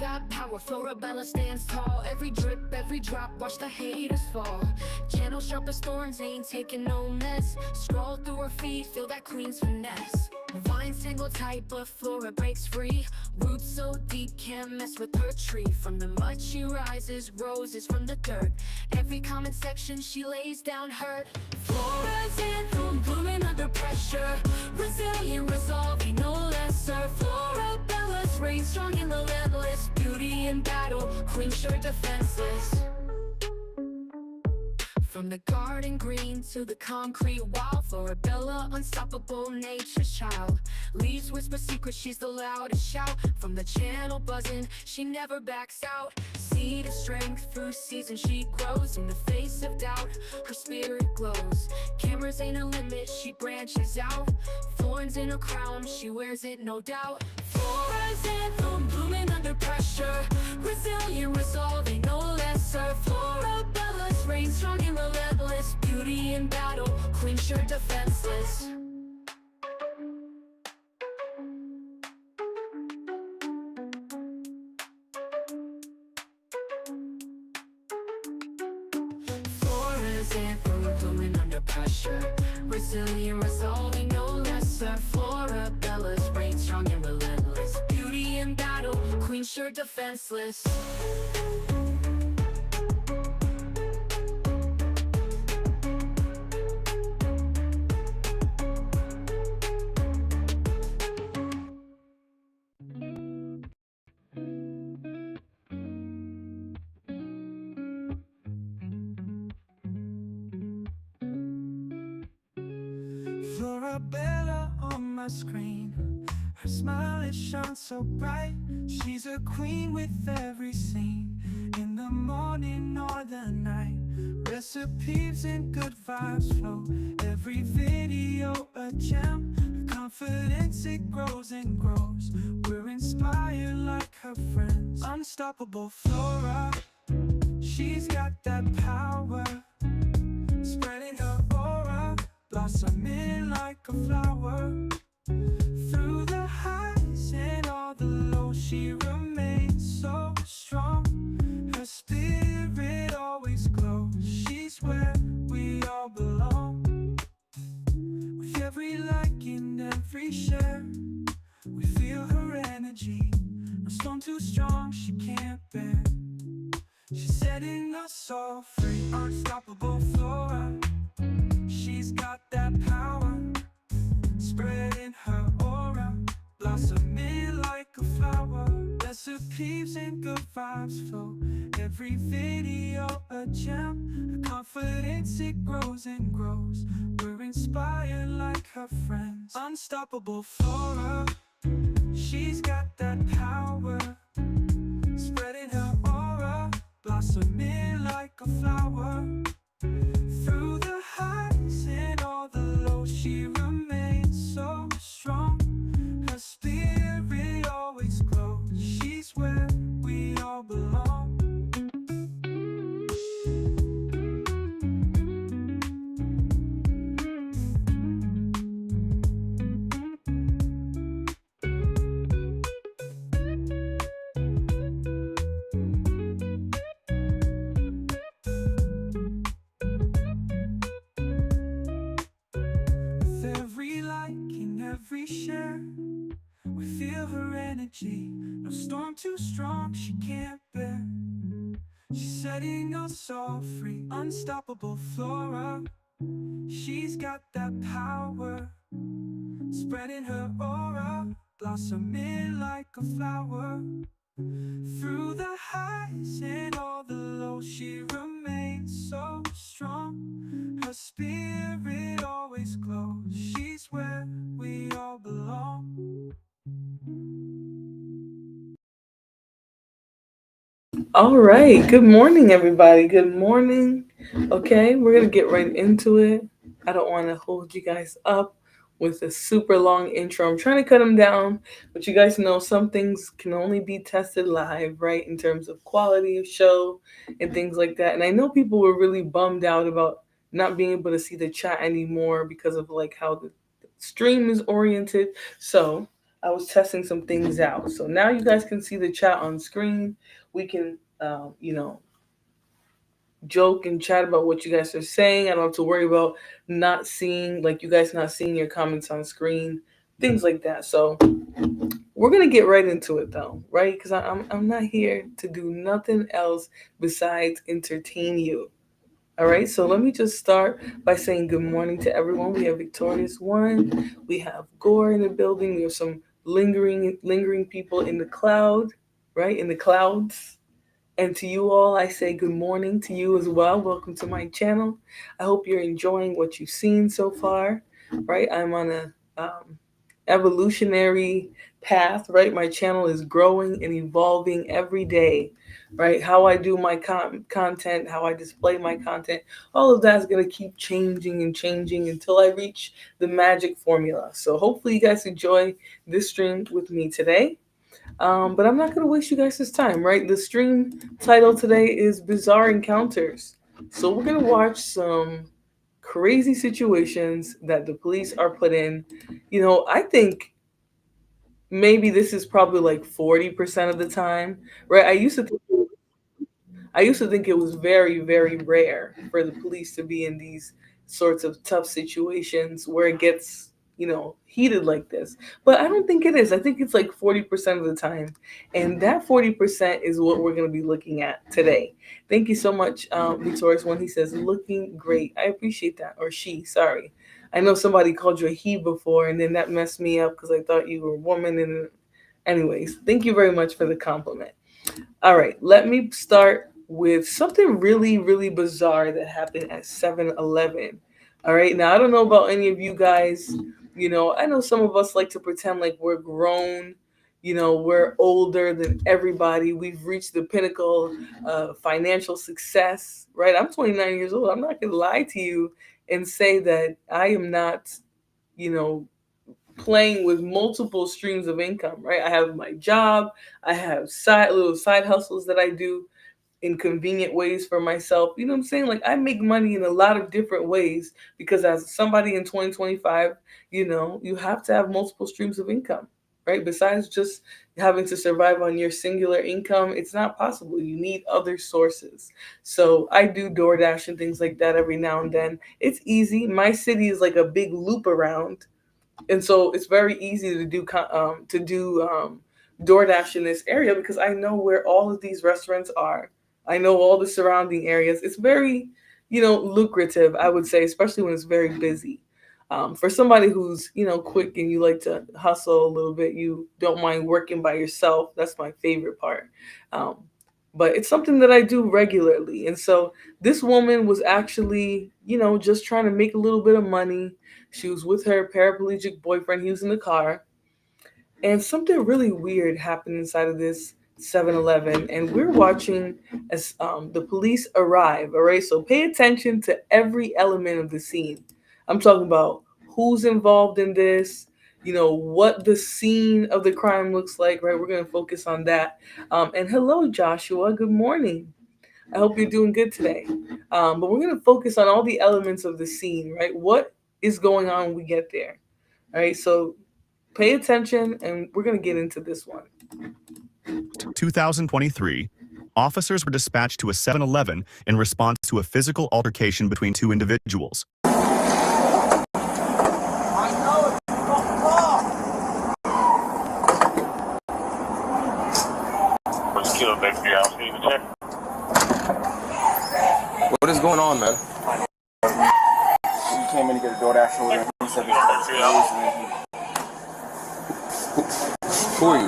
got power, Florabella stands tall. Every drip, every drop, watch the haters fall. Channel sharp as thorns, ain't taking no mess. Scroll through her feet, feel that queen's finesse. Vines tangle tight, but Flora breaks free. Roots so deep, can't mess with her tree. From the mud she rises, roses from the dirt. Every comment section she lays down hurt. Flora's anthem, blooming under pressure. Resilient, resolving, no lesser. Florabella's reign strong and relentless. Beauty in battle, queen sure defenseless. From the garden green to the concrete wall, Florabella, unstoppable nature's child. Leaves whisper secrets, she's the loudest shout. From the channel buzzing, she never backs out. Seed of strength, through seasons she grows. In the face of doubt, her spirit glows. Cameras ain't a limit, she branches out. Thorns in her crown, she wears it no doubt. Flora's anthem, blooming under pressure. Resilient, resolving, no lesser. Florabella's reign strong and relentless. Beauty in battle, queen sure defenseless. Flora's anthem, blooming under pressure. Resilient, resolving, no lesser. Florabella's reign strong and relentless. Beauty in battle, queen sure defenseless. Florabella on my screen. Her smile, it shines so bright. She's a queen with every scene. In the morning or the night, recipes and good vibes flow. Every video a gem. Her confidence, it grows and grows. We're inspired like her friends. Unstoppable Flora, she's got that power. Spreading her aura, blossoming like a flower. Through the highs and all the lows, she remains so strong. Her spirit always glows. She's where we all belong. With every like and every share, we feel her energy. No storm too strong, she can't bear. She's setting us all free. Unstoppable Flora, she's got that power. Spreading her aura, blossoming like a flower. Recipes and good vibes flow. Every video a gem. Her confidence, it grows and grows. We're inspired like her friends. Unstoppable Flora, she's got that power. Spreading her aura, blossoming like a flower. Through the highs and all the lows, she remains so strong. Her spirit always glows. She's where we all belong. With every like and every share, we feel her energy. No storm too strong, she can't bear. She's setting us all free. Unstoppable Flora, she's got that power. Spreading her aura, blossoming like a flower. Through the highs and all the lows, she remains so strong. Her spirit always glows. She's where we all belong. All right. Good morning, everybody. Good morning. Okay, we're going to get right into it. I don't want to hold you guys up with a super long intro. I'm trying to cut them down, but you guys know some things can only be tested live, right? In terms of quality of show and things like that. And I know people were really bummed out about not being able to see the chat anymore because of like how the stream is oriented. So I was testing some things out. So now you guys can see the chat on screen. We can, joke and chat about what you guys are saying. I don't have to worry about not seeing, like you guys not seeing your comments on screen, things like that. So we're gonna get right into it though, right? Because I'm not here to do nothing else besides entertain you. All right, so let me just start by saying good morning to everyone. We have Victorious One, we have Gore in the building, we have some lingering people in the cloud, right? In the clouds. And to you all, I say good morning to you as well. Welcome to my channel. I hope you're enjoying what you've seen so far, right? I'm on a evolutionary path, right? My channel is growing and evolving every day, right? How I do my content, how I display my content, all of that is going to keep changing and changing until I reach the magic formula. So hopefully you guys enjoy this stream with me today. But I'm not going to waste you guys' time, right? The stream title today is Bizarre Encounters. So we're going to watch some crazy situations that the police are put in. I think maybe this is probably like 40% of the time, right? I used to think it was very, very rare for the police to be in these sorts of tough situations where it gets, heated like this. But I don't think it is. I think it's like 40% of the time. And that 40% is what we're going to be looking at today. Thank you so much, Victorious One. He says, looking great. I appreciate that. Or she, sorry. I know somebody called you a he before, and then that messed me up because I thought you were a woman. And anyways, thank you very much for the compliment. All right, let me start with something really, really bizarre that happened at 7-Eleven. All right, now I don't know about any of you guys. I know some of us like to pretend like we're grown, we're older than everybody. We've reached the pinnacle of financial success, right? I'm 29 years old. I'm not going to lie to you and say that I am not, you know, playing with multiple streams of income, right? I have my job, I have little side hustles that I do in convenient ways for myself. You know what I'm saying? Like I make money in a lot of different ways because as somebody in 2025, you have to have multiple streams of income, right? Besides just having to survive on your singular income, it's not possible. You need other sources. So I do DoorDash and things like that every now and then. It's easy. My city is like a big loop around, and so it's very easy to do DoorDash in this area because I know where all of these restaurants are. I know all the surrounding areas. It's very, lucrative, I would say, especially when it's very busy. For somebody who's quick and you like to hustle a little bit, you don't mind working by yourself. That's my favorite part. Um, but it's something that I do regularly, and so this woman was actually, just trying to make a little bit of money. She was with her paraplegic boyfriend. He was in the car. And something really weird happened inside of this 7-Eleven. And we're watching as the police arrive. All right. So pay attention to every element of the scene. I'm talking about who's involved in this, what the scene of the crime looks like, right? We're going to focus on that. And hello, Joshua. Good morning. I hope you're doing good today. But we're going to focus on all the elements of the scene, right? What is going on when we get there? All right. So pay attention, and we're going to get into this one. 2023, officers were dispatched to a 7-Eleven in response to a physical altercation between two individuals. What is going on, man? You came in to get a DoorDash order. He said Who are you?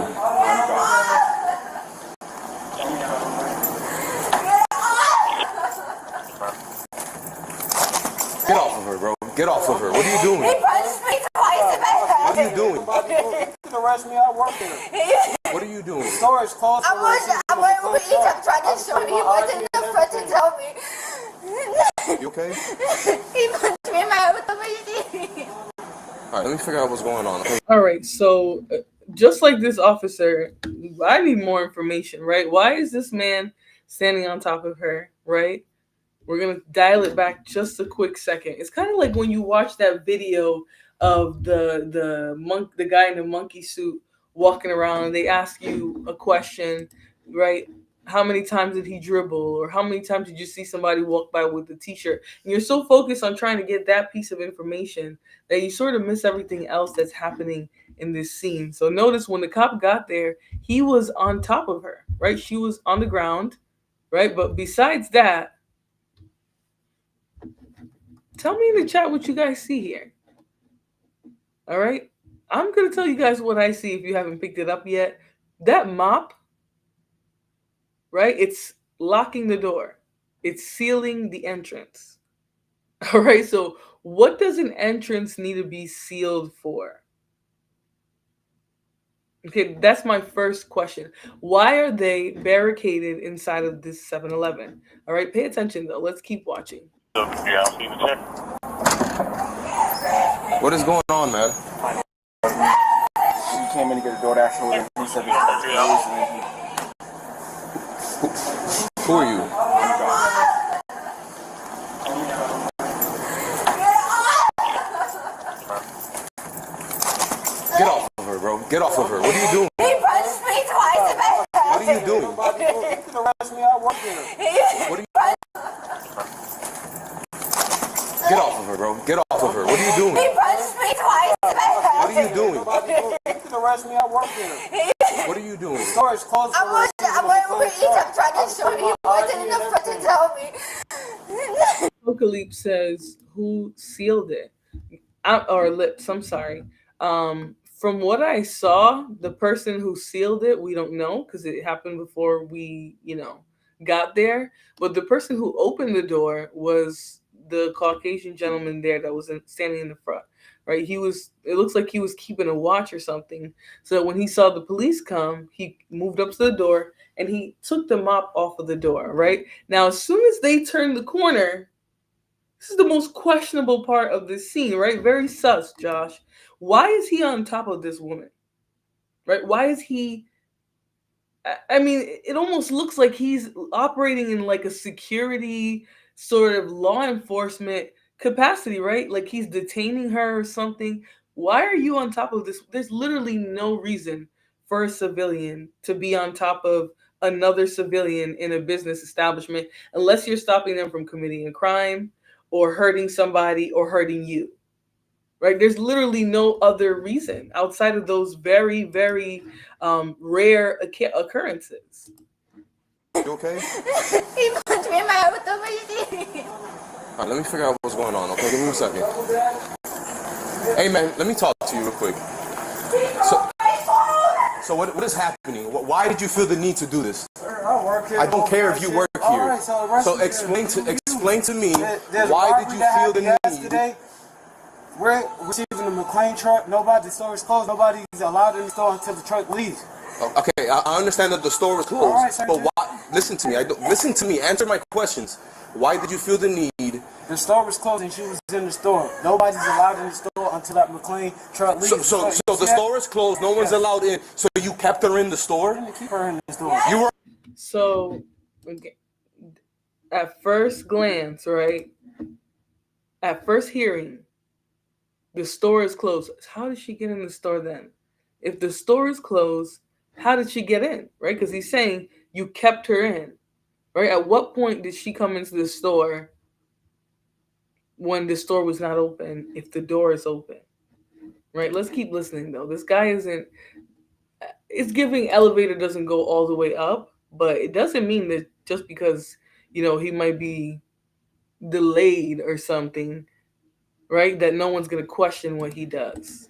Get off of her, bro. Get off of her. What are you doing? He punched me twice. What are you doing? You can arrest me. I work here. What are you doing? The store is closed. I'm waiting for Egypt trying to show me. He wasn't in the front to tell me. You okay? He punched me in my head with the machine. All right, let me figure out what's going on. Okay. All right. So just like this officer, I need more information, right? Why is this man standing on top of her, right? We're going to dial it back just a quick second. It's kind of like when you watch that video of the guy in the monkey suit walking around and they ask you a question, right? How many times did he dribble, or how many times did you see somebody walk by with a t-shirt? And you're so focused on trying to get that piece of information that you sort of miss everything else that's happening in this scene. So notice when the cop got there, he was on top of her, right? She was on the ground, right? But besides that, tell me in the chat what you guys see here. All right, I'm gonna tell you guys what I see if you haven't picked it up yet. That mop, right? It's locking the door. It's sealing the entrance. All right. So what does an entrance need to be sealed for? Okay, that's my first question. Why are they barricaded inside of this 7-Eleven? All right, pay attention though. Let's keep watching. What is going on, man? He came in to get a DoorDash order. He said Who are you? Get off of her, bro. Get off of her. What are you doing? He punched me twice in my head. What are you doing? you can arrest me, I work here. What are you? Get off of her, bro. Get off of her. What are you doing? He punched me twice in my head. What are you doing? You can arrest me, I work here. What are you doing? The store is closed. I'm over Egypt trying to show me. He wasn't enough to tell me. Apocalypse says, "Who sealed it?" Or lips. I'm sorry. From what I saw, the person who sealed it, we don't know because it happened before we, got there. But the person who opened the door was the Caucasian gentleman there that was standing in the front, right? It looks like he was keeping a watch or something. So when he saw the police come, he moved up to the door and he took the mop off of the door, right? Now, as soon as they turned the corner, this is the most questionable part of this scene, right? Very sus, Josh. Why is he on top of this woman? Right? Why is he? I mean, it almost looks like he's operating in like a security sort of law enforcement capacity, right? Like he's detaining her or something. Why are you on top of this? There's literally no reason for a civilian to be on top of another civilian in a business establishment unless you're stopping them from committing a crime or hurting somebody or hurting you. Right? There's literally no other reason outside of those very, very rare occurrences. You okay? He punched me in my head with the machine. All right, let me figure out what's going on, okay? Give me a second. Hey, man, let me talk to you real quick. So what is happening? Why did you feel the need to do this? I work here. I don't care if you work here. Right, so explain to me why did you feel the need? Today. We're receiving the McLean truck. The store is closed. Nobody's allowed in the store until the truck leaves. Okay, I understand that the store was closed, right, sir. but why? Listen to me. Listen to me. Answer my questions. Why did you feel the need? The store was closed and she was in the store. Nobody's allowed in the store until that McLean truck leaves. So the store is closed. No one's allowed in. So you kept her in the store? I didn't keep her in the store. You were. So, okay. At first glance, right? At first hearing, the store is closed. How did she get in the store then? If the store is closed, how did she get in? Right? Because he's saying you kept her in. Right? At what point did she come into the store when the store was not open if the door is open? Right? Let's keep listening though. This guy isn't. It's giving elevator doesn't go all the way up, but it doesn't mean that just because, he might be delayed or something, right, that no one's going to question what he does.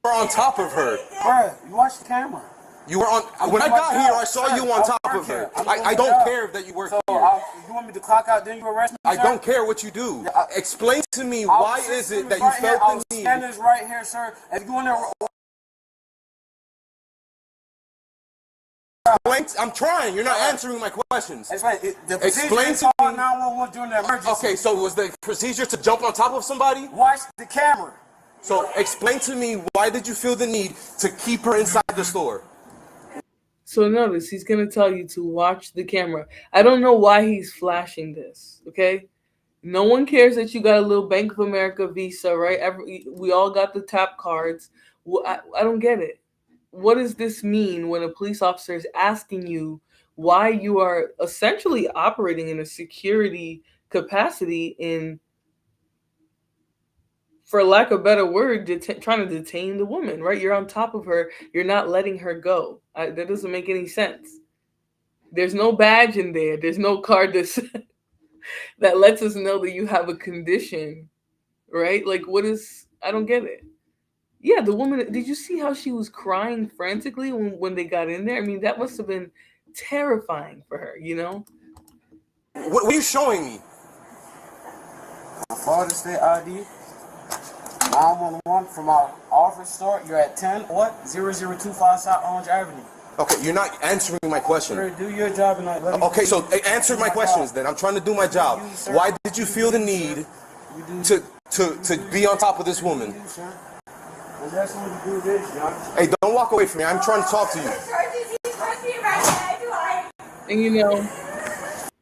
You were on top of her. Bro, you watch the camera. You were on. When I got here, I saw you on top of her. I don't care that you work here. You want me to clock out, then you arrest me, I sir? don't care what you do. Explain to me why is it that you felt the need. Standards right here, sir. If you want to. I'm trying. You're not answering my questions. That's right. The Explain procedure to is me. 911 during the emergency. Okay, so was the procedure to jump on top of somebody? Watch the camera. So explain to me why did you feel the need to keep her inside the store? So notice he's going to tell you to watch the camera. I don't know why he's flashing this, okay? No one cares that you got a little Bank of America Visa, right? We all got the tap cards. Well, I don't get it. what does this mean when a police officer is asking you why you are essentially operating in a security capacity in, for lack of a better word, trying to detain the woman, right? You're on top of her. You're not letting her go. That doesn't make any sense. There's no badge in there. There's no card that lets us know that you have a condition, right? Like, what is, I don't get it. Yeah, the woman, did you see how she was crying frantically when they got in there? I mean, that must have been terrifying for her, you know? What are you showing me? My father's state ID. 911 from our office store. You're at 10-0025 South Orange Avenue. Okay, you're not answering my question. Sir, do your job and let me. Okay, so answer my questions then. I'm trying to do my job. Why did you feel the need to be on top of this woman? That's when you do this, young. Hey, don't walk away from me. I'm trying to talk to you. And you know,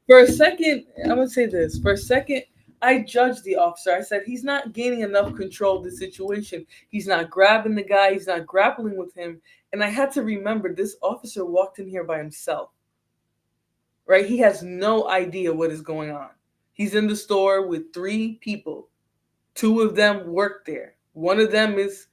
for a second, I'm gonna say this. For a second, I judged the officer. I said he's not gaining enough control of the situation. He's not grabbing the guy. He's not grappling with him. And I had to remember this officer walked in here by himself. Right? He has no idea what is going on. He's in the store with 3 people. 2 of them work there. One of them is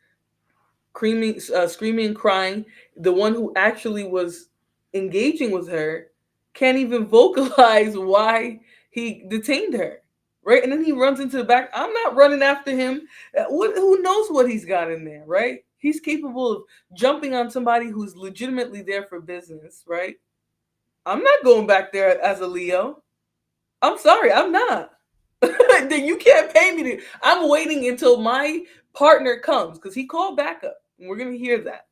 screaming and crying. The one who actually was engaging with her can't even vocalize why he detained her, right? And then he runs into the back. I'm not running after him. Who knows what he's got in there, right? He's capable of jumping on somebody who's legitimately there for business, right? I'm not going back there as a Leo. I'm sorry, I'm not. Then you can't pay me to. I'm waiting until my partner comes because he called backup. And we're gonna hear that.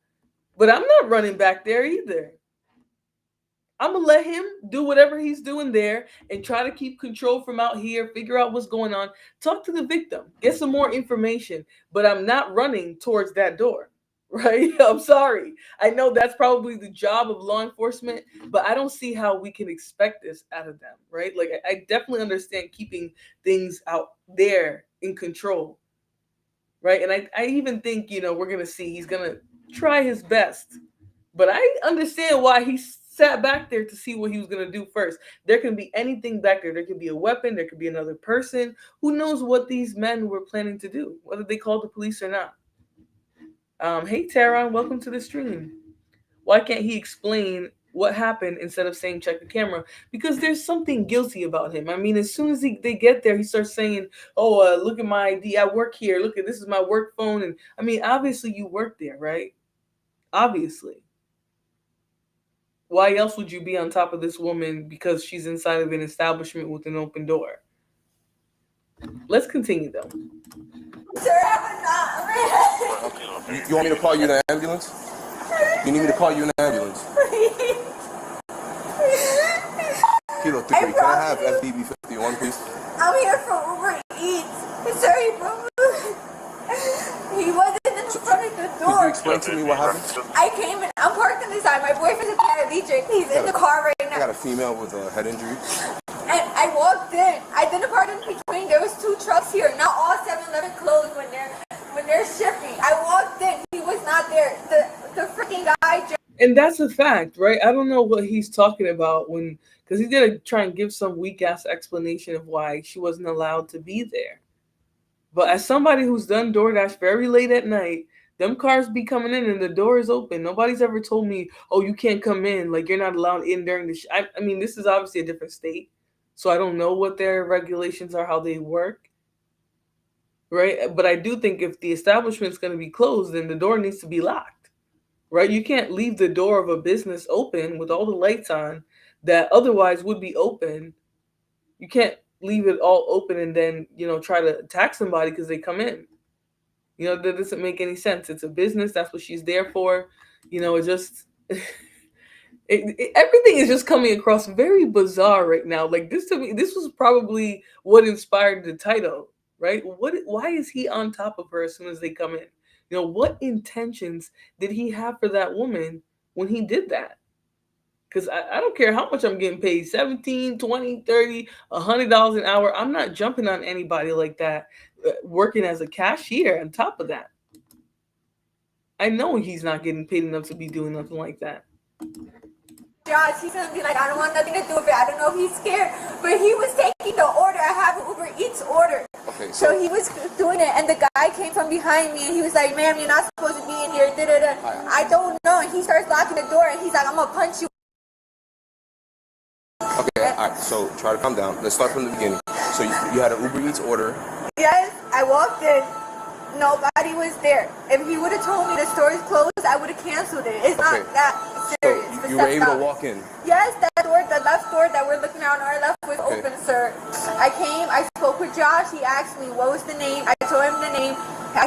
But I'm not running back there either. I'm gonna let him do whatever he's doing there and try to keep control from out here, figure out what's going on, talk to the victim, get some more information, but I'm not running towards that door, right? I'm sorry. I know that's probably the job of law enforcement, but I don't see how we can expect this out of them, right? Like, I definitely understand keeping things out there in control, right? And I even think, you know, we're gonna see he's gonna try his best, but I understand why he sat back there to see what he was going to do first. There can be anything back there. There could be a weapon. There could be another person. Who knows what these men were planning to do, whether they called the police or not. Hey, Taron, welcome to the stream. Why can't he explain what happened instead of saying check the camera? Because there's something guilty about him. I mean, as soon as they get there, he starts saying, oh, look at my ID. I work here. Look at this is my work phone. And I mean, obviously you work there, right? Obviously. Why else would you be on top of this woman because she's inside of an establishment with an open door? Let's continue, though. Sir, I'm You want me to call you an ambulance? You need me to call you an ambulance? Kilo 3, can I have FDB 51, please? I'm here for Uber Eats. Sir, he wasn't in front of the door. Could you explain to me what happened? I came in. I'm parked on the side. My boyfriend's a paraplegic. He's in the car right now. I got a female with a head injury. And I walked in. I didn't park in between. There was 2 trucks here. Not all 7-Eleven closed when they're shifting. I walked in. He was not there. The freaking guy. And that's a fact, right? I don't know what he's talking about because he's gonna try and give some weak ass explanation of why she wasn't allowed to be there. But as somebody who's done DoorDash very late at night, them cars be coming in and the door is open. Nobody's ever told me, oh, you can't come in. Like, you're not allowed in during the I mean, this is obviously a different state. So I don't know what their regulations are, how they work. Right? But I do think if the establishment's going to be closed, then the door needs to be locked. Right? You can't leave the door of a business open with all the lights on that otherwise would be open. You can't leave it all open and then, you know, try to attack somebody because they come in. You know, that doesn't make any sense. It's a business. That's what she's there for. You know, it just everything is just coming across very bizarre right now. Like, this to me, this was probably what inspired the title, right? Why is he on top of her as soon as they come in? You know, what intentions did he have for that woman when he did that? Because I don't care how much I'm getting paid, $17, $20, $30, $100 an hour. I'm not jumping on anybody like that, working as a cashier on top of that. I know he's not getting paid enough to be doing nothing like that. Josh, he's gonna be like, I don't want nothing to do with it. I don't know if he's scared, but he was taking the order. I have an Uber Eats order. Okay, So he was doing it, and the guy came from behind me, and he was like, ma'am, you're not supposed to be in here. Da-da-da. I don't know. And he starts locking the door, and he's like, I'm gonna punch you. Okay, all right, so try to calm down. Let's start from the beginning. So you had an Uber Eats order. Yes, I walked in. Nobody was there. If he would have told me the store is closed, I would have canceled it. It's not that serious. So you were able to walk in? Yes, that door, the left door that we're looking at on our left was open, sir. I came, I spoke with Josh. He asked me, what was the name? I told him the name.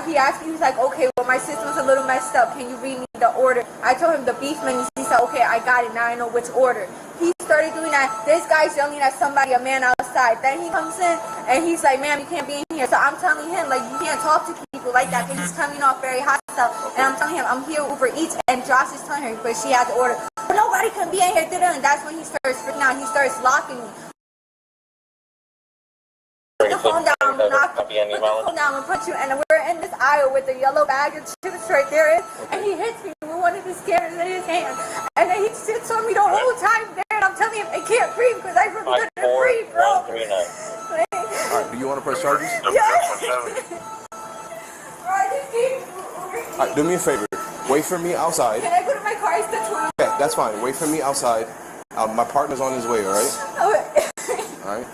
He asked me, he was like, okay, well, my system's a little messed up. Can you read me the order? I told him the beef menu. He said, okay, I got it. Now I know which order. He started doing that. This guy's yelling at somebody, a man outside. Then he comes in, and he's like, ma'am, you can't be in here. So I'm telling him, like, you can't talk to people like that, because he's coming off very hostile. And I'm telling him, I'm here Uber Eats, and Josh is telling her, but she has the order. But nobody can be in here. And that's when he starts freaking out. He starts locking me. Put the phone down, I'm not put the phone down and put you, and we're in this aisle with the yellow bag of chips right there, and he hits me with one of his scanners in his hand, and then he sits on me the whole time there, and I'm telling him I can't breathe because I really couldn't breathe, bro. All right, do you want to press charges? Yes. All right, do me a favor. Wait for me outside. Can I go to my car? It's the 12. Yeah, that's fine. Wait for me outside. My partner's on his way, all right? Okay. All right.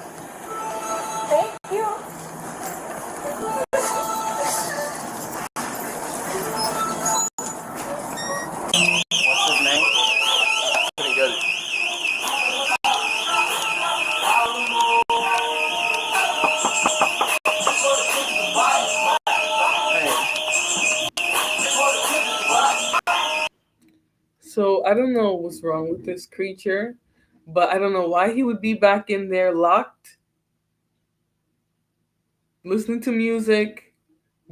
Thank you. What's his name? Pretty good. So I don't know what's wrong with this creature, but I don't know why he would be back in there locked, listening to music,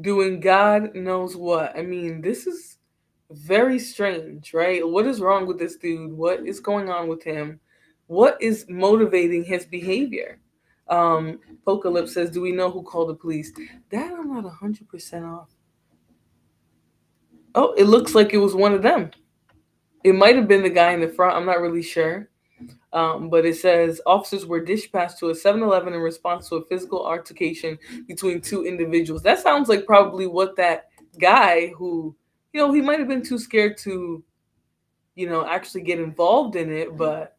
doing God knows what. I mean, this is very strange, right? What is wrong with this dude? What is going on with him? What is motivating his behavior? Pocalypse says, do we know who called the police? That I'm not 100% off. Oh, it looks like it was one of them. It might have been the guy in the front. I'm not really sure. But it says officers were dispatched to a 7-Eleven in response to a physical altercation between two individuals. That sounds like probably what that guy who, he might have been too scared to, actually get involved in it, but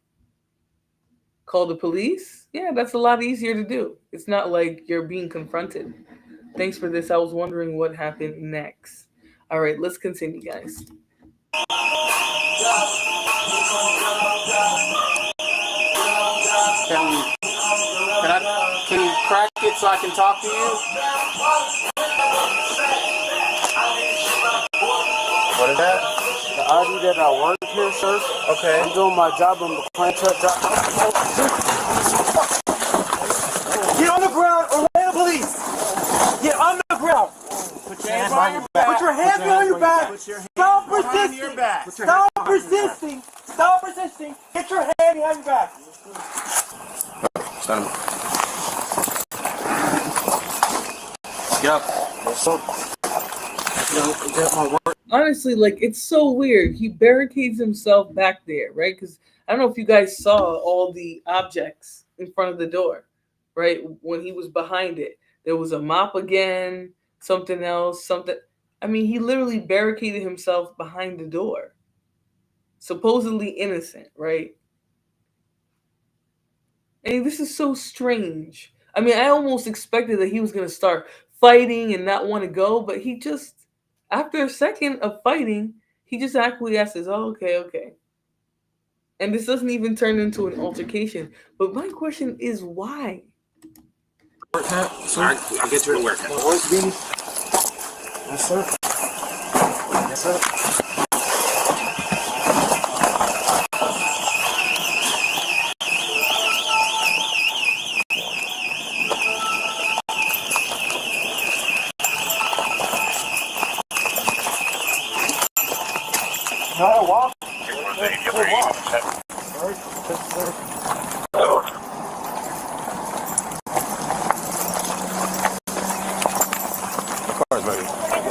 call the police? Yeah, that's a lot easier to do. It's not like you're being confronted. Thanks for this. I was wondering what happened next. All right, let's continue, guys. Can you crack it so I can talk to you? What is that? The ID that I work here, sir. Okay. I'm doing my job on the plant truck job. Get on the ground or wait the police. Get on the ground. Put your hands behind your back. Put your hands behind your back. Stop resisting. Stop resisting. Stop resisting. Get your hand behind your back. Stand up. Get up. Get my work. Honestly, it's so weird. He barricades himself back there, right? Because I don't know if you guys saw all the objects in front of the door, right? When he was behind it, there was a mop again, something else, something. I mean, he literally barricaded himself behind the door. Supposedly innocent, right? And this is so strange. I mean, I almost expected that he was going to start fighting and not want to go, but he just, after a second of fighting, he just acquiesces. Oh, okay. And this doesn't even turn into an altercation. But my question is why? Work hat, sir. I'll get you to work. Work, Beanie. Yes, sir. Yes, sir. No, walk. Walk. Sorry. Yes, sir. Car's ready.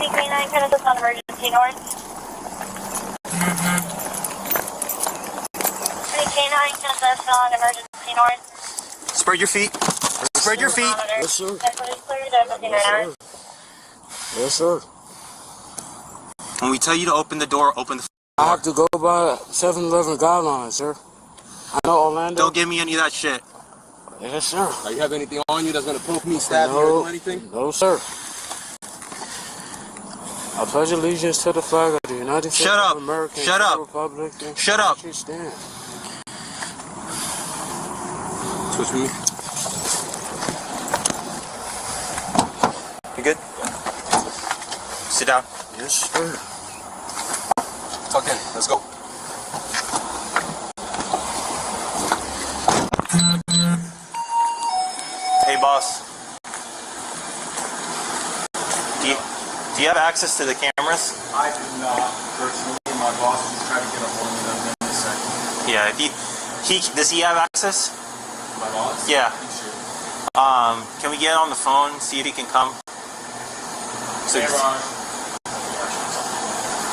Can I kind of just on emergency North. K9 can assist on emergency north. Spread your feet. Spread your feet. Yes, sir. Yes, sir. Yes, sir. When we tell you to open the door, open the door. I have to go by 7-Eleven guidelines, sir. I know Orlando. Don't give me any of that shit. Yes, sir. Do you have anything on you that's gonna poke me, stab me, or do anything? No, sir. I pledge allegiance to the flag of the United States of America. Shut up. Republic. Shut up. Stand. Switch with me. You good? Sit down. Yes, sir. Tuck in. Let's go. Hey, boss. Do you have access to the cameras? I do not personally. My boss is trying to get a hold of them in a second. Yeah. If does he have access? My boss? Yeah. He should. Can we get on the phone, see if he can come? So Hey, Ron.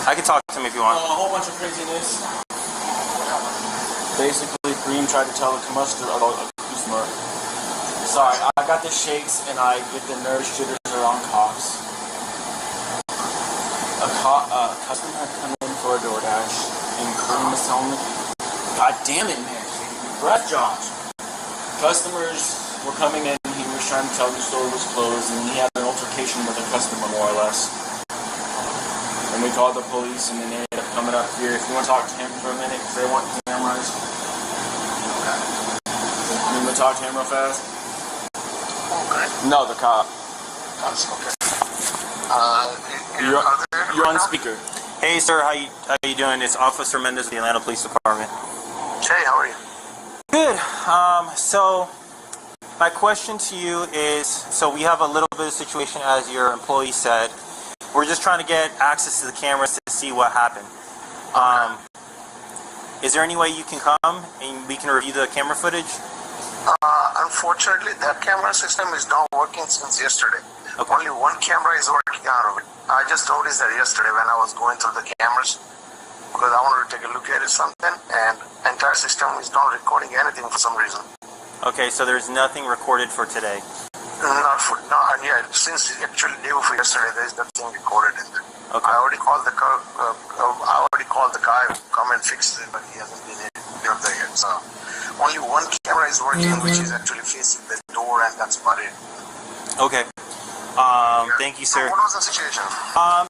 I can talk to him if you want. A whole bunch of craziness. Basically, Green tried to tell a customer. Sorry, I got the shakes and I get the nerve jitters around cops. A customer had come in for a DoorDash and Green was telling me, God damn it, man. Breath Josh. Customers were coming in, he was trying to tell the store was closed and he had an altercation with a customer more or less. And we called the police, and then they ended up coming up here. If you want to talk to him for a minute, because they want cameras. You want to talk to him real fast? Okay. No, the cop. Okay. You're on speaker. Hey, sir, how you doing? It's Officer Mendez of the Atlanta Police Department. Hey, how are you? Good. So my question to you is, so we have a little bit of situation, as your employee said. We're just trying to get access to the cameras to see what happened. Is there any way you can come and we can review the camera footage? Unfortunately, that camera system is not working since yesterday. Okay. Only one camera is working out of it. I just noticed that yesterday when I was going through the cameras, because I wanted to take a look at it something, and entire system is not recording anything for some reason. Okay, so there's nothing recorded for today. Since actually day before yesterday, there is nothing recorded in there. Okay. I already called the guy who come and fix it, but he hasn't been up there yet. So only one camera is working, which is actually facing the door, and that's about it. Okay. Thank you, sir. What was the situation?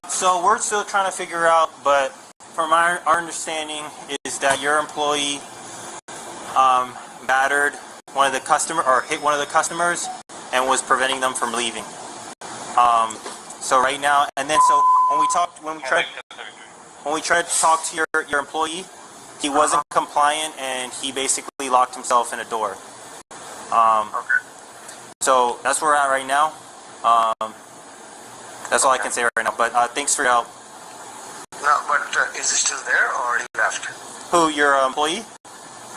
So we're still trying to figure out, but from our understanding is that your employee battered one of the hit one of the customers and was preventing them from leaving. So right now, and then so when we tried to talk to your employee, he wasn't compliant and he basically locked himself in a door. Okay. So that's where we're at right now. That's all I can say right now. But thanks for your help. No, but is he still there or he left? Who, your employee?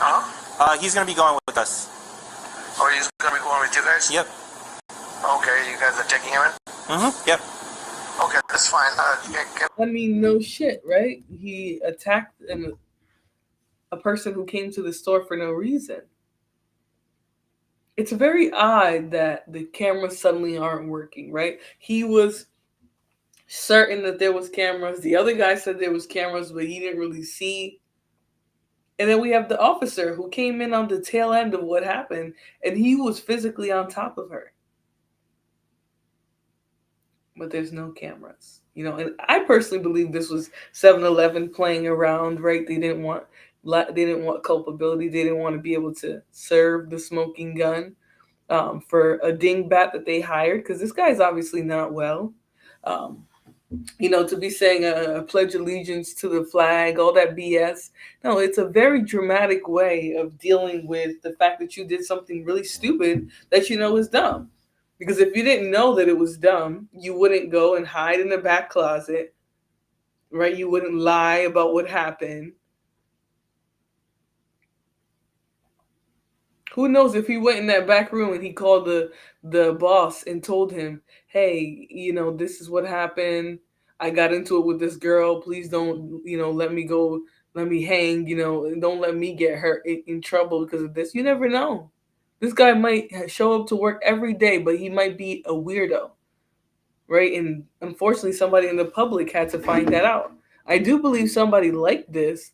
Uh-huh. He's gonna be going with us. Or he's gonna be going with you guys? Yep. Okay, you guys are taking him in? Yep. Okay, that's fine. I mean, no shit, right? He attacked a person who came to the store for no reason. It's very odd that the cameras suddenly aren't working, right? He was certain that there was cameras. The other guy said there was cameras, but he didn't really see. And then we have the officer who came in on the tail end of what happened, and he was physically on top of her. But there's no cameras, and I personally believe this was 7-Eleven playing around, right? They didn't want culpability. They didn't want to be able to serve the smoking gun for a dingbat that they hired, because this guy's obviously not well. To be saying a pledge allegiance to the flag, all that BS. No, it's a very dramatic way of dealing with the fact that you did something really stupid that is dumb. Because if you didn't know that it was dumb, you wouldn't go and hide in the back closet, right? You wouldn't lie about what happened. Who knows if he went in that back room and he called the boss and told him, hey, this is what happened. I got into it with this girl. Please don't, let me go, let me hang, and don't let me get hurt in trouble because of this. You never know. This guy might show up to work every day, but he might be a weirdo, right? And unfortunately, somebody in the public had to find that out. I do believe somebody like this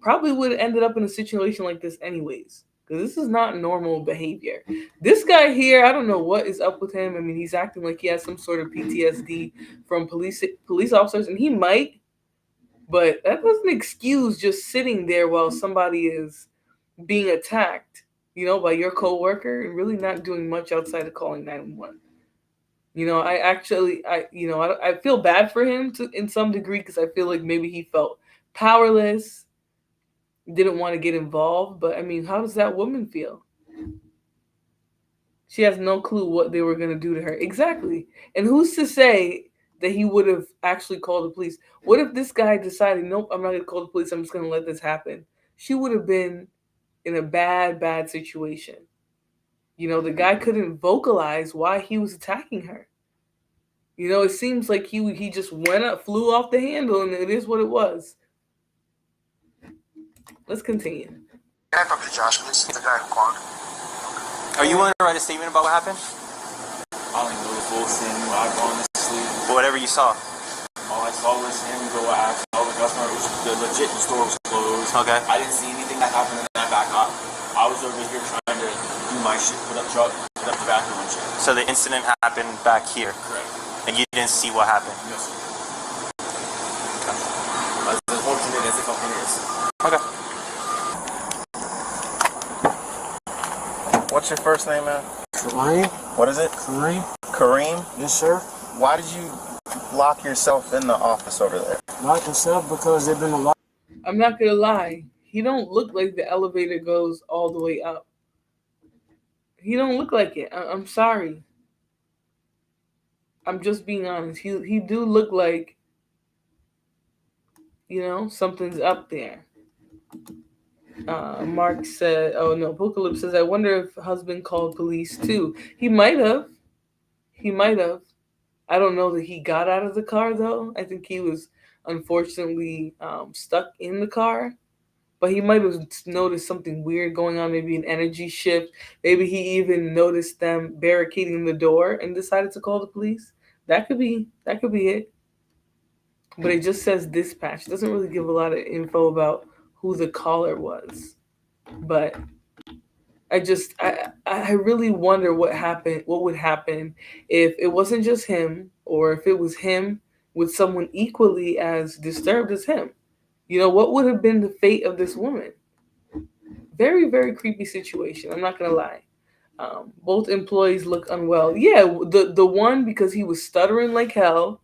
probably would have ended up in a situation like this anyways, because this is not normal behavior. This guy here, I don't know what is up with him. I mean, he's acting like he has some sort of PTSD from police officers, and he might, but that doesn't excuse just sitting there while somebody is being attacked, by your coworker and really not doing much outside of calling 911. I feel bad for him in some degree because I feel like maybe he felt powerless, didn't want to get involved. But I mean, how does that woman feel? She has no clue what they were going to do to her. Exactly. And who's to say that he would have actually called the police? What if this guy decided, nope, I'm not going to call the police. I'm just going to let this happen. She would have been in a bad situation. The guy couldn't vocalize why he was attacking her. It seems like he just flew off the handle, and it is what it was. Let's continue. Can I talk to Josh, please? The guy who called. Are you willing to write a statement about what happened? I don't even know the full thing. I've gone to sleep. Whatever you saw. All I saw was him go ask all the customers. The store was closed. Okay. I didn't see anything that happened in that back up. I was over here trying to do my shit, put up the bathroom and shit. So the incident happened back here? Correct. And you didn't see what happened? Yes, sir. As unfortunate as it fucking is. Okay. What's your first name, man? Kareem. What is it? Kareem. Kareem? Yes, sir. Why did you lock yourself in the office over there? Lock yourself because there's been a lot. I'm not going to lie. He don't look like the elevator goes all the way up. He don't look like it. I'm sorry. I'm just being honest. He do look like, something's up there. Mark said, oh no, Apocalypse says, I wonder if husband called police too. He might have. I don't know that he got out of the car though. I think he was unfortunately stuck in the car. But he might have noticed something weird going on, maybe an energy shift. Maybe he even noticed them barricading the door and decided to call the police. That could be it. But it just says dispatch. It doesn't really give a lot of info about who the caller was. But I really wonder what would happen if it wasn't just him, or if it was him with someone equally as disturbed as him. What would have been the fate of this woman? Very, very creepy situation. I'm not going to lie. Both employees look unwell. Yeah, the one, because he was stuttering like hell,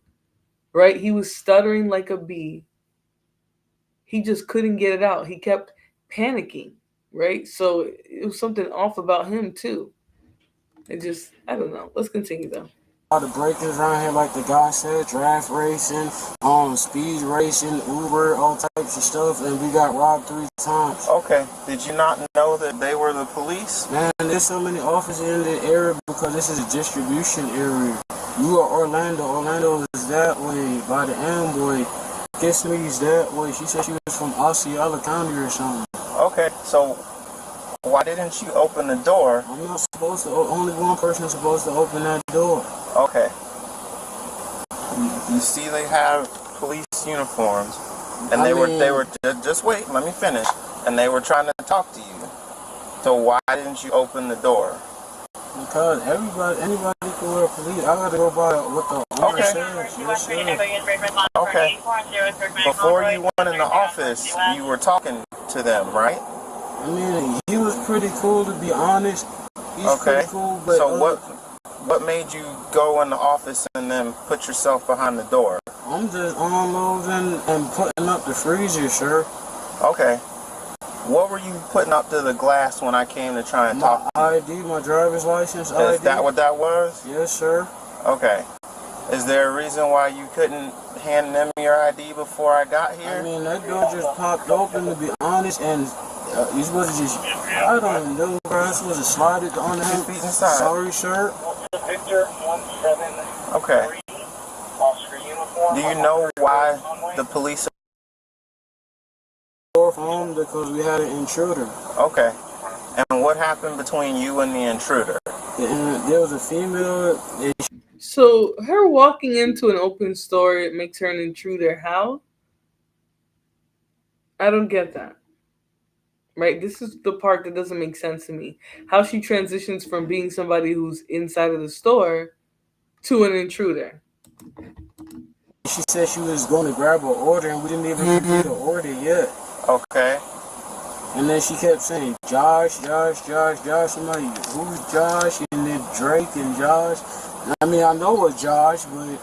right? He was stuttering like a bee. He just couldn't get it out. He kept panicking, right? So it was something off about him too. I don't know. Let's continue though. All the breakers around here, like the guy said, draft racing, speed racing, Uber, all types of stuff, and we got robbed 3 times. Okay. Did you not know that they were the police? Man, there's so many officers in the area because this is a distribution area. You are Orlando. Orlando is that way by the Amboy. Kissimmy's that way. She said she was from Osceola County or something. Okay, so why didn't you open the door? I'm not supposed to. Only one person is supposed to open that door. Okay. You see they have police uniforms, and they were just wait, let me finish. And they were trying to talk to you. So why didn't you open the door? Because anybody can wear police. I gotta go by what the owner says. Okay. Before you went in the office, you were talking to them, right? I mean, he was pretty cool, to be honest. He's pretty cool, but so what made you go in the office and then put yourself behind the door? I'm just unloading and putting up the freezer, sir. Okay. What were you putting up to the glass when I came to try and talk to you? My ID, my driver's license ID. Is that what that was? Yes, sir. Okay. Is there a reason why you couldn't hand them your ID before I got here? I mean, that door just popped open, to be honest, and you're supposed to just, I don't know, bro. I'm supposed to slide it on him. 2 feet inside. Sorry, sir. Okay. Do you know why the police Or home because we had an intruder. Okay. And what happened between you and the intruder? And there was a female. So her walking into an open store, it makes her an intruder. How? I don't get that. Right? This is the part that doesn't make sense to me. How she transitions from being somebody who's inside of the store to an intruder. She said she was going to grab her order, and we didn't even complete the order yet. Okay. And then she kept saying, Josh, Josh, Josh, Josh. I'm like, who's Josh? And then Drake and Josh. I mean, I know it's Josh, but...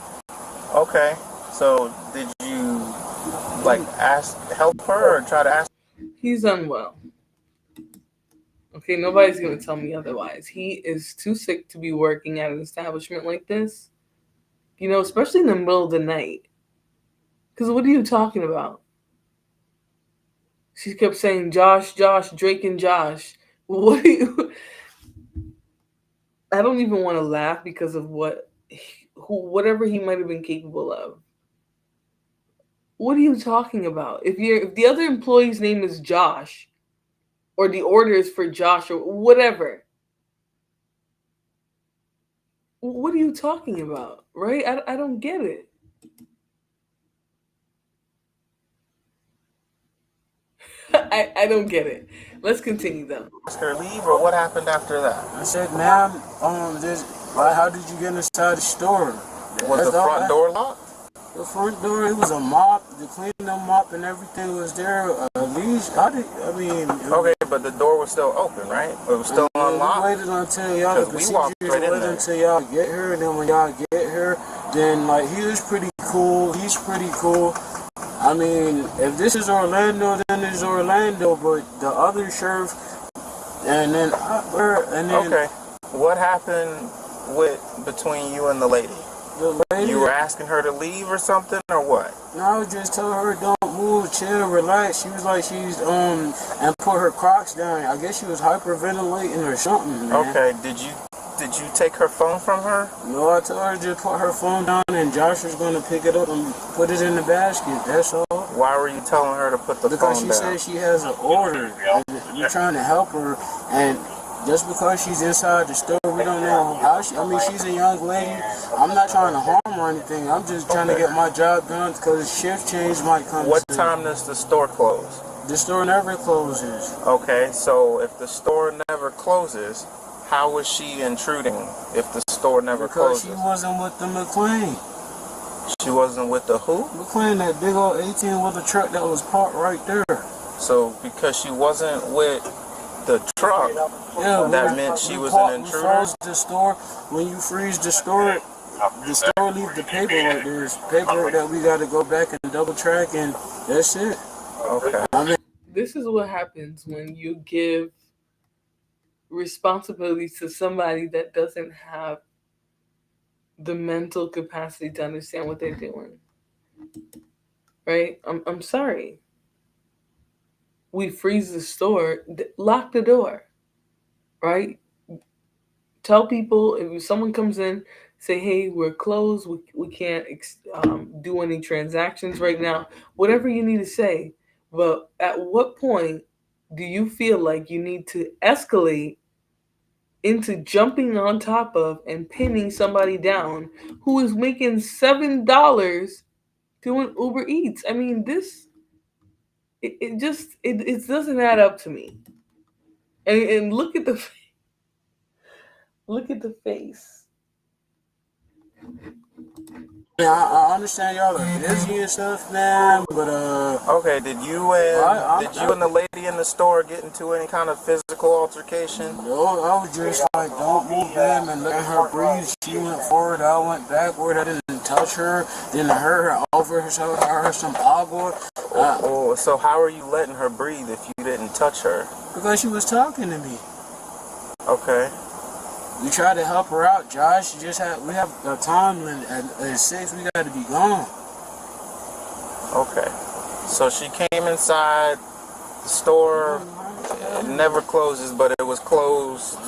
Okay. So, did you, help her or try to ask? He's unwell. Okay, nobody's going to tell me otherwise. He is too sick to be working at an establishment like this. You know, especially in the middle of the night. Because what are you talking about? She kept saying, Josh, Josh, Drake and Josh. What are you... I don't even want to laugh because of whatever he might have been capable of. What are you talking about? If the other employee's name is Josh, or the order is for Josh, or whatever, what are you talking about? Right? I don't get it. I don't get it. Let's continue though. Ask her to leave, or what happened after that? I said, ma'am, how did you get inside the store? Was the front door locked? The front door, it was a mop, the cleaning mop and everything was there. At least, okay, but the door was still open, right? It was still unlocked? We waited until y'all, the procedures waited until y'all get here, and then when y'all get here, then, he was pretty cool, he's pretty cool. I mean, if this is Orlando, then it's Orlando, but the other sheriff, and then... Okay, what happened between you and the lady? The lady, you were asking her to leave or something, or what? No, I was just telling her, don't move, chill, relax. She was like, and put her Crocs down. I guess she was hyperventilating or something, man. Okay, did you take her phone from her? No, I told her to put her phone down, and Josh was going to pick it up and put it in the basket, that's all. Why were you telling her to put the phone down? Because she said she has an order. You're trying to help her, and... just because she's inside the store, we don't know how she's a young lady. I'm not trying to harm her or anything. I'm just trying to get my job done because shift change might come. What time does the store close? The store never closes. Okay, so if the store never closes, how was she intruding if the store never closes? Because she wasn't with the McLean. She wasn't with the who? McLean, that big old 18-wheeler truck that was parked right there. So because she wasn't with the truck, that meant she was an intruder? When you freeze the store leave the paperwork. There's paperwork that we got to go back and double track, and that's it. Okay. This is what happens when you give responsibilities to somebody that doesn't have the mental capacity to understand what they're doing. Right? I'm sorry. We freeze the store, lock the door, right? Tell people if someone comes in, say, hey, we're closed. We can't do any transactions right now. Whatever you need to say. But at what point do you feel like you need to escalate into jumping on top of and pinning somebody down who is making $7 doing Uber Eats? I mean, this... It doesn't add up to me. And look at the face. Yeah, I understand y'all are busy and stuff, man, but okay, did you and the lady in the store get into any kind of physical altercation? No, I was just like, don't move them and let her breathe. She went forward, I went backward. I didn't touch her, didn't hurt her, over her, so I heard some agua. So how are you letting her breathe if you didn't touch her? Because she was talking to me. Okay. We tried to help her out, Josh. We have a time limit at 6. We got to be gone. Okay. So she came inside the store. It never closes, but it was closed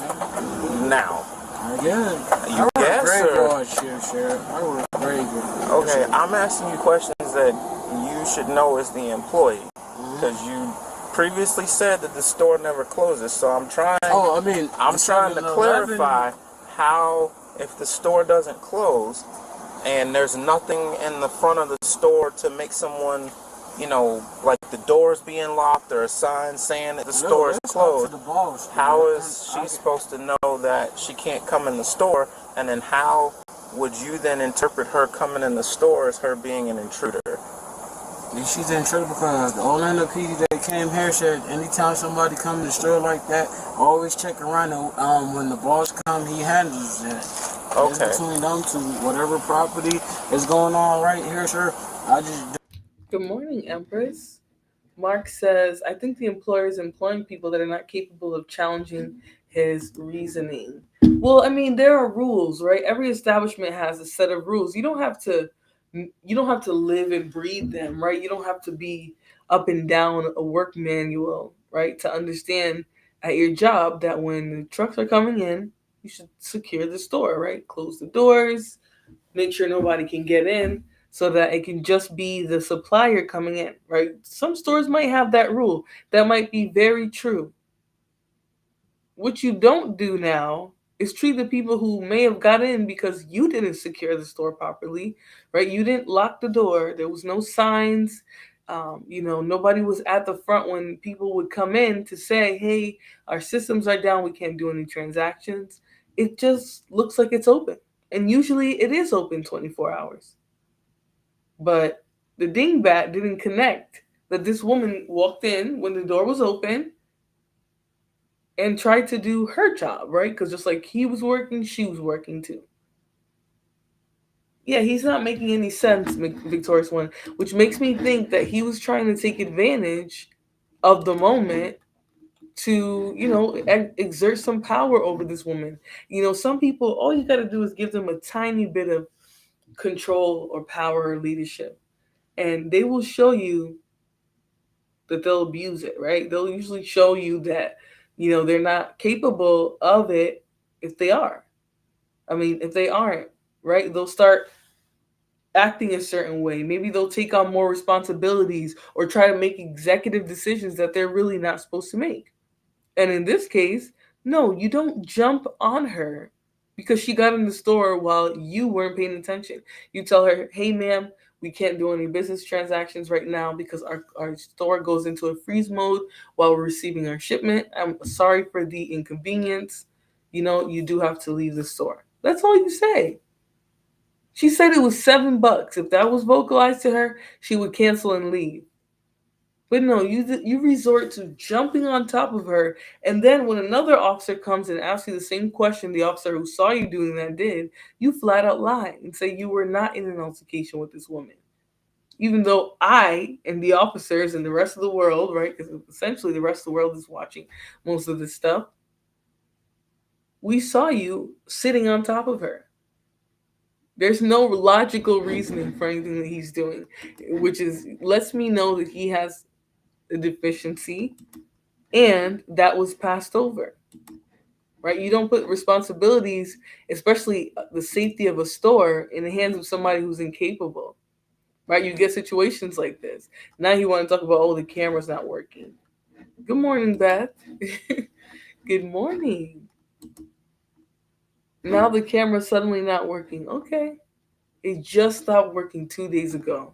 now. I guess. You guess, graveyard shift, Sheriff. I work very good. Okay, I'm asking you questions that you should know as the employee, because you previously said that the store never closes. So I'm trying. I'm trying to clarify how, if the store doesn't close, and there's nothing in the front of the store to make someone, you know, like the doors being locked or a sign saying that the store is closed, how is she supposed to know that she can't come in the store? And then how would you then interpret her coming in the store as her being an intruder? She's in trouble because the Orlando PD that came here said anytime somebody come in the store like that, always check around. When the boss come, he handles that. Okay. It's between them two, whatever property is going on right here, sir. I just. Good morning, Empress. Mark says, I think the employer is employing people that are not capable of challenging his reasoning. Well, I mean, there are rules, right? Every establishment has a set of rules. You don't have to live and breathe them, right? You don't have to be up and down a work manual, right? To understand at your job that when the trucks are coming in, you should secure the store, right? Close the doors, make sure nobody can get in so that it can just be the supplier coming in, right? Some stores might have that rule. That might be very true. What you don't do now is treat the people who may have got in because you didn't secure the store properly, right? You didn't lock the door. There was no signs. Nobody was at the front when people would come in to say, hey, our systems are down. We can't do any transactions. It just looks like it's open. And usually it is open 24 hours. But the dingbat didn't connect that this woman walked in when the door was open and tried to do her job, right? Because just like he was working, she was working too. Yeah, he's not making any sense, Victorious One, which makes me think that he was trying to take advantage of the moment to, exert some power over this woman. Some people, all you got to do is give them a tiny bit of control or power or leadership, and they will show you that they'll abuse it, right? They'll usually show you that they're not capable of it if they are. I mean, if they aren't, right? They'll start acting a certain way. Maybe they'll take on more responsibilities or try to make executive decisions that they're really not supposed to make. And in this case, no, you don't jump on her because she got in the store while you weren't paying attention. You tell her, hey, ma'am, we can't do any business transactions right now because our store goes into a freeze mode while we're receiving our shipment. I'm sorry for the inconvenience. You do have to leave the store. That's all you say. She said it was $7. If that was vocalized to her, she would cancel and leave. But no, you resort to jumping on top of her, and then when another officer comes and asks you the same question the officer who saw you doing that did, you flat out lie and say you were not in an altercation with this woman. Even though I and the officers and the rest of the world, right, because essentially the rest of the world is watching most of this stuff, we saw you sitting on top of her. There's no logical reasoning for anything that he's doing, which lets me know that he has a deficiency and that was passed over, right? You don't put responsibilities, especially the safety of a store, in the hands of somebody who's incapable, right? You get situations like this. Now you want to talk about, the camera's not working. Good morning, Beth. Good morning. Now the camera's suddenly not working. Okay. It just stopped working 2 days ago.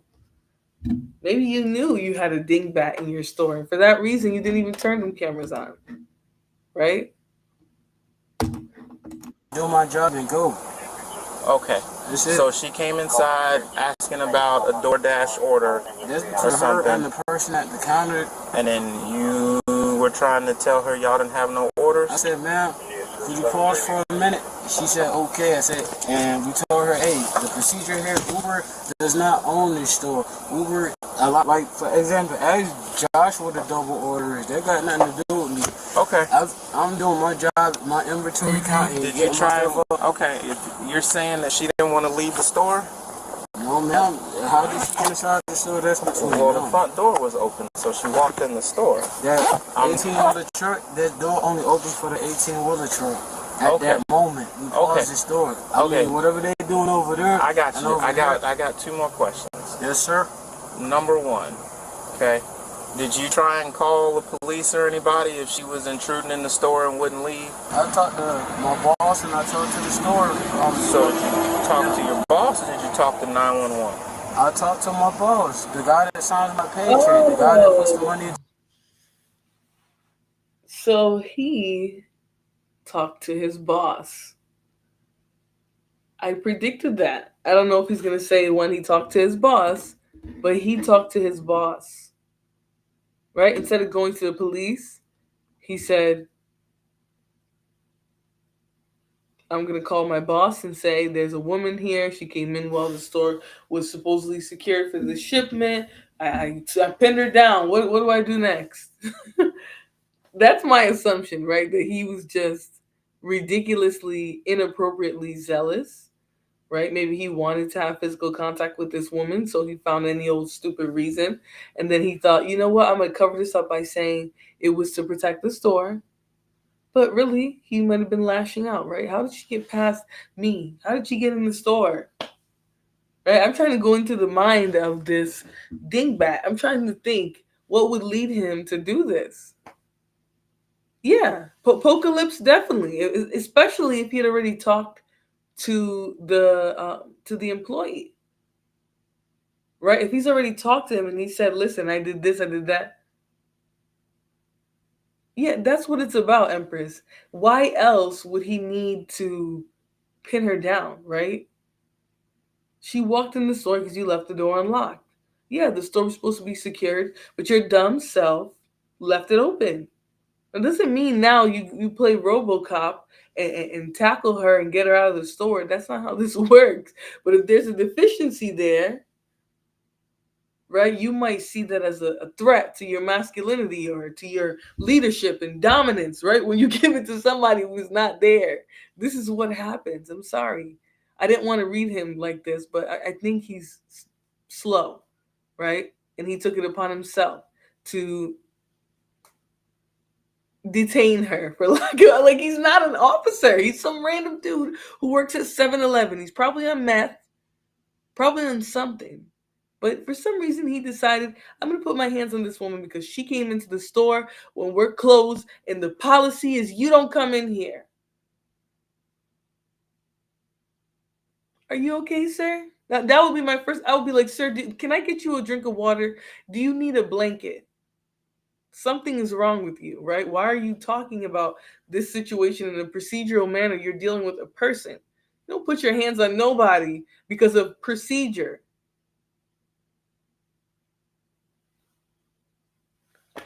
Maybe you knew you had a dingbat in your store, and for that reason, you didn't even turn them cameras on, right? Do my job and go. Okay. So she came inside asking about a DoorDash order or something. And the person at the counter. And then you were trying to tell her y'all didn't have no orders? I said, ma'am, could you pause for a minute? She said, okay. I said, and we told her, hey, the procedure here, Uber does not own this store. Uber, a lot, like, for example, ask Josh what a double order is. That got nothing to do with me. Okay. I'm doing my job, my inventory count. Did you try? Okay, you're saying that she didn't want to leave the store? No, ma'am. How did she get inside the store? That's between them. Well, the front door was open, so she walked in the store. That 18-wheeler truck, that door only opened for the 18-wheeler truck. At that moment, we paused the store. I mean, whatever they doing over there? I got and you. over there? I got two more questions. Yes, sir. Number one, okay. Did you try and call the police or anybody if she was intruding in the store and wouldn't leave? I talked to my boss and I talked to the store. So did you talk to your boss or did you talk to 911? I talked to my boss, the guy that signs my paycheck, the guy that puts the money. So he talked to his boss. I predicted that. I don't know if he's going to say when he talked to his boss, but he talked to his boss. Right? Instead of going to the police, he said, I'm going to call my boss and say there's a woman here. She came in while the store was supposedly secured for the shipment. I pinned her down. What do I do next? That's my assumption, right? That he was just ridiculously, inappropriately zealous, right? Maybe he wanted to have physical contact with this woman, so he found any old stupid reason. And then he thought, you know what? I'm going to cover this up by saying it was to protect the store. But really, he might have been lashing out, right? How did she get past me? How did she get in the store? Right? I'm trying to go into the mind of this dingbat. I'm trying to think what would lead him to do this. Yeah, Pocalypse definitely, especially if he had already talked to the employee, right? If he's already talked to him and he said, "Listen, I did this, I did that." Yeah, that's what it's about, Empress. Why else would he need to pin her down, right? She walked in the store because you left the door unlocked. Yeah, the store was supposed to be secured, but your dumb self left it open. It doesn't mean now you play RoboCop and tackle her and get her out of the store. That's not how this works. But if there's a deficiency there, right, you might see that as a threat to your masculinity or to your leadership and dominance, right? When you give it to somebody who's not there. This is what happens. I'm sorry. I didn't want to read him like this, but I think he's slow, right? And he took it upon himself to detain her for like he's not an officer. He's some random dude who works at 7-Eleven. He's probably on meth, probably on something. But for some reason he decided, I'm going to put my hands on this woman because she came into the store when we're closed and the policy is you don't come in here. Are you okay, sir? That would be my first. I would be like, sir, can I get you a drink of water? Do you need a blanket? Something is wrong with you, right? Why are you talking about this situation in a procedural manner? You're dealing with a person. You don't put your hands on nobody because of procedure.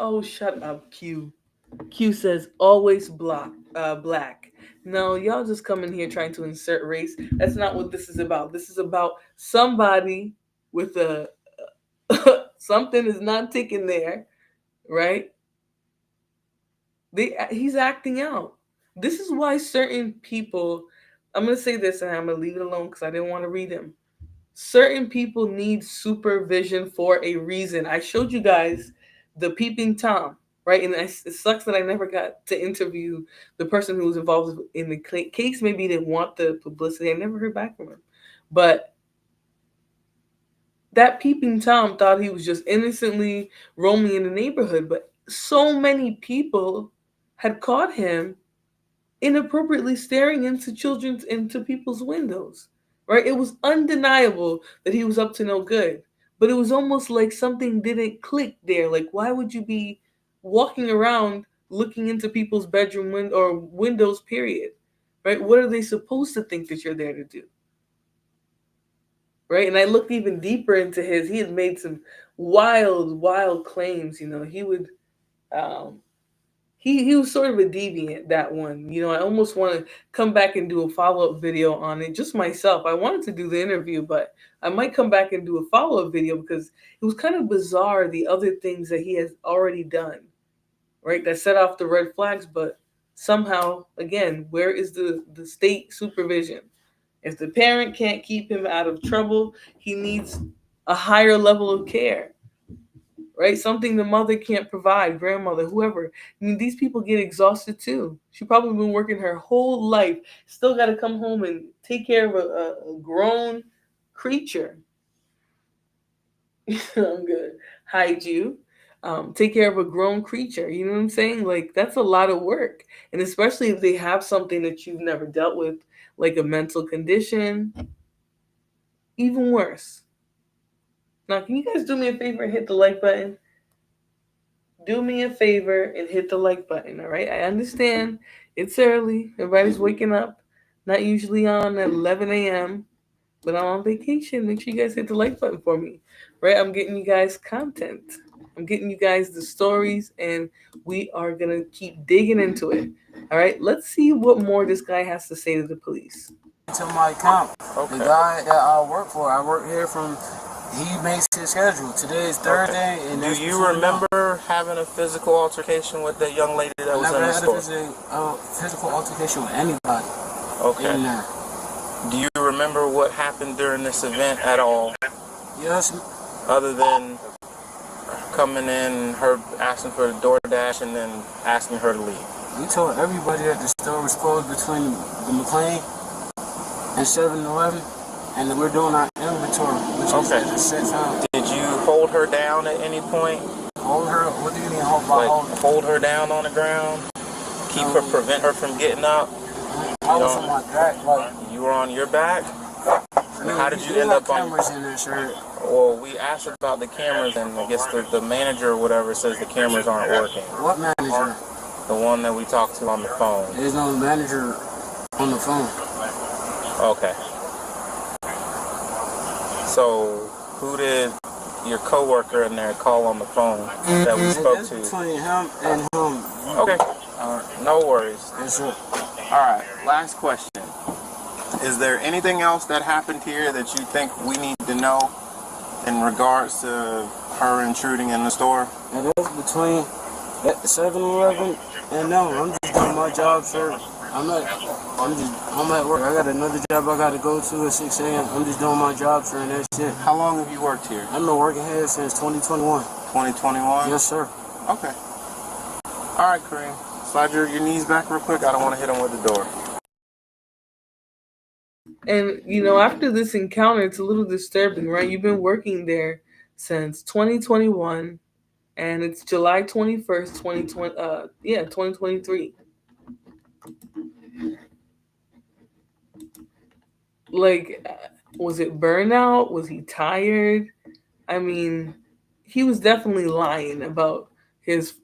Oh, shut up, Q. Q says always black. No, y'all just come in here trying to insert race. That's not what this is about. This is about somebody with a something is not ticking there, right? He's acting out. This is why certain people, I'm going to say this and I'm going to leave it alone because I didn't want to read him. Certain people need supervision for a reason. I showed you guys the peeping Tom, right? And it sucks that I never got to interview the person who was involved in the case. Maybe he didn't want the publicity. I never heard back from him. But that peeping Tom thought he was just innocently roaming in the neighborhood. But so many people had caught him inappropriately staring into people's windows, right? It was undeniable that he was up to no good, but it was almost like something didn't click there. Like, why would you be walking around looking into people's bedroom or windows, period, right? What are they supposed to think that you're there to do, right? And I looked even deeper into he had made some wild claims. He would he was sort of a deviant, that one. I almost want to come back and do a follow-up video on it just myself. I wanted to do the interview, but I might come back and do a follow-up video because it was kind of bizarre, the other things that he has already done, right? That set off the red flags, but somehow, again, where is the state supervision? If the parent can't keep him out of trouble, he needs a higher level of care, right? Something the mother can't provide, grandmother, whoever. I mean, these people get exhausted too. She probably been working her whole life, still got to come home and take care of a grown creature. I'm good. Hide you. Take care of a grown creature. You know what I'm saying? Like, that's a lot of work. And especially if they have something that you've never dealt with, like a mental condition, even worse. Now, can you guys do me a favor and hit the like button? Do me a favor and hit the like button, all right? I understand it's early. Everybody's waking up. Not usually on at 11 a.m., but I'm on vacation. Make sure you guys hit the like button for me, right? I'm getting you guys content. I'm getting you guys the stories, and we are going to keep digging into it. All right, let's see what more this guy has to say to the police. To my account. Okay. The guy that I work for, I work here from, he makes his schedule. Today is Thursday. Okay. And do you remember having a physical altercation with that young lady that was in the store? I never had a physical altercation with anybody. Okay. In there. Do you remember what happened during this event at all? Yes. Other than coming in, her asking for the DoorDash, and then asking her to leave? We told everybody that the store was closed between the McLean and 7-Eleven, and we're doing our inventory, which is at the set time. Did you hold her down at any point? Hold her? What do you mean hold by like, hold her down on the ground? Keep her, prevent her from getting up? I was on my back, like... You were on your back? How did you end up on... cameras in there, sir. Well, we asked about the cameras, and I guess the manager or whatever says the cameras aren't working. What manager? The one that we talked to on the phone. There's no manager on the phone. Okay. So, who did your coworker in there call on the phone that we spoke to? Between him and him. Okay. No worries. Yes, sir. All right. Last question. Is there anything else that happened here that you think we need to know in regards to her intruding in the store? It is between 7-Eleven and no. I'm just doing my job, sir. I'm at work. I got another job I got to go to at 6 a.m. I'm just doing my job, sir, and that's it. How long have you worked here? I've been working here since 2021. 2021? Yes, sir. Okay. All right, Kareem. Slide your knees back real quick. I don't want to hit him with the door. And, after this encounter, it's a little disturbing, right? You've been working there since 2021, and it's July 21st, 2023. Like, was it burnout? Was he tired? I mean, he was definitely lying about his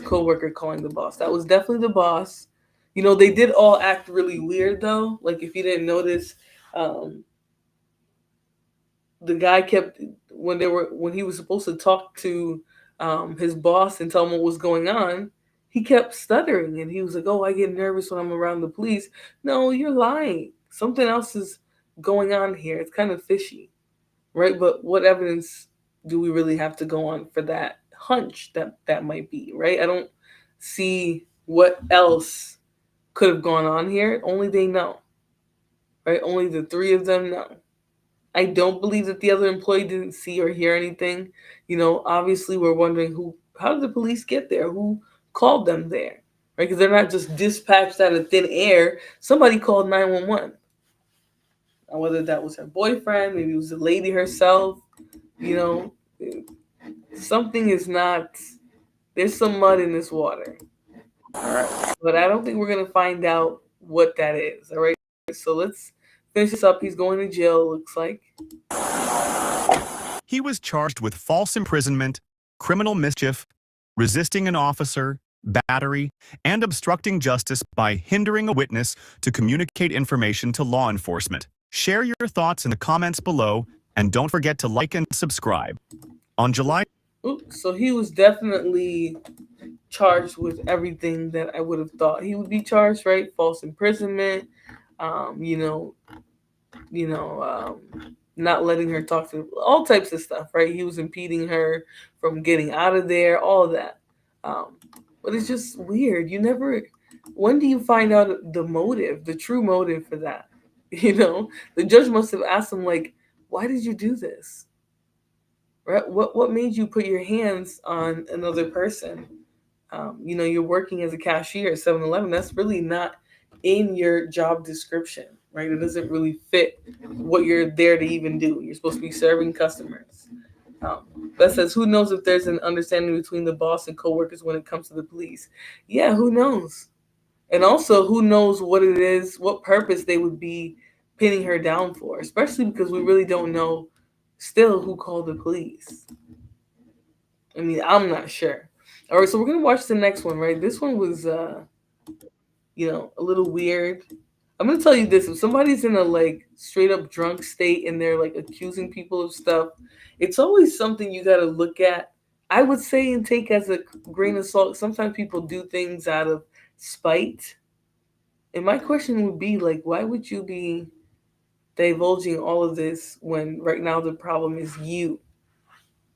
coworker calling the boss. That was definitely the boss. They did all act really weird though. Like, if you didn't notice, the guy kept when he was supposed to talk to his boss and tell him what was going on, he kept stuttering, and he was like, "Oh, I get nervous when I'm around the police." No, you're lying. Something else is going on here. It's kind of fishy, right? But what evidence do we really have to go on for that hunch that might be, right? I don't see what else could have gone on here. Only they know, right? Only the three of them know. I don't believe that the other employee didn't see or hear anything. Obviously we're wondering how did the police get there? Who called them there, right? Because they're not just dispatched out of thin air. Somebody called 911. Whether that was her boyfriend, maybe it was the lady herself, something is not, there's some mud in this water. All right. But I don't think we're going to find out what that is. All right. So let's finish this up. He's going to jail, it looks like. He was charged with false imprisonment, criminal mischief, resisting an officer, battery, and obstructing justice by hindering a witness to communicate information to law enforcement. Share your thoughts in the comments below, and don't forget to like and subscribe. On July... So he was definitely charged with everything that I would have thought he would be charged, right? False imprisonment, not letting her talk to, all types of stuff, right? He was impeding her from getting out of there, all of that. But it's just weird. When do you find out the motive, the true motive for that? The judge must have asked him, like, why did you do this? right? What made you put your hands on another person? You're working as a cashier at 7-Eleven. That's really not in your job description, right? It doesn't really fit what you're there to even do. You're supposed to be serving customers. That says, who knows if there's an understanding between the boss and coworkers when it comes to the police? Yeah, who knows? And also, who knows what it is, what purpose they would be pinning her down for, especially because we really don't know still who called the police. I mean, I'm not sure. All right, so we're going to watch the next one, right? This one was, a little weird. I'm going to tell you this. If somebody's in a, like, straight up drunk state and they're, like, accusing people of stuff, it's always something you got to look at. I would say and take as a grain of salt. Sometimes people do things out of spite. And my question would be, like, why would you be divulging all of this when right now the problem is you?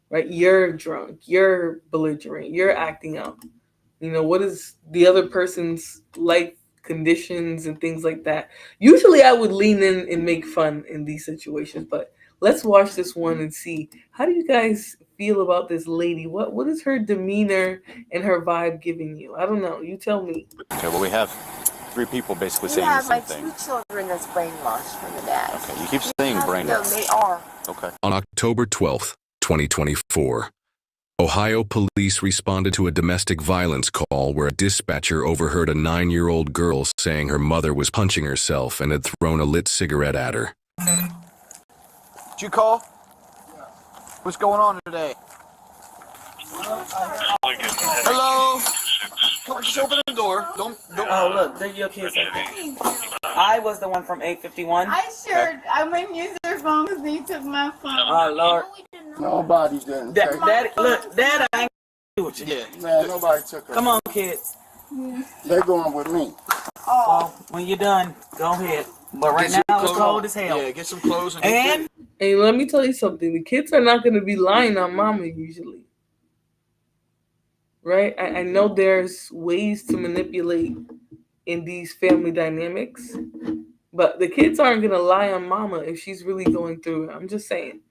Right? You're drunk, you're belligerent, you're acting out. What is the other person's life conditions and things like that? Usually I would lean in and make fun in these situations, but let's watch this one and see, how do you guys feel about this lady? What is her demeanor and her vibe giving you? I don't know. You tell me. Okay, well, we have 3 people basically saying the same thing. I have 2 children that's brainwashed from the dad. Okay, you keep saying brainwashed. No, they are. Okay. On October 12th, 2024, Ohio police responded to a domestic violence call where a dispatcher overheard a 9-year-old girl saying her mother was punching herself and had thrown a lit cigarette at her. Did you call? What's going on today? Hello? Come on, just open the door. Don't. Oh, look, there your kids. I was the one from 851. I wouldn't use their phone because they took my phone. Oh, Lord. Nobody didn't. Dad, I ain't with you. Yeah. Man, nobody took her. Come on, kids. They're going with me. Oh, when you're done, go ahead. But right now, it's cold as hell. Yeah, get some clothes And hey, let me tell you something. The kids are not going to be lying on mama usually. Right? I know there's ways to manipulate in these family dynamics, but the kids aren't going to lie on mama if she's really going through it. I'm just saying.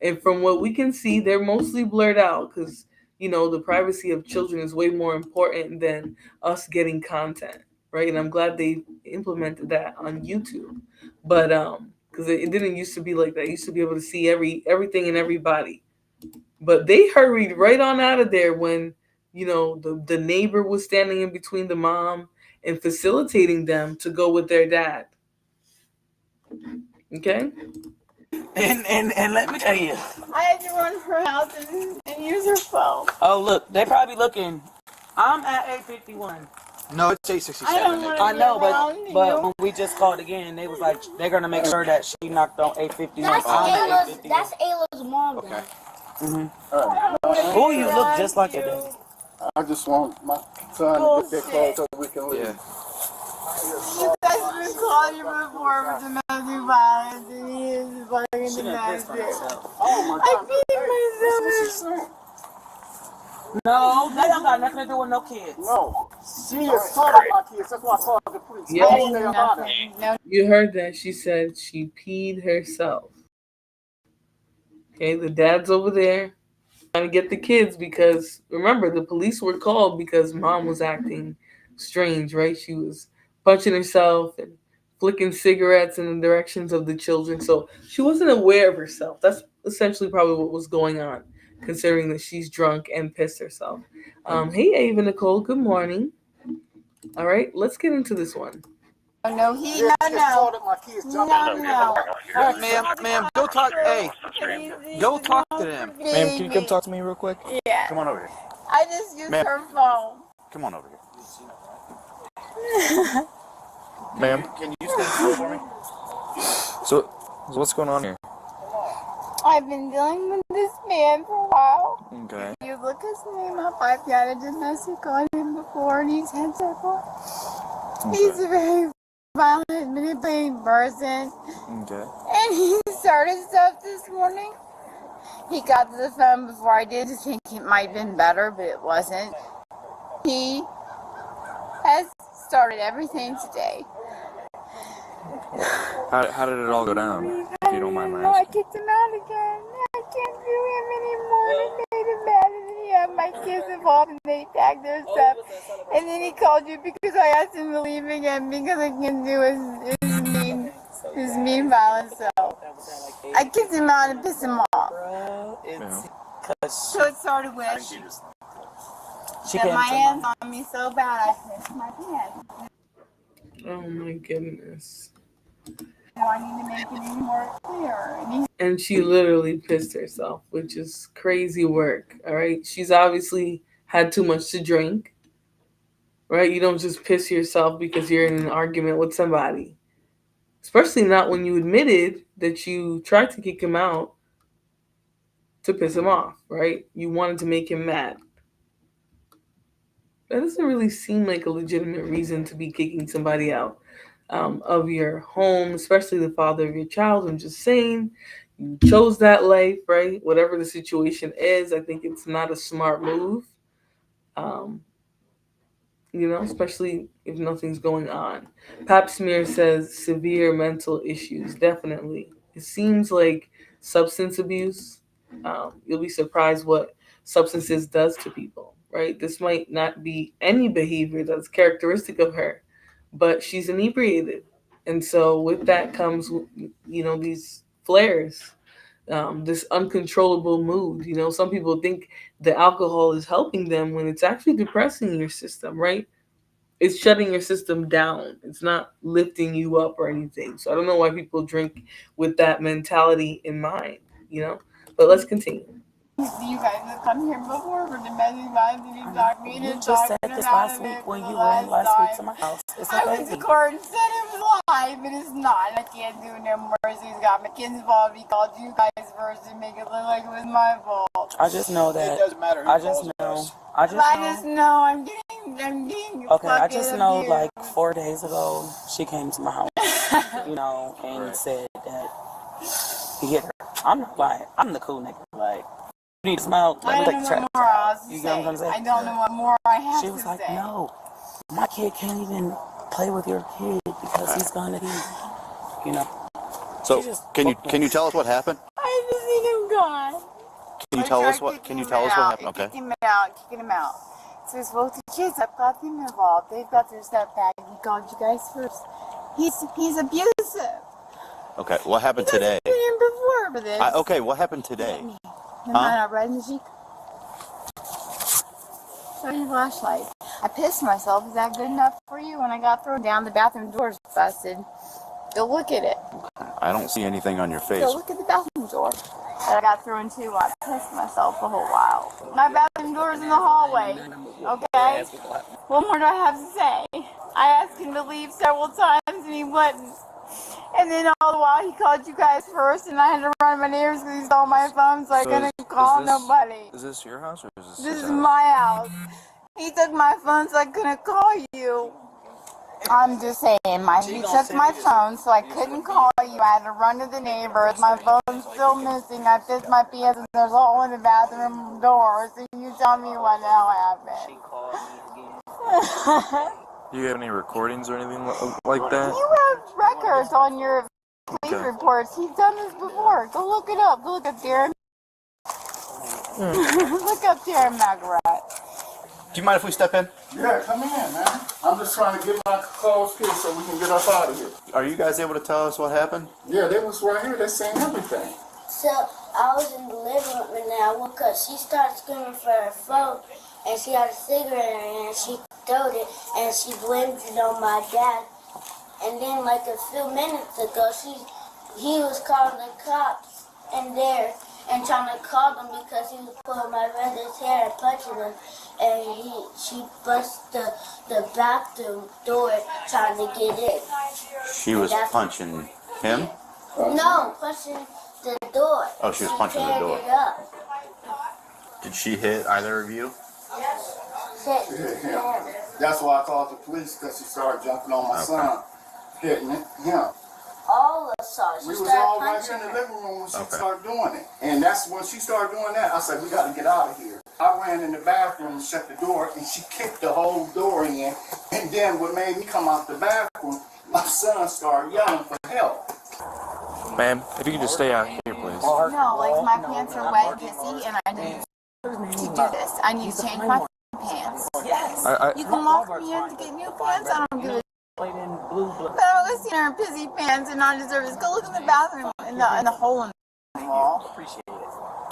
And from what we can see, they're mostly blurred out because, the privacy of children is way more important than us getting content, right? And I'm glad they implemented that on YouTube. But because it didn't used to be like that. You used to be able to see everything and everybody. But they hurried right on out of there when the neighbor was standing in between the mom and facilitating them to go with their dad. Okay? And let me tell you. I had to run her house and use her phone. Oh, look, they probably looking. I'm at 851. No, it's 867. I know, but when we just called again, they was like, they're going to make sure that she knocked on 851. That's Ayla's mom. Okay. Oh, you look just like her, Daddy. I just want my son to get their clothes so we can leave. You guys have been calling you before for domestic violence, and he is fucking domestic. Oh my God. I beat myself. No, that don't got nothing to do with no kids. No, she is talking about kids. That's why I called the police. Yeah. You heard that. She said she peed herself. Okay, the dad's over there trying to get the kids because, remember, the police were called because mom was acting strange, right? She was punching herself and flicking cigarettes in the directions of the children. So she wasn't aware of herself. That's essentially probably what was going on, considering that she's drunk and pissed herself. Hey, Ava Nicole, good morning. All right, let's get into this one. Oh, no, no. All right, ma'am, go talk. Hey, go talk to them. Ma'am, can you come talk to me real quick? Yeah. Come on over here. I just used her phone. Come on over here. Ma'am, can you stand still for me? So what's going on here? I've been dealing with this man for a while. Okay. You look his name up. I've had a domestic on him before, and he's had several. Okay. He's a very violent, manipulating person. Okay. And he started stuff this morning. He got to the phone before I did to think it might have been better, but it wasn't. He has started everything today. How did it all go down? If you don't mind my I asking. kicked him out again. I can't do him anymore. my kids involved and they tagged their stuff. And then he called you because I asked him to leave again because I can't do his mean violence. So I kicked him out and pissed him off. So it started with that my hands on me so bad I pissed my pants. Oh my goodness. Do I need to make it any more clear? And she literally pissed herself, which is crazy work. All right. She's obviously had too much to drink. Right? You don't just piss yourself because you're in an argument with somebody. Especially not when you admitted that you tried to kick him out to piss him off, right? You wanted to make him mad. That doesn't really seem like a legitimate reason to be kicking somebody out of your home, especially the father of your child. I'm just saying, you chose that life, right? Whatever the situation is, I think it's not a smart move. Especially if nothing's going on. Pap Smear says severe mental issues, definitely. It seems like substance abuse. You'll be surprised what substances does to people, right? This might not be any behavior that's characteristic of her, but she's inebriated. And so with that comes, these flares, this uncontrollable mood. Some people think the alcohol is helping them when it's actually depressing your system, right? It's shutting your system down. It's not lifting you up or anything. So I don't know why people drink with that mentality in mind, But let's continue. You guys have come here before for domestic violence and you talked me into just said this last week when you went last week to my house. It's I went to court and said it was live, but it's not. I can't do no more. He's got my kids involved. He called you guys first to make it look like it was my fault. I just know that. It doesn't matter who I just know. I just know. I'm getting okay, I just know like 4 days ago she came to my house, and said that he hit her. I'm not lying. I'm the cool nigga. Like, you need to smile. I don't know what more I was to you say. get what I'm saying? I don't know what more I have to say. She was like, no, my kid can't even play with your kid because he's gonna be, So can you tell us what happened? I just need him gone. Can you tell us what happened? Okay. Kicking him out. So we spoke to kids. I've got them involved. They've got their stuff back. He called you guys first. He's abusive. Okay. What happened today? I've been here before for this. Okay. What happened today? Am I not red in the cheek? Show your flashlight. I pissed myself. Is that good enough for you? When I got thrown down, the bathroom door's busted. Go look at it. I don't see anything on your face. Go look at the bathroom door that I got thrown to. I pissed myself a whole while. My bathroom door's in the hallway. Okay? What more do I have to say? I asked him to leave several times and he wouldn't. And then all the while he called you guys first and I had to run my neighbors because he stole my phone so I couldn't call nobody. Is this your house or is this? This is my house. He took my phone so I couldn't call you. I'm just saying, he took my phone so I couldn't call you. I had to run to the neighbors. My phone's still missing. I pissed my pants and there's a hole in the bathroom door. So you tell me what the hell happened. Do you have any recordings or anything like that? You have records on your police reports. He's done this before. Go look it up. Go look up Darren. Look up Darren McGrath. Do you mind if we step in? Yeah, come in, man. I'm just trying to get my calls here so we can get us out of here. Are you guys able to tell us what happened? Yeah, they was right here. They saying everything. So I was in the living room and then I woke up. She started screaming for her phone and she had a cigarette in her hand and she throwed it and she blamed it on my dad. And then like a few minutes ago, he was calling the cops in there and trying to call them because he was pulling my brother's hair and punching him. And she busted the bathroom door trying to get in. She was punching him? No, punching the door. Oh, she was punching the door. It up. Did she hit either of you? Hit him. That's why I called the police because she started jumping on my son, hitting him. All of us saw it. We was all right here in the living room when she started doing it. And that's when she started doing that, I said, we got to get out of here. I ran in the bathroom and shut the door, and she kicked the whole door in. And then what made me come out the bathroom, my son started yelling for help. Ma'am, if you could just stay out here, please. No, like my pants are wet, pissy, and I didn't. do this. I need to change my pants. Yes. You can walk me in to get new pants. I don't give a Played in blue. But I was seeing her in pissy pants and non-deservers. Go look in the bathroom in the hole in the wall. Appreciate it.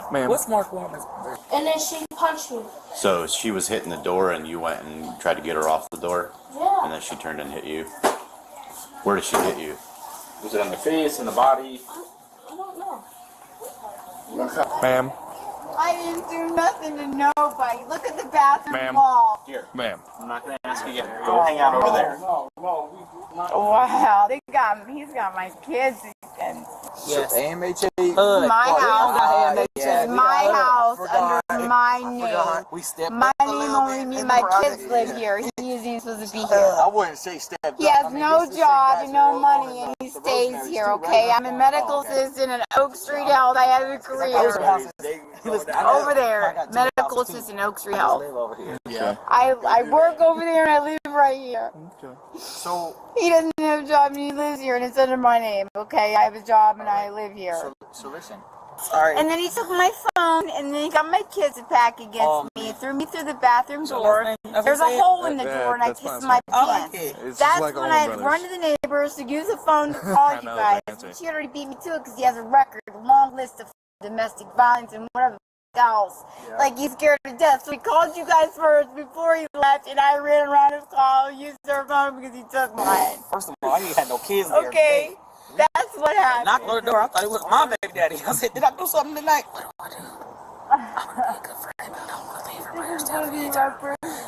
Ma'am. What's Mark Warman's? And then she punched me. So she was hitting the door and you went and tried to get her off the door? Yeah. And then she turned and hit you? Where did she hit you? Was it on the face, in the body? I don't know. Ma'am. I didn't do nothing to nobody. Look at the bathroom Ma'am. wall. Here. Ma'am. I'm not going to ask you again. Go hang out over there. Wow, he's got my kids and Yes. AMHA. my house. Yeah, My house forgot. under my name. We stepped My up a name little only bit means in my the kids project. live here. He isn't supposed to be here. I wouldn't say stepped He up. has I mean, no this the same job guys and that no are money, on and he the stays Rosemary's here, too, okay? right? I'm a medical assistant at Oak Street Health. I have a career. Over there, medical assistant, Oak Street Health. Yeah. I work over there and I live right here. Okay. So He doesn't have a job and he lives here and it's under my name, okay? I have a job and I live here. so listen. Sorry. And then he took my phone and then he got my kids to pack against me, threw me through the bathroom door. There's a hole in the door and I kissed my pants. That's when I had run to the neighbors to use the phone to call you guys. She already beat me to it because he has a record, a long list of domestic violence and whatever else. Like he's scared to death. So he called you guys first before he left and I ran around his call, used their phone because he took mine. First of all, I ain't had no kids there. Okay. That's what happened. Knocked on the door. I thought it was my baby daddy. I said, did I do something tonight? What do I do? I'm going to be a good friend, but I don't want to leave her by herself.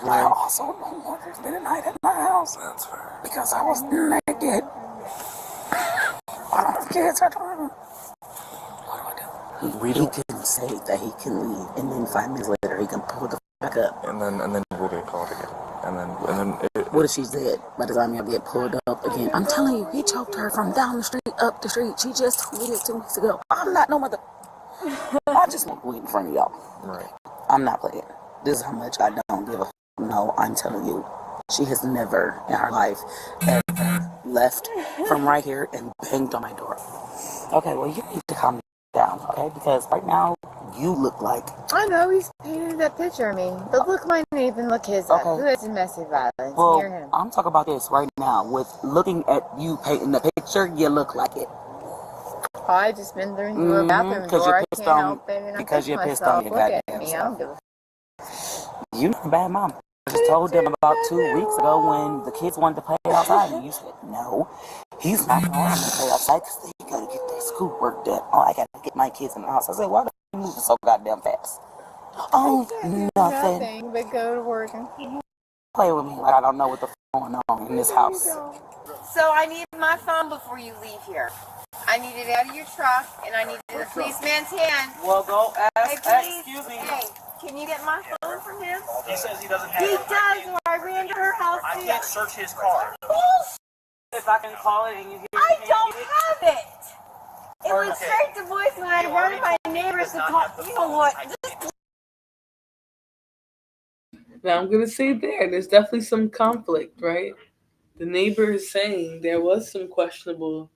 I also don't want her to spend the night at my house. That's fair. Because I was naked. I don't have kids. I don't know. He can say that he can leave, and then 5 minutes later he can pull the back up. And then we'll get called again. And then What if she's dead by the time y'all get pulled up again? I'm telling you, he choked her from down the street up the street. She just tweeted 2 weeks ago. I'm not no mother. I just want to wait in front of y'all. Right. I'm not playing. This is how much I don't give a f. No, I'm telling you. She has never in her life ever left from right here and banged on my door. Okay, well, you need to calm down, okay? Because right now, you look like... I know, he's painted that picture of me. But look my name and look his up. Who has domestic violence near Well, him? I'm talking about this right now. With looking at you painting the picture, you look like it. I just been through a bathroom door. I can't help it. And Because you're pissed myself. on your Look at goddamn me. I don't give a You're not a bad mom. I just told them about 2 weeks ago when the kids wanted to play outside, and you said, no, he's not going to play outside because they got to get their schoolwork done. Oh, I got to get my kids in the house. I said, why do you move so goddamn fast? Oh, nothing. But go to work and Play with me like I don't know what the f*** going on in this house. So I need my phone before you leave here. I need it out of your truck, and I need it in the policeman's hand. Well, go ask. Hey, Excuse me. Hey, can you get my phone from him? He says he doesn't have He it. does. Or I ran to her house. I can't search his car. If I can call it and you get I don't have it. It went straight to voicemail. I run to my neighbors to call. You know what? Now I'm gonna say there's definitely some conflict, right? The neighbor is saying there was some questionable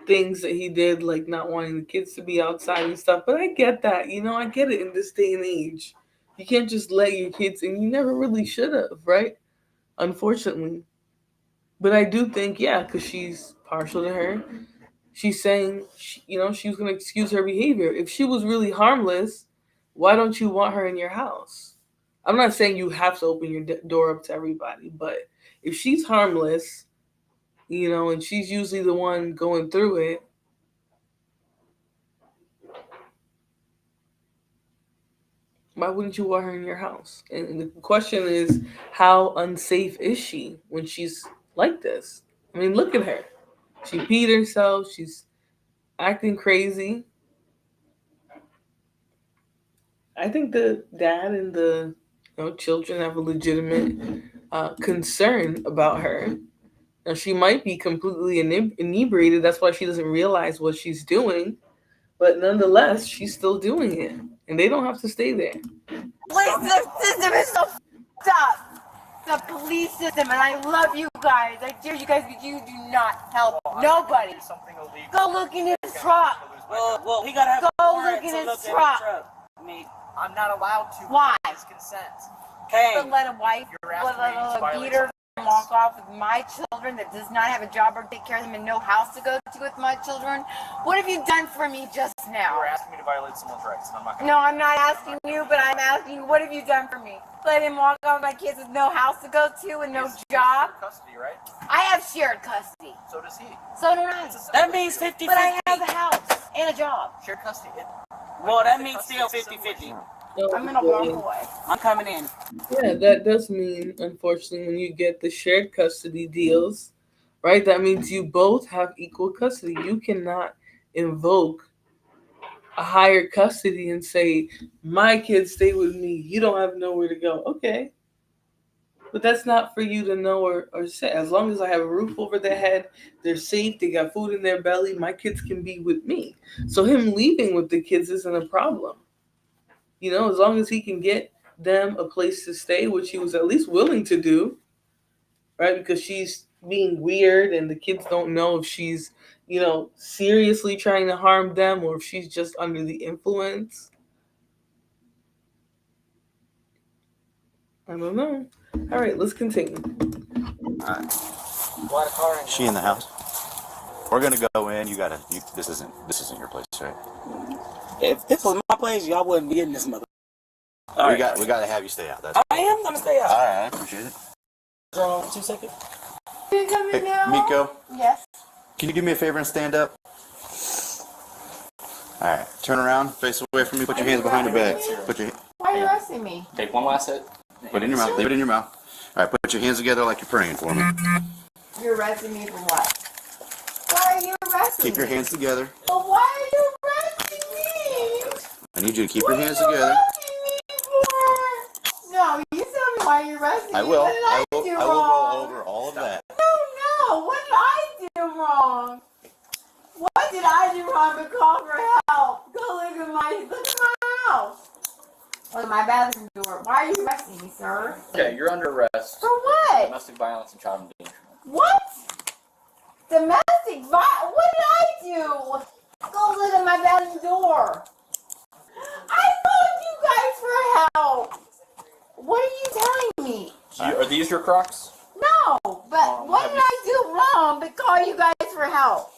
things that he did, like not wanting the kids to be outside and stuff. But I get that, I get it in this day and age. You can't just let your kids in. You never really should have, right? Unfortunately. But I do think, because she's partial to her. She's saying, she was going to excuse her behavior. If she was really harmless, why don't you want her in your house? I'm not saying you have to open your door up to everybody, but if she's harmless, and she's usually the one going through it, why wouldn't you want her in your house? And the question is, how unsafe is she when she's like this? I mean, look at her. She peed herself. She's acting crazy. I think the dad and the children have a legitimate concern about her. Now, she might be completely inebriated. That's why she doesn't realize what she's doing. But nonetheless, she's still doing it. And they don't have to stay there. The system is so f***ed up. The police system, and I love you guys. I dare you guys, but you do not help nobody. Go look in his truck. Well, he got to have Go look in his truck. I mean, I'm not allowed to. Why? It's consent. But let a wife, let a beater walk off with my children that does not have a job or take care of them and no house to go to with my children? What have you done for me just now? You were asking me to violate someone's rights, and I'm not going to. No, I'm not asking you, but I'm asking you, what have you done for me? Let him walk off with my kids with no house to go to and no job? Custody, right? I have shared custody. So does he. So do I. That means 50-50. But I have a house and a job. Shared custody. Well, that means still 50-50. I'm gonna walk away. I'm coming in. Yeah, that does mean, unfortunately, when you get the shared custody deals, right, that means you both have equal custody. You cannot invoke a higher custody and say, my kids stay with me, you don't have nowhere to go. Okay. But that's not for you to know or say. As long as I have a roof over their head, they're safe, they got food in their belly, my kids can be with me. So him leaving with the kids isn't a problem. You know, as long as he can get them a place to stay, which he was at least willing to do, right? Because she's being weird and the kids don't know if she's, you know, seriously trying to harm them or if she's just under the influence. I don't know. All right, let's continue. All right. She in the house? We're gonna go in. This isn't your place, right? If this was my place, y'all wouldn't be in this mother. We got to have you stay out. That's I am gonna stay out. all right. I appreciate it. 2 seconds. Can you come in now? Miko, Yes. can you do me a favor and stand up? All right. Turn around. Face away from me. Put your hands behind your back. Why are you arresting me? Take one last hit. Put it in your mouth. Leave it in your mouth. All right. Put your hands together like you're praying for me. You're arresting me for what? Why are you arresting Keep your me? hands together. But why are you arresting me? I need you to keep your hands together. No, you tell me why you're arresting me. I will. What did I do will wrong? go over all of that. No, what did I do wrong? What did I do wrong to call for help? Go look at my house. Look at my bathroom door. Why are you arresting me, sir? Okay, you're under arrest. For what? Domestic violence and child endangerment. What? Domestic violence? What did I do? Go look at my bathroom door. I phoned you guys for help. What are you telling me? Are these your Crocs? No, but what did I do wrong but call you guys for help?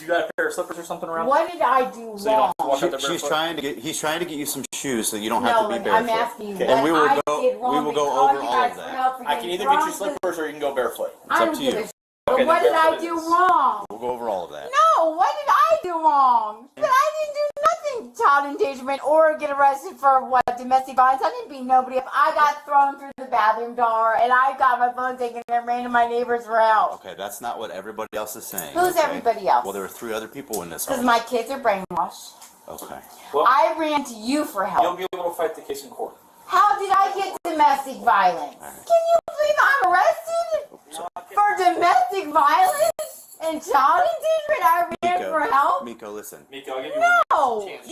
You got a pair of slippers or something around? What did I do So you don't wrong? walk out there He's barefoot? trying to get you some shoes so you don't have to be barefoot. I'm asking you Okay. what And we will I go- did wrong we will to go call over you all guys of for that. help for I can getting either get you wrong slippers or you can go barefoot. It's up to you. Okay, What then did I barefoot do it is. wrong? We'll go over all of that. No, what did I do wrong? But I didn't do nothing, child endangerment or get arrested for what, domestic violence. I didn't beat nobody up. I got thrown through the bathroom door and I got my phone taken and ran to my neighbor's house. Okay, that's not what everybody else is saying. Who's okay? everybody else? Well, there were 3 other people in this Because house. my kids are brainwashed. Okay. Well, I ran to you for help. you'll be able to fight the case in court. How did I get domestic violence? Can you believe I'm arrested for domestic violence and child endangerment? I ran for help. Miko, listen. Miko, I'll give you No, one chance.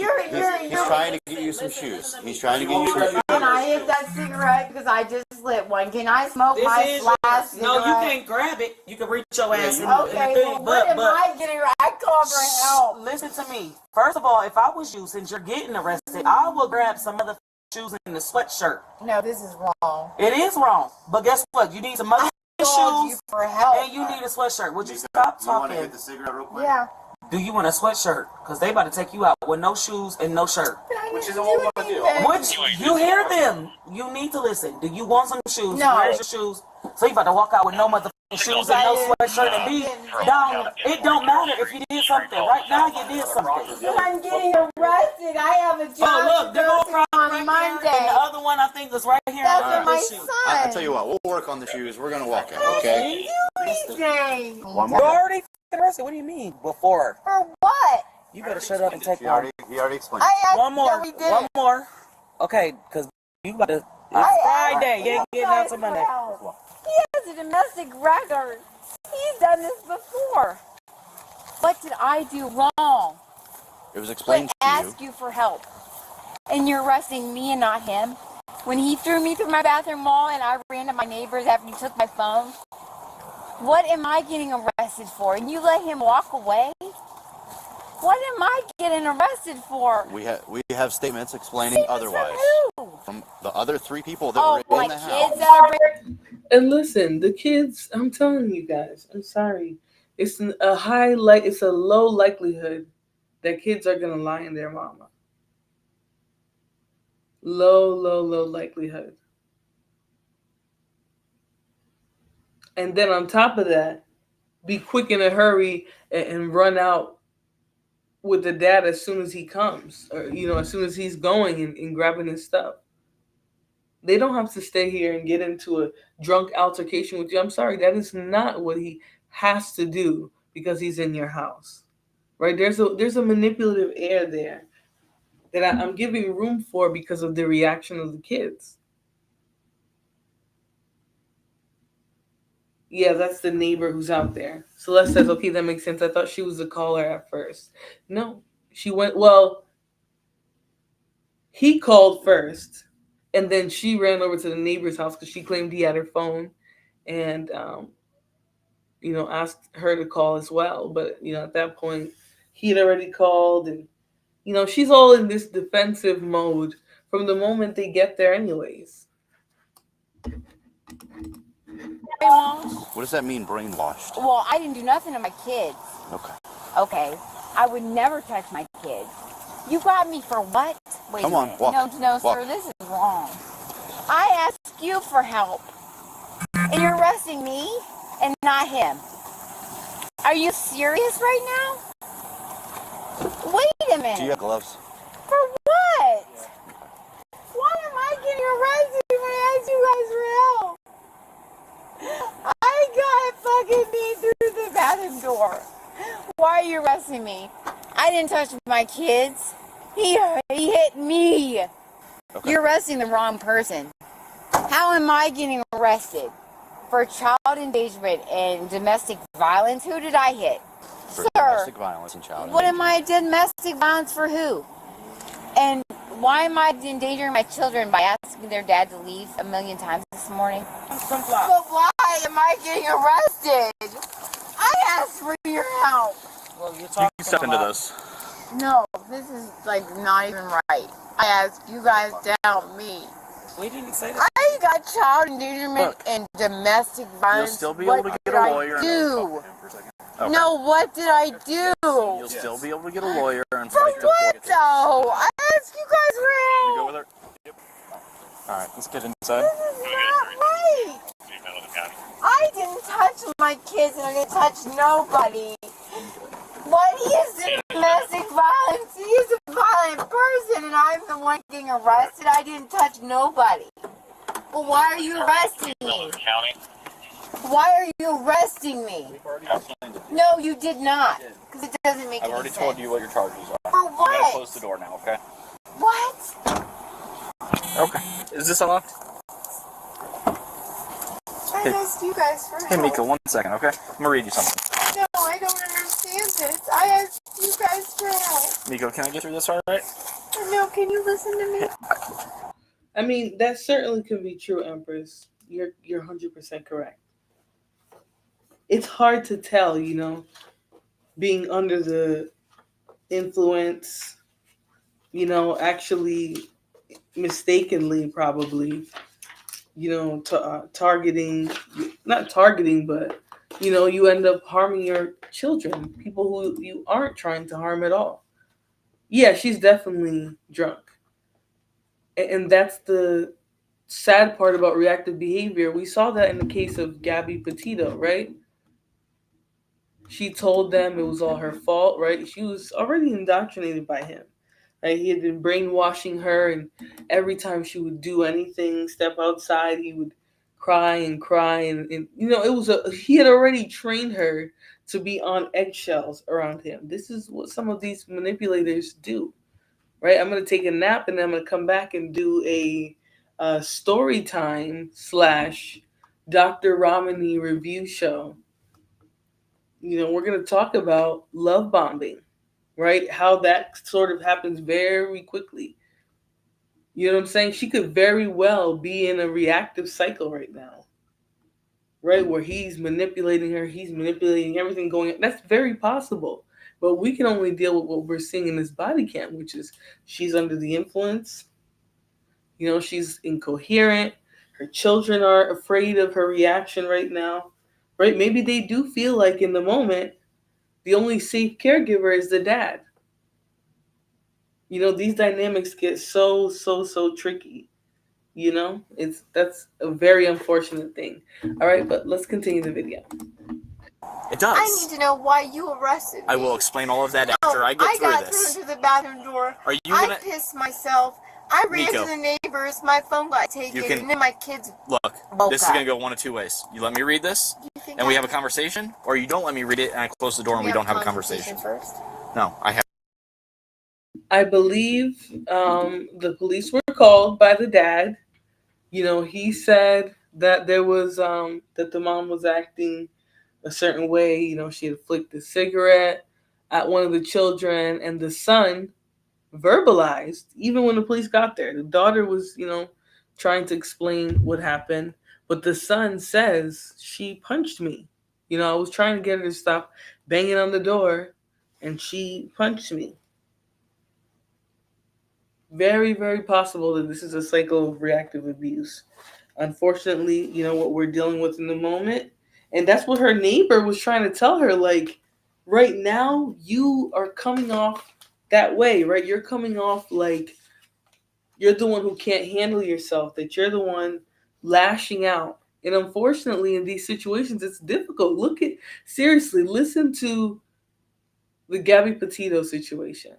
He's trying to get you some shoes. He's trying to get you some shoes. Can I have that cigarette? Because I just lit one. Can I smoke my last cigarette? No, you can't grab it. You can reach your ass in the Okay, thing. well, what am I getting? I call for help. Listen to me. First of all, if I was you, since you're getting arrested, I will grab some other shoes in the sweatshirt. No, this is wrong. It is wrong. But guess what? You need some other called shoes you for help. and you need a sweatshirt. Would you stop You want to talking? hit the cigarette real quick? Yeah. Do you want a sweatshirt? Because they about to take you out with no shoes and no shirt. Which is all we want to do. Which, you hear them. You need to listen. Do you want some shoes? No. Where's your shoes? So you about to walk out with no motherfucking shoes and no sweatshirt and be down. It don't matter if you did something. Right now you did something. But I'm getting arrested. I have a job Oh, look, to they're go all to right on there. Monday. And the other one I think is right here. That's under my this shoe. son. I tell you what, we'll work on the shoes. We're going to walk out, okay? Anything. One You're more. already arrested. What do you mean? Before. For what? You better shut up and take He one. already explained. One more. we did. One more. Okay, because you about to. It's Friday. You ain't getting out till Monday. He has a domestic record. He's done this before. What did I do wrong? It was explained But to you. ask you for help. And you're arresting me and not him. When he threw me through my bathroom wall and I ran to my neighbors after he took my phone. What am I getting arrested for? And you let him walk away? What am I getting arrested for? We have statements explaining otherwise. From the other 3 people that were in the house. Kids that are And listen, the kids, I'm telling you guys, I'm sorry. It's it's a low likelihood that kids are gonna lie in their mama. Low likelihood. And then on top of that, be quick in a hurry and run out with the dad as soon as he comes, or as soon as he's going and grabbing his stuff. They don't have to stay here and get into a drunk altercation with you. I'm sorry, that is not what he has to do because he's in your house, right? There's a manipulative air there that I'm giving room for because of the reaction of the kids. Yeah, that's the neighbor who's out there. Celeste says, okay, that makes sense. I thought she was the caller at first. No, she went, well, he called first, and then she ran over to the neighbor's house because she claimed he had her phone and, asked her to call as well. But, at that point, he had already called, and, she's all in this defensive mode from the moment they get there anyways. brainwashed. What does that mean, brainwashed? Well, I didn't do nothing to my kids. Okay. Okay. I would never touch my kids. You got me for what? Wait Come a on, minute. walk. No, Walk. sir, this is wrong. I asked you for help, and you're arresting me and not him. Are you serious right now? Wait a minute. Do you have gloves? For what? Why am I getting arrested when I asked you guys for help? I got fucking me through the bathroom door. Why are you arresting me? I didn't touch my kids. He hit me. Okay. You're arresting the wrong person. How am I getting arrested? For child endangerment and domestic violence? Who did I hit? For Sir, domestic violence and child what am I domestic violence for who? And why am I endangering my children by asking their dad to leave a million times this morning? But why am I getting arrested? I asked for your help. Well, you're talking you step into this. No, this is not even right. I asked you guys to help me. We didn't say that. I got child endangerment and domestic violence. You'll still be able to get a lawyer. Okay. No, what did I do? You'll still be able to get a lawyer and for what though? I asked you guys for help. You go with her? Yep. All right, let's get inside. This is not right. I didn't touch my kids and I didn't touch nobody. But he is domestic violence. He is a violent person and I'm the one getting arrested. I didn't touch nobody. Well, why are you arresting me? Why are you arresting me? No, you did not. Because it doesn't make any sense. I've already told you what your charges are. For what? You gotta close the door now, okay? What? Okay. Is this unlocked? I asked you guys for help. Hey, Mika, 1 second, okay? I'm gonna read you something. No, I don't understand this. I asked you guys for help. Miko, can I get through this all right? No, can you listen to me? I mean, that certainly could be true, Empress. You're 100% correct. It's hard to tell, being under the influence, actually mistakenly probably, targeting, not targeting, but, you end up harming your children, people who you aren't trying to harm at all. Yeah, she's definitely drunk. And that's the sad part about reactive behavior. We saw that in the case of Gabby Petito, right? She told them it was all her fault, right? She was already indoctrinated by him. Right? He had been brainwashing her, and every time she would do anything, step outside, he would cry and cry. And he had already trained her to be on eggshells around him. This is what some of these manipulators do, right? I'm going to take a nap, and then I'm going to come back and do a story time / Dr. Ramani review show. We're going to talk about love bombing, right? How that sort of happens very quickly. You know what I'm saying? She could very well be in a reactive cycle right now, right? Where he's manipulating her, he's manipulating everything going on. That's very possible But we can only deal with what we're seeing in this body cam, which is she's under the influence. She's incoherent. Her children are afraid of her reaction right now, right? Maybe they do feel like in the moment, the only safe caregiver is the dad. These dynamics get so tricky. That's a very unfortunate thing. All right, but let's continue the video. It does. I need to know why you arrested me. I will explain all of that after I get through this. I got through to the bathroom door. Are you gonna... I pissed myself. I ran to the neighbors. My phone got taken, and then my kids. Look, this is gonna go one of two ways. You let me read this, and we have a conversation, or you don't let me read it, and I close the door, and we don't have a conversation. First? No, I have. I believe the police were called by the dad. He said that there was that the mom was acting a certain way. She had flicked a cigarette at one of the children, and the son verbalized, even when the police got there. The daughter was, trying to explain what happened, but the son says, she punched me. I was trying to get her to stop banging on the door, and she punched me. Very, very possible that this is a cycle of reactive abuse. Unfortunately, what we're dealing with in the moment. And that's what her neighbor was trying to tell her. Like, right now, you are coming off that way, right? You're coming off like you're the one who can't handle yourself, that you're the one lashing out. And unfortunately, in these situations, it's difficult. Seriously, listen to the Gabby Petito situation.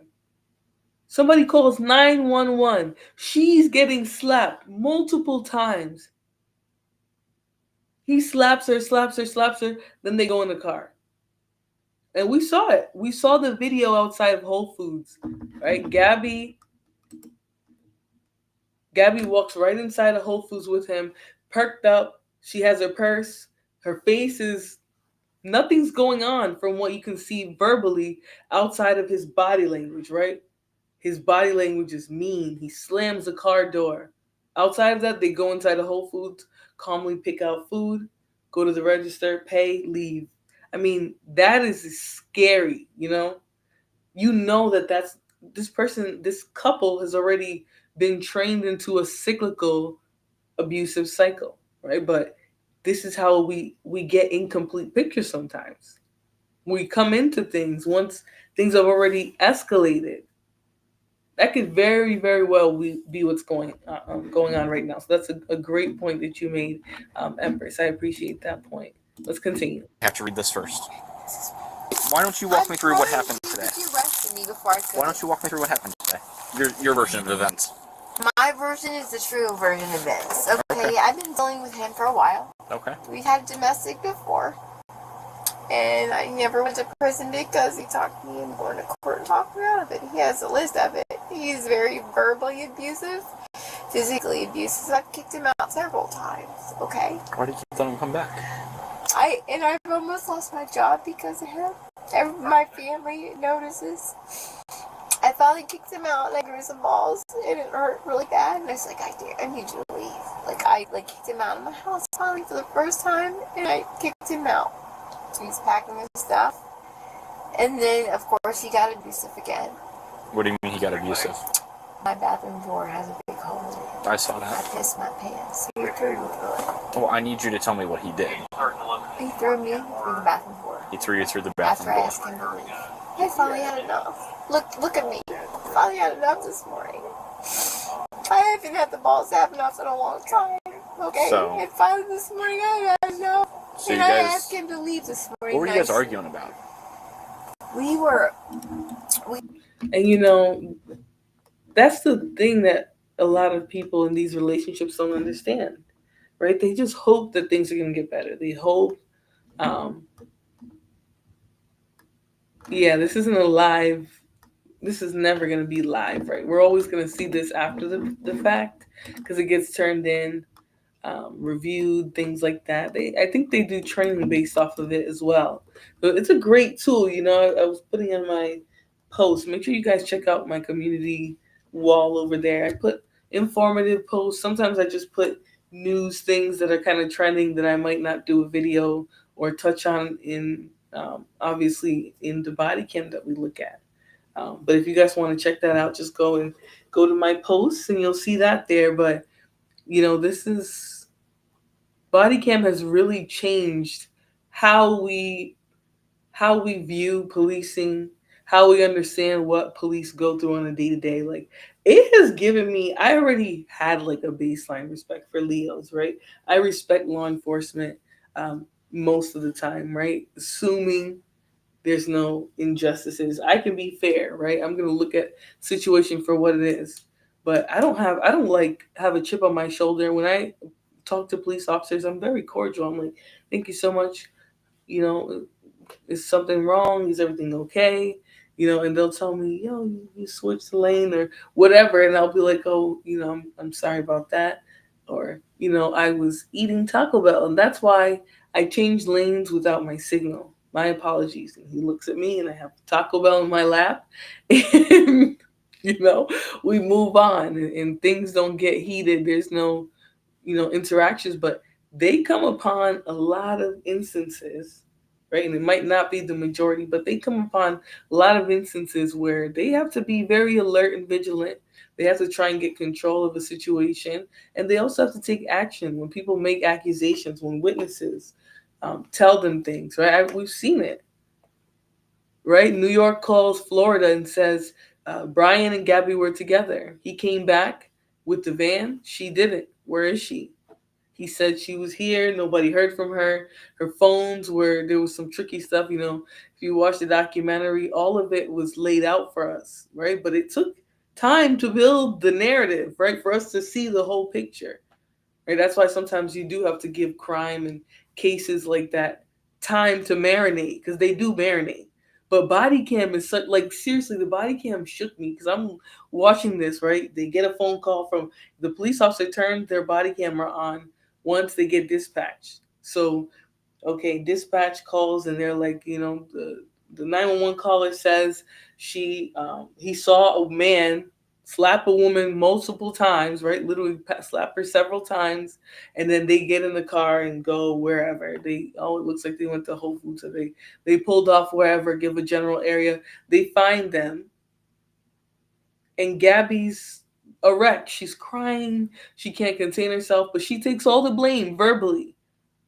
Somebody calls 911. She's getting slapped multiple times. He slaps her. Then they go in the car. And we saw it. We saw the video outside of Whole Foods, right? Gabby walks right inside of Whole Foods with him, perked up. She has her purse. Her face is, nothing's going on from what you can see verbally outside of his body language, right? His body language is mean. He slams the car door. Outside of that, they go inside the Whole Foods, calmly pick out food, go to the register, pay, leave. I mean, that is scary, that this couple has already been trained into a cyclical abusive cycle, right? But this is how we get incomplete pictures sometimes. We come into things once things have already escalated. That could very, very well be what's going on right now. So that's a great point that you made, Empress. I appreciate that point. Let's continue. I have to read this first. Why don't you walk me through what happened today? You arrested me before I said Why don't you walk me through what happened today? Your version of events. My version is the true version of events. Okay, I've been dealing with him for a while. Okay. We've had domestic before. And I never went to prison because he talked me into going to court and talked me out of it. He has a list of it. He's very verbally abusive, physically abusive. I've kicked him out several times, okay? Why did you let him come back? I've almost lost my job because of him. My family notices. I finally kicked him out and I grew some balls and it hurt really bad. And I was like, I need you to leave. I kicked him out of my house finally for the first time and I kicked him out. He's packing his stuff. And then, of course, he got abusive again. What do you mean he got abusive? My bathroom door has a big hole in it. I saw that. I pissed my pants. He threw me through it. Well, I need you to tell me what he did. He threw me through the bathroom door. He threw you through the bathroom door. door. After I asked him to leave. I finally had enough. Look at me. I finally had enough this morning. I haven't had the balls to have enough in a long time. Okay? So, and finally this morning I had enough. So and I asked him to leave this morning. What were you guys arguing about? And that's the thing that a lot of people in these relationships don't understand, right? They just hope that things are going to get better. They hope, this isn't a live, this is never going to be live, right? We're always going to see this after the fact because it gets turned in, reviewed, things like that. I think they do training based off of it as well. So it's a great tool. I was putting in my post. Make sure you guys check out my community wall over there. I put informative posts. Sometimes I just put news things that are kind of trending that I might not do a video or touch on in obviously in the body cam that we look at. But if you guys want to check that out, just go to my posts and you'll see that there. But this is body cam has really changed how we view policing, how we understand what police go through on a day to day. Like it has given me, I already had like a baseline respect for Leos, right? I respect law enforcement most of the time, right? Assuming there's no injustices. I can be fair, right? I'm gonna look at situation for what it is. But I don't like have a chip on my shoulder. When I talk to police officers, I'm very cordial. I'm like, thank you so much. You know, is something wrong? Is everything okay? And they'll tell me, you switched the lane or whatever, and I'll be like, oh, I'm sorry about that, or I was eating Taco Bell, and that's why I changed lanes without my signal. My apologies. And he looks at me, and I have Taco Bell in my lap, and we move on, and things don't get heated. There's no interactions, but they come upon a lot of instances, right? And it might not be the majority, but they come upon a lot of instances where they have to be very alert and vigilant. They have to try and get control of a situation, and they also have to take action when people make accusations, when witnesses tell them things, right? We've seen it, right? New York calls Florida and says Brian and Gabby were together. He came back with the van. She didn't. Where is she? He said she was here. Nobody heard from her. Her phones were, there was some tricky stuff. If you watch the documentary, all of it was laid out for us, right? But it took time to build the narrative, right? For us to see the whole picture, right? That's why sometimes you do have to give crime and cases like that time to marinate, because they do marinate. But body cam is such, like, seriously, the body cam shook me because I'm watching this, right? They get a phone call from the police officer, turns their body camera on once they get dispatched. So, okay, dispatch calls and they're like, the 911 caller says he saw a man slap a woman multiple times, right? Literally slap her several times, and then they get in the car and go wherever. It looks like they went to Whole Foods, so they pulled off wherever, give a general area. They find them, and Gabby's a wreck. She's crying. She can't contain herself, but she takes all the blame verbally,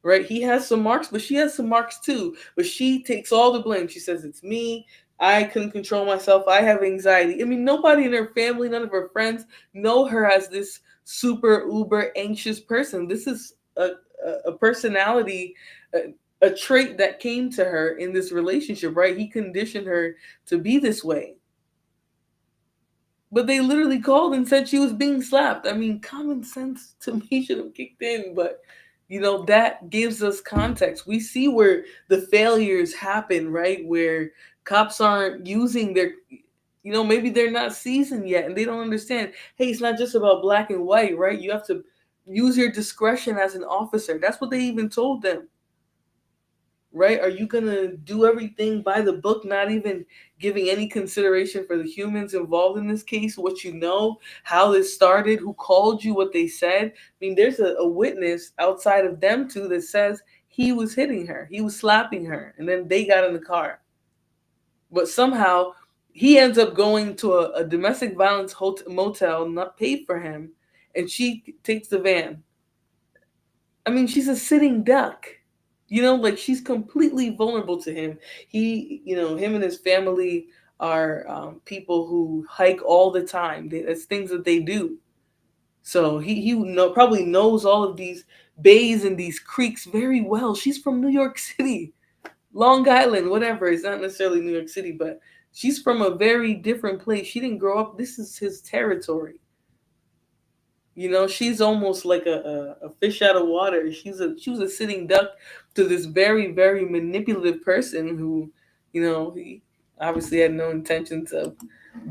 right? He has some marks, but she has some marks too. But she takes all the blame. She says, it's me. I couldn't control myself. I have anxiety. I mean, nobody in her family, none of her friends know her as this super uber anxious person. This is a personality, a trait that came to her in this relationship, right? He conditioned her to be this way. But they literally called and said she was being slapped. I mean, common sense to me should have kicked in, but that gives us context. We see where the failures happen, right? Where cops aren't using their, maybe they're not seasoned yet and they don't understand. Hey, it's not just about black and white, right? You have to use your discretion as an officer. That's what they even told them. Right? Are you going to do everything by the book, not even giving any consideration for the humans involved in this case, what how this started, who called you, what they said? I mean, there's a witness outside of them two that says he was hitting her, he was slapping her, and then they got in the car. But somehow he ends up going to a domestic violence motel, not paid for him, and she takes the van. I mean, she's a sitting duck. Like she's completely vulnerable to him. Him and his family are people who hike all the time. That's things that they do. So he probably knows all of these bays and these creeks very well. She's from New York City, Long Island, whatever. It's not necessarily New York City, but she's from a very different place. She didn't grow up. This is his territory. She's almost like a fish out of water. She was a sitting duck to this very, very manipulative person who, he obviously had no intentions of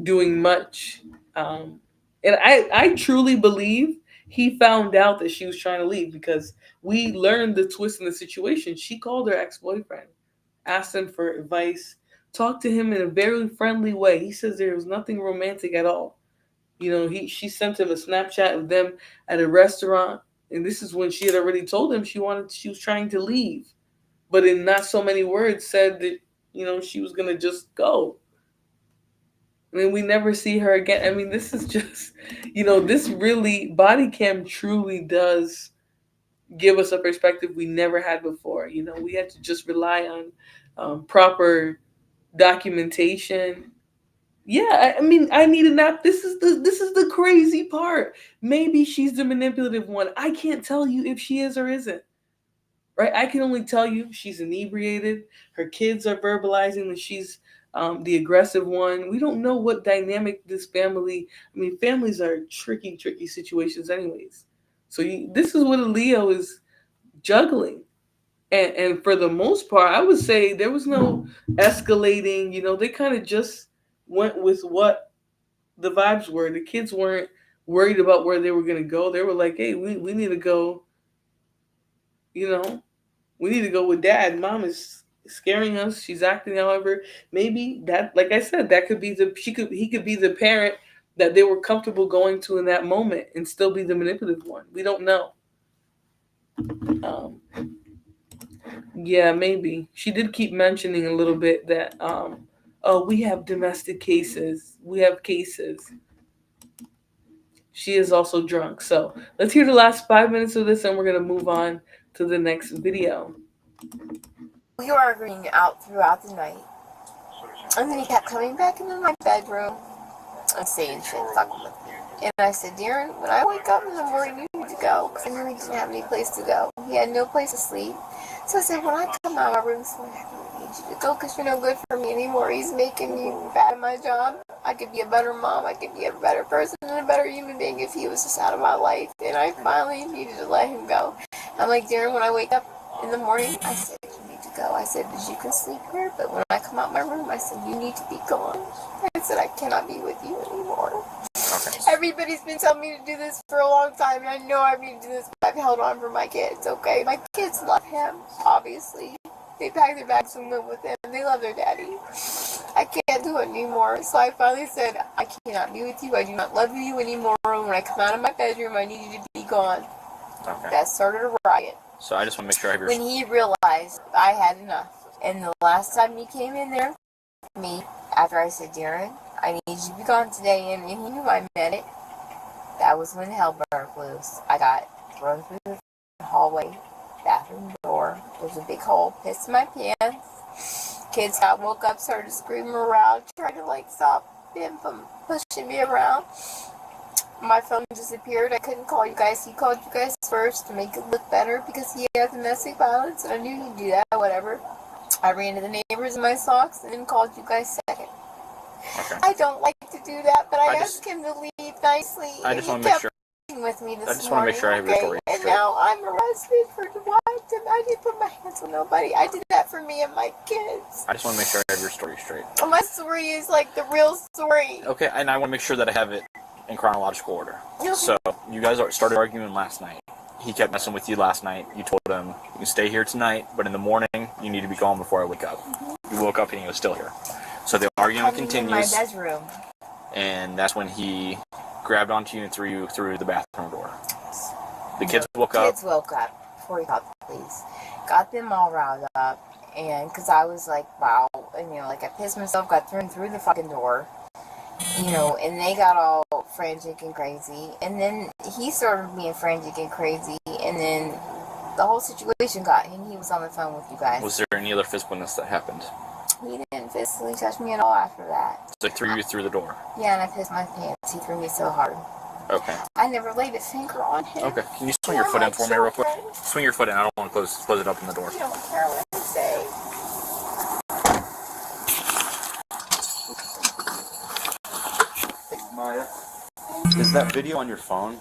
doing much. And I truly believe he found out that she was trying to leave, because we learned the twist in the situation. She called her ex-boyfriend, asked him for advice, talked to him in a very friendly way. He says there was nothing romantic at all. She sent him a Snapchat of them at a restaurant, and this is when she had already told him she was trying to leave. but in not so many words said that, she was going to just go. I mean, we never see her again. I mean, this is just, this really, body cam truly does give us a perspective we never had before. We had to just rely on proper documentation. Yeah, I mean, I need a nap. This is the crazy part. Maybe she's the manipulative one. I can't tell you if she is or isn't. Right? I can only tell you she's inebriated. Her kids are verbalizing that she's the aggressive one. We don't know what dynamic this family. I mean, families are tricky, tricky situations, anyways. So this is what a Leo is juggling, and for the most part, I would say there was no escalating. They kind of just went with what the vibes were. The kids weren't worried about where they were going to go. They were like, "Hey, we need to go. We need to go with dad. Mom is scaring us. She's acting however." Maybe that, like I said, that could be he could be the parent that they were comfortable going to in that moment and still be the manipulative one. We don't know. Yeah, maybe. She did keep mentioning a little bit that oh, we have domestic cases. We have cases. She is also drunk. So let's hear the last 5 minutes of this and we're gonna move on to the next video. We were arguing out throughout the night. And then he kept coming back into my bedroom and saying shit, fucking with me. And I said, Darren, when I wake up in the morning, you need to go. Because I knew he didn't have any place to go. He had no place to sleep. So I said, when I come out of my room, I really need you to go because you're no good for me anymore. He's making me bad at my job. I could be a better mom. I could be a better person and a better human being if he was just out of my life. And I finally needed to let him go. I'm like, Darren, when I wake up in the morning, I said, you need to go. I said, because you can sleep here, but when I come out my room, I said, you need to be gone. I said, I cannot be with you anymore. Okay. Everybody's been telling me to do this for a long time, and I know I need to do this, but I've held on for my kids, okay? My kids love him, obviously. They packed their bags and went with him. They love their daddy. I can't do it anymore. So I finally said, I cannot be with you. I do not love you anymore. When I come out of my bedroom, I need you to be gone. Okay. That started a riot. So I just want to make sure I have your... When he realized I had enough. And the last time he came in there, me, after I said, Darren, I need you to be gone today, and he knew I meant it. That was when hell broke loose. I got thrown through the hallway, bathroom door. There's a big hole, pissed in my pants. Kids woke up, started screaming around, tried to stop him from pushing me around. My phone disappeared. I couldn't call you guys. He called you guys first to make it look better because he had domestic violence, and I knew he'd do that, whatever. I ran to the neighbors in my socks and then called you guys second. Okay. I don't like to do that, but I asked him to leave nicely. I just want to make sure. With me this I just want to make sure I have your story straight. And now I'm arrested for what? I didn't put my hands on nobody. I did that for me and my kids. I just want to make sure I have your story straight. Well, my story is the real story. Okay, and I want to make sure that I have it in chronological order. Okay. So you guys started arguing last night. He kept messing with you last night. You told him, you can stay here tonight, but in the morning, you need to be gone before I wake up. Mm-hmm. You woke up and he was still here. So the argument continues. In my bedroom. And that's when he grabbed onto you and threw you through the bathroom door. The kids woke up. Kids woke up before he called the police. Got them all riled up. And because I was like, wow. And, I pissed myself, got thrown through the fucking door. And they got all frantic and crazy. And then he started being frantic and crazy. And then the whole situation and he was on the phone with you guys. Was there any other physicalness that happened? He didn't physically touch me at all after that. So he threw you through the door? Yeah, and I pissed my pants. He threw me so hard. Okay. I never laid a finger on him. Okay. Can you swing your foot in for me real quick? Swing your foot in. I don't want to close it up in the door. You don't care what I say. Maya, is that video on your phone?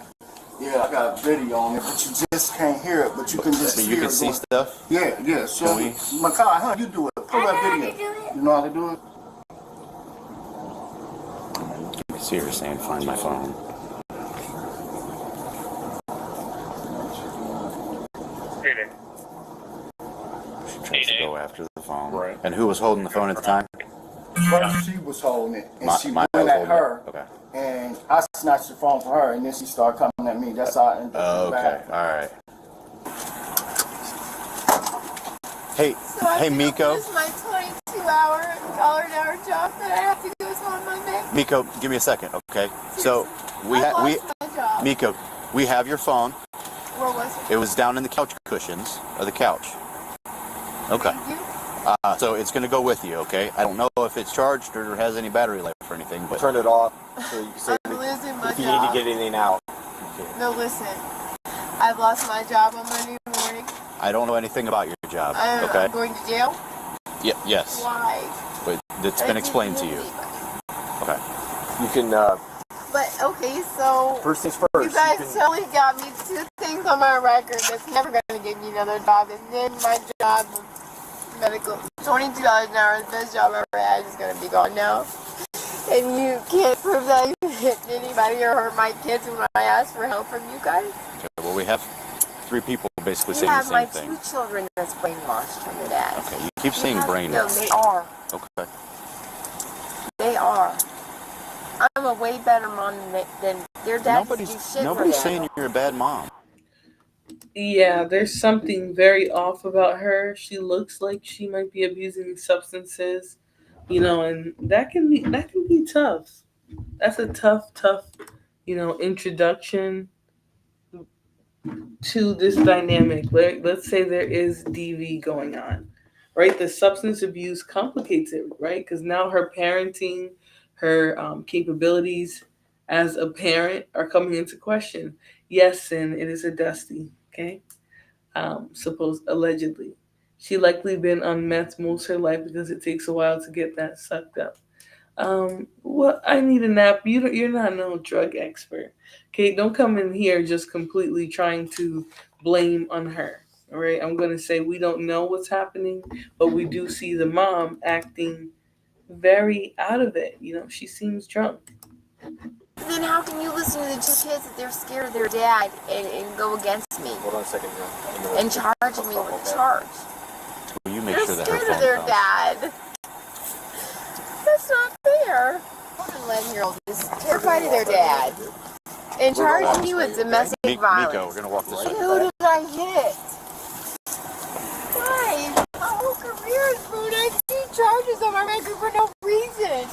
Yeah, I got a video on it, but you just can't hear it, but you can just you can see stuff? Yeah. So, Makai, how you do it? Pull that video. You know how to do it? You can see her saying, find my phone. She tries to go after the phone. Right. And who was holding the phone at the time? First she was holding it, and she went at her, and I snatched the phone from her, and then she started coming at me. That's how I ended up in the back. Alright. Hey, So I hey, can Miko. lose my $22 an hour job that I have to do as one of my next. Miko, give me a second, okay? So I lost my job. Miko, we have your phone. Where was it? It was down in the couch cushions of the couch. Okay. Thank you. So it's gonna go with you, okay? I don't know if it's charged or has any battery life or anything, but Turn it off so you can say I'm losing my if you job. need to get anything out. No, listen. I've lost my job on Monday morning. I don't know anything about your job, I'm okay? going to jail. Yes, Why? but it's been explained to you. Okay. You can. But okay, so First things first. you guys totally got me 2 things on my record that's never going to give me another job, and then my job of medical $22 an hour, the best job I ever had, is going to be gone now. And you can't prove that you hit anybody or hurt my kids when I ask for help from you guys. Okay, well, we have 3 people basically You saying the have my same thing. 2 children that's brainwashed from their dad. Okay, you keep saying No, brainwashed. they are. Okay. They are. I'm a way better mom than their dad. Nobody's saying you're a bad mom. Yeah, there's something very off about her. She looks like she might be abusing substances, and that can be tough. That's a tough, introduction to this dynamic. Let's say there is DV going on, right? The substance abuse complicates it, right? Because now her parenting, her capabilities as a parent are coming into question. Yes, and it is a Dusty, okay? Allegedly. She likely been on meth most of her life because it takes a while to get that sucked up. Well, I need a nap. You're not no drug expert. Okay, don't come in here just completely trying to blame on her. All right, I'm going to say we don't know what's happening, but we do see the mom acting very out of it. She seems drunk. Then how can you listen to the 2 kids that they're scared of their dad and go against me? Hold on a second, And charging me with a charge. Will you make They're sure that her scared of phone their comes? dad. That's not fair. 11-year-old is terrified of their dad. And charged me with domestic violence. Miko, we're gonna walk this way. Who did I hit? Why? My whole career is ruined. I have 2 charges on my record for no reason.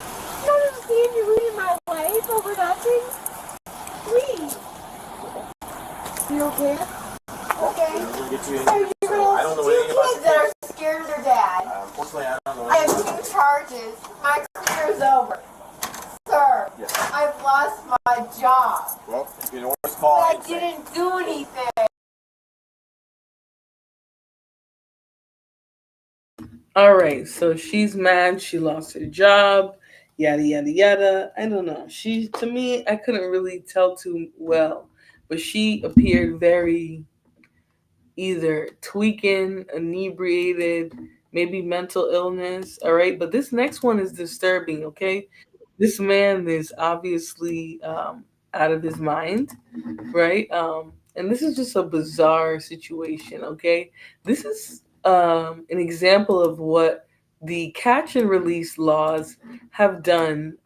You don't understand you're ruining my life over nothing? Please. You okay? Okay. I don't know anything about kids that are scared of their dad. Unfortunately, I don't know. I have 2 charges. My career is over. Sir, Yes. I've lost my job. Well, you know what's But called. I didn't do anything. All right, so she's mad. She lost her job. Yada yada yada. I don't know. To me, I couldn't really tell too well, but she appeared very either tweaking, inebriated, maybe mental illness. All right, but this next one is disturbing. Okay, this man is obviously out of his mind, right? And this is just a bizarre situation. Okay, this is an example of what the catch and release laws have done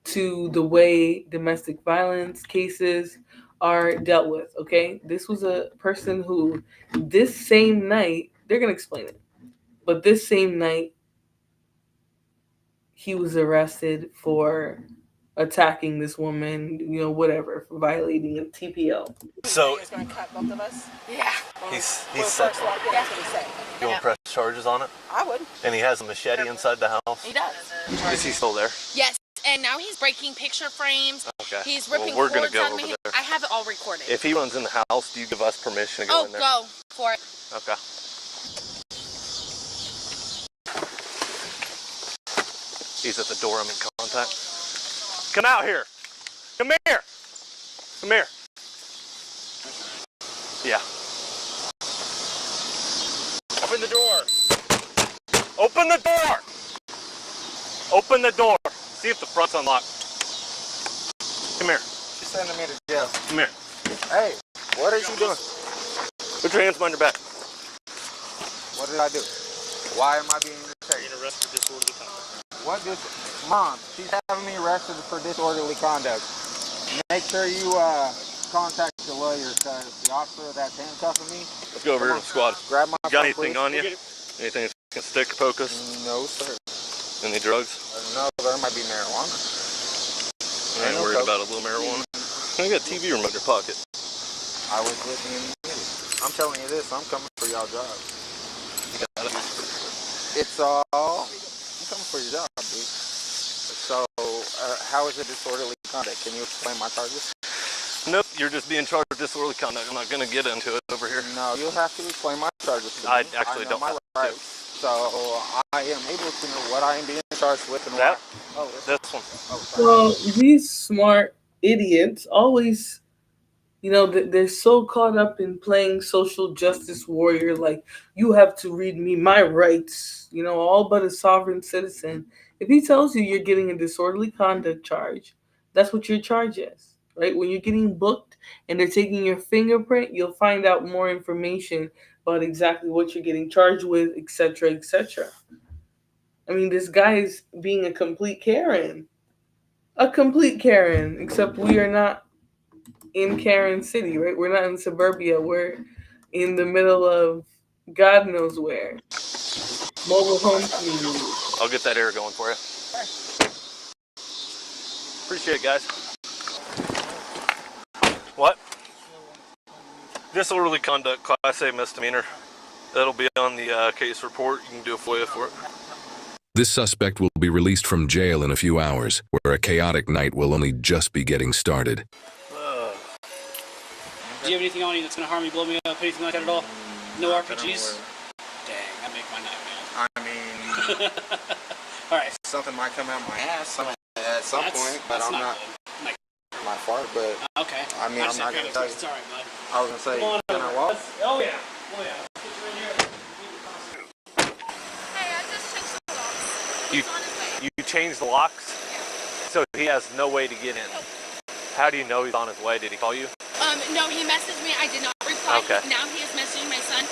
to the way domestic violence cases are dealt with. Okay, this was a person who, this same night, they're gonna explain it, but this same night, he was arrested for attacking this woman, whatever, for violating a TPO. So He's going to cut both of us? Yeah. he's Well, said first walk in, that's what he said. you will press charges on it, I would. and he has a machete inside the house. He does. Is he still there? Yes, and now he's breaking picture frames. Okay. He's ripping Well, we're gonna cords go out of over me. there. I have it all recorded. If he runs in the house, do you give us permission to go in there? Go for it. Okay. He's at the door. I'm in contact. Come out here. Come here. Come here. Yeah. Open the door. Open the door. Open the door. See if the front's unlocked. Come here. She's sending me to jail. Come here. Hey, what are you doing? Put your hands behind your back. What did I do? Why am I being You're arrested? arrested for disorderly conduct. What Mom, she's having me arrested for disorderly conduct. Make sure you contact delay or the officer that's handcuffing me. Let's go over here to the squad. Grab my Got phone, anything please. on you? Anything that's gonna stick or poke us? No, sir. Any drugs? No, there might be marijuana. I ain't worried about a little marijuana. I got a TV remote in your pocket. I was listening to you. I'm telling you this, I'm coming for y'all job. You got it. It's all, I'm coming for your job, dude. So, how is it disorderly conduct? Can you explain my charges? Nope, you're just being charged with disorderly conduct. I'm not gonna get into it over here. No, you'll have to explain my charges to me. I actually know don't my have rights. So, I am able to know what I am being charged with and that. why. Oh, this one. Oh, Well, these smart idiots always, they're so caught up in playing social justice warrior, like, you have to read me my rights, all but a sovereign citizen. If he tells you you're getting a disorderly conduct charge, that's what your charge is, right? When you're getting booked and they're taking your fingerprint, you'll find out more information about exactly what you're getting charged with, etc., etc. I mean, this guy is being a complete Karen. A complete Karen, except we are not in Karen City, right? We're not in suburbia. We're in the middle of God knows where. Mobile home community. I'll get that air going for you. Appreciate it, guys. What? Disorderly conduct, Class A misdemeanor. That'll be on the case report. You can do a FOIA for it. This suspect will be released from jail in a few hours, where a chaotic night will only just be getting started. Do you have anything on you that's going to harm me, blow me up, anything like that at all? No RPGs? Dang, that make my night, man. I mean, all right. Something might come out my ass at some point, but I'm not my fault. But okay. I mean, I'm not gonna tell you. Sorry, bud. I was gonna say, can I walk? Oh yeah. Oh yeah. Let's get you in here. Hey, I just changed the locks. You, He's on his way. you changed the locks? So he has no way to get in. How do you know he's on his way? Did he call you? No, he messaged me. I did not reply. Okay. Now he is messaging my son.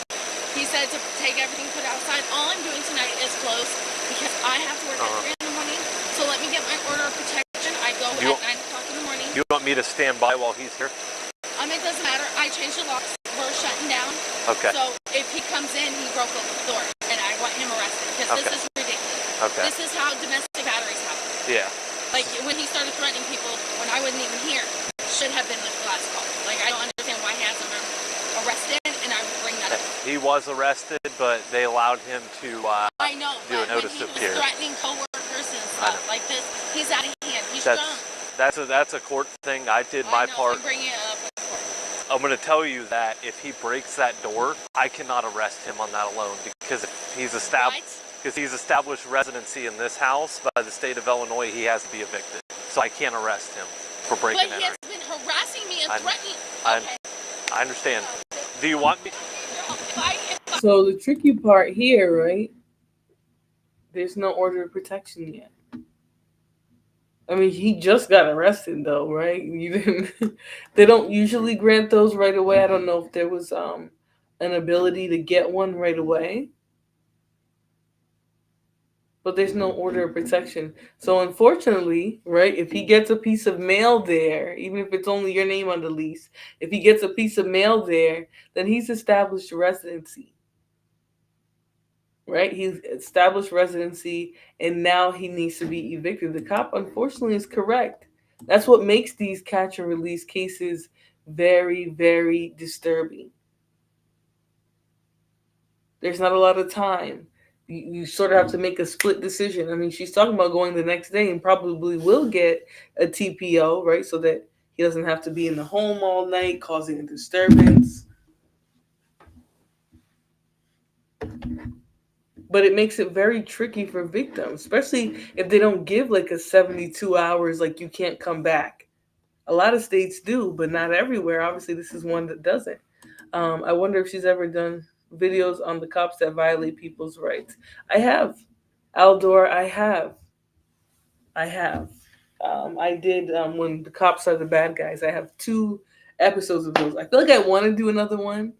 He said to take everything, put it outside. All I'm doing tonight is close because I have to work at 3 in the morning. So let me get my order of protection. I go at 9 o'clock in the morning. You want me to stand by while he's here? It doesn't matter. I changed the locks. We're shutting down. Okay. So if he comes in, he broke open the door, and I want him arrested because this is ridiculous. Okay. This is how domestic batteries happen. Yeah. Like when he started threatening people when I wasn't even here, should have been the last call. Like I don't understand why he hasn't been arrested, and I would bring that up. He was arrested, but they allowed him to I know, do a notice of care. Threatening coworkers and stuff like this, he's out of hand. He's That's drunk. that's a court thing. I did my part. I'm bringing it up with court. I'm going to tell you that if he breaks that door, I cannot arrest him on that alone because he's established residency in this house by the state of Illinois. He has to be evicted, so I can't arrest him for breaking But he has been harassing me and threatening. I understand. Do you want me? So the tricky part here, right? There's no order of protection yet. I mean, he just got arrested, though, right? They don't usually grant those right away. I don't know if there was an ability to get one right away. But there's no order of protection. So unfortunately, right, if he gets a piece of mail there, even if it's only your name on the lease, if he gets a piece of mail there, then he's established residency. Right? He's established residency, and now he needs to be evicted. The cop, unfortunately, is correct. That's what makes these catch and release cases very, very disturbing. There's not a lot of time. You sort of have to make a split decision. I mean, she's talking about going the next day and probably will get a TPO, right? So that he doesn't have to be in the home all night, causing a disturbance. But it makes it very tricky for victims, especially if they don't give like a 72 hours, like you can't come back. A lot of states do, but not everywhere. Obviously, this is one that doesn't. I wonder if she's ever done videos on the cops that violate people's rights. I have. Aldor, I have. I did when the cops are the bad guys. I have 2 episodes of those. I feel like I want to do another one,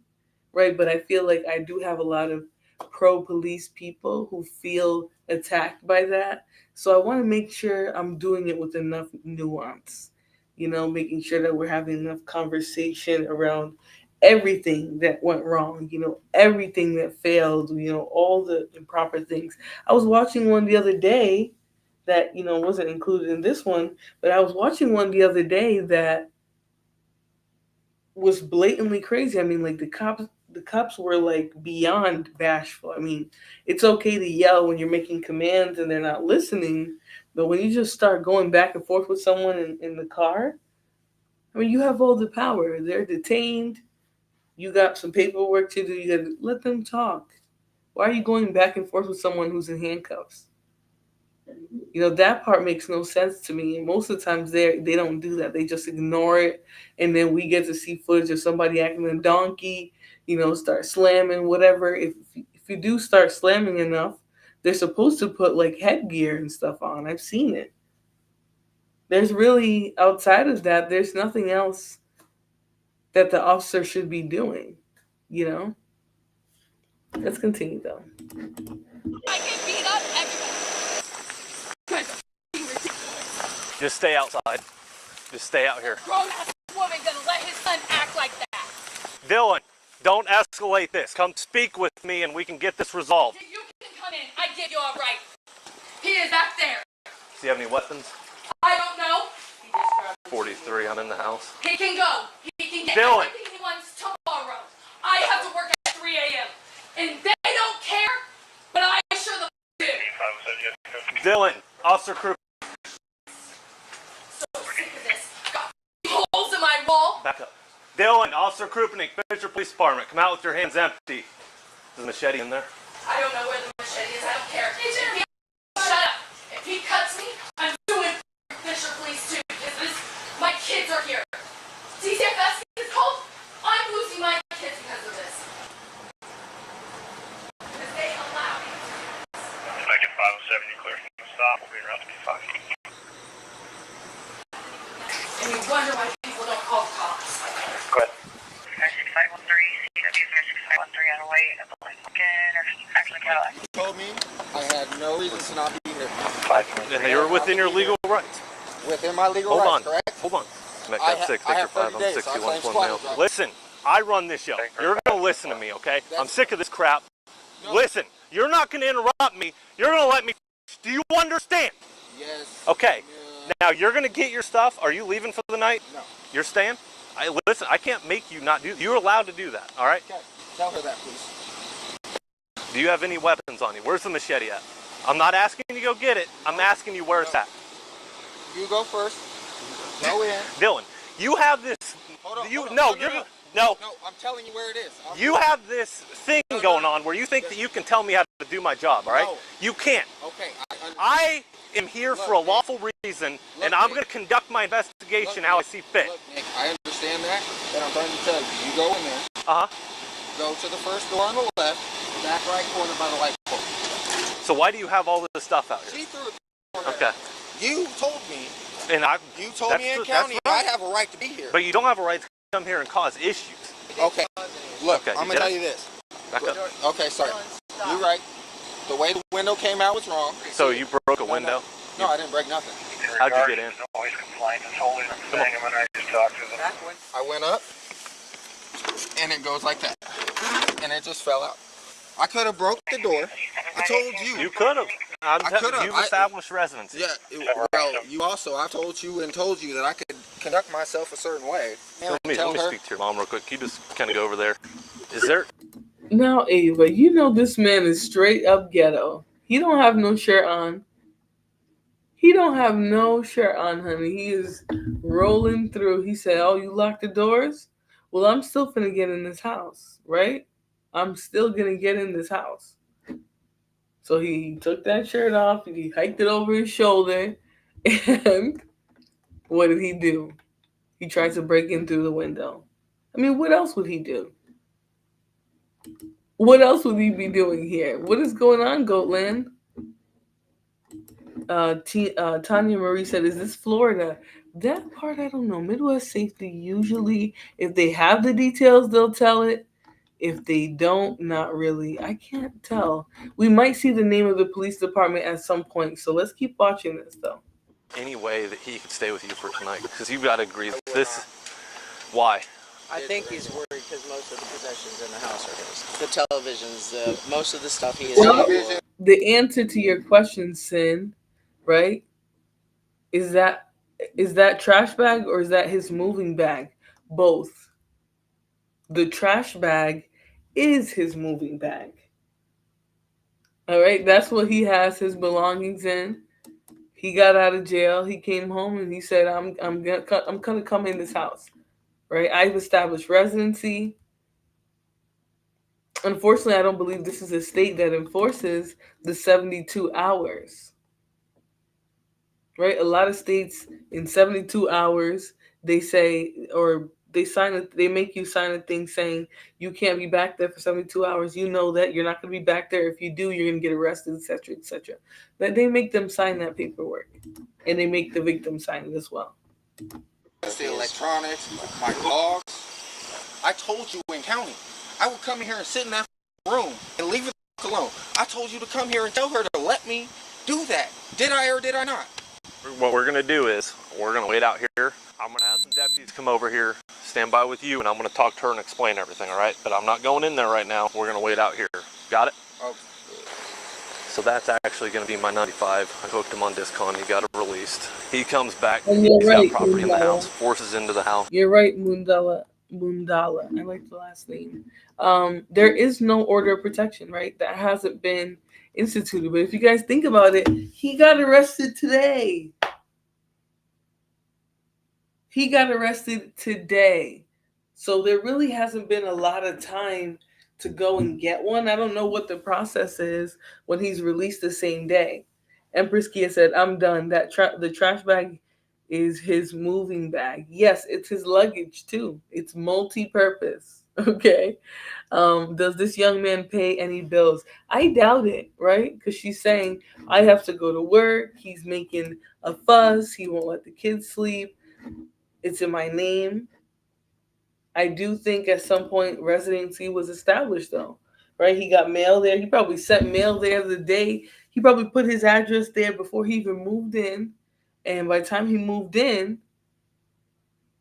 right? But I feel like I do have a lot of pro-police people who feel attacked by that. So I want to make sure I'm doing it with enough nuance. making sure that we're having enough conversation around everything that went wrong, everything that failed, all the improper things. I was watching one the other day that, wasn't included in this one, but I was watching one the other day that was blatantly crazy. I mean, like the cops were like beyond bashful. I mean, it's okay to yell when you're making commands and they're not listening, but when you just start going back and forth with someone in the car, I mean, you have all the power. They're detained. You got some paperwork to do. You got to let them talk. Why are you going back and forth with someone who's in handcuffs? That part makes no sense to me. And most of the times they don't do that. They just ignore it. And then we get to see footage of somebody acting a donkey, start slamming, whatever. If you do start slamming enough, they're supposed to put like headgear and stuff on. I've seen it. There's really, outside of that, there's nothing else that the officer should be doing, Let's continue though. I get beat up everywhere. Just stay outside. Just stay out here. Grown-ass woman gonna let his son act like that. Dylan, don't escalate this. Come speak with me and we can get this resolved. You can come in. I give you a right. He is back there. Do you have any weapons? I don't know. 43, I'm in the house. He can go. He can get Dylan. everything he wants tomorrow. I have to work at 3 a.m. And they don't care, but I sure the do. Dylan, Officer Crew. So sick of this. Got holes in my wall. Back up. Dylan, Officer Krupnik, Fisher Police Department. Come out with your hands empty. Is the machete in there? I don't know where the machete is. I don't care. Shut up. If he cuts me, I'm doing Fisher Police too. Because my kids are here. DCFS is called. I'm losing my kids because of this. Because they allow me. Back at 507, you clear from the stop. We'll be around to be 5 feet. And you wonder why people don't call the cops. Go ahead. 6513, CW 6513 on the way at the Lincoln or actually Cadillac. You told me I had no reason to not be here. And you're within your legal rights. Within my legal Hold rights, on. correct? Hold on. I Metcalf 6, I Victor have 5, 30 I'm days, 61 so I claim male. squatters' rights. Listen, I run this show. You're going to listen to me, okay? I'm sick of this crap. Listen, you're not going to interrupt me. You're going to let me. Do you understand? Yes. Okay. Now, you're going to get your stuff. Are you leaving for the night? No. You're staying? Listen, I can't make you not do. You're allowed to do that, all right? Okay. Tell her that, please. Do you have any weapons on you? Where's the machete at? I'm not asking you to go get it. I'm asking you where it's at. You go first. Go in. Dylan, you have this. Hold on. No, No, I'm telling you where it is. You have this thing going on where you think that you can tell me how to do my job, all right? No. You can't. Okay. I am here for a lawful reason, and I'm going to conduct my investigation how I see fit. Look, Nick, I understand that, but I'm trying to tell you. You go in there. Uh-huh. Go to the first door on the left, back right corner by the light pole. So why do you have all this stuff out here? See through it. Okay. You told me. You told me in county I have a right to be here. But you don't have a right to come here and cause issues. Okay. Look, Okay, I'm going to tell you this. Back up. Okay, sorry. You're right. The way the window came out was wrong. So you broke a window? No, I didn't break nothing. How'd you get in? Noise complaint is holding them saying when I just talked to them. I went up, and it goes like that. And it just fell out. I could have broke the door. I told you. You could have. You've established residency. Yeah, well, you also, I told you that I could conduct myself a certain way. Let me speak to your mom real quick. Can you just kind of go over there? Is there... Now, Ava, this man is straight up ghetto. He don't have no shirt on. Honey. He is rolling through. He said, oh, you locked the doors? Well, I'm still finna get in this house, right? I'm still gonna get in this house. So he took that shirt off, and he hiked it over his shoulder, and what did he do? He tried to break in through the window. I mean, what else would he do? What else would he be doing here? What is going on, Goatland? Tanya Marie said, is this Florida? That part, I don't know. Midwest Safety, usually, if they have the details, they'll tell it. If they don't, not really. I can't tell. We might see the name of the police department at some point, so let's keep watching this, though. any way that he could stay with you for tonight? Because you've got to agree that this. Why? I think he's worried because most of the possessions in the house are his. The televisions, most of the stuff he is. The answer to your question, Sin, right? Is that trash bag or is that his moving bag? Both. The trash bag is his moving bag. All right, that's what he has his belongings in. He got out of jail. He came home and he said, "I'm gonna come in this house." Right? I've established residency. Unfortunately, I don't believe this is a state that enforces the 72 hours. Right? A lot of states in 72 hours they say, or they make you sign a thing saying you can't be back there for 72 hours. You know that you're not going to be back there. If you do, you're going to get arrested, etc., etc. But they make them sign that paperwork, and they make the victim sign it as well. The electronics, my dogs. I told you in county, I would come here and sit in that room and leave it alone. I told you to come here and tell her to let me do that. Did I or did I not? What we're going to do is we're going to wait out here. I'm going to have some deputies come over here, stand by with you, and I'm going to talk to her and explain everything, all right? But I'm not going in there right now. We're going to wait out here. Got it? Okay. So that's actually going to be my 95. I hooked him on discon. He got it released. He comes back. And you're He's right, got property in the Mundala. house, forces into the house. You're right, Mundala. I like the last name. There is no order of protection, right? That hasn't been instituted. But if you guys think about it, he got arrested today. So there really hasn't been a lot of time to go and get one. I don't know what the process is when he's released the same day. Empress Kia said, "I'm done. The trash bag is his moving bag." Yes, it's his luggage too. It's multi-purpose. Okay. Does this young man pay any bills? I doubt it, right? Because she's saying, I have to go to work. He's making a fuss. He won't let the kids sleep. It's in my name. I do think at some point residency was established though, right? He got mail there. He probably sent mail there the day. He probably put his address there before he even moved in. And by the time he moved in,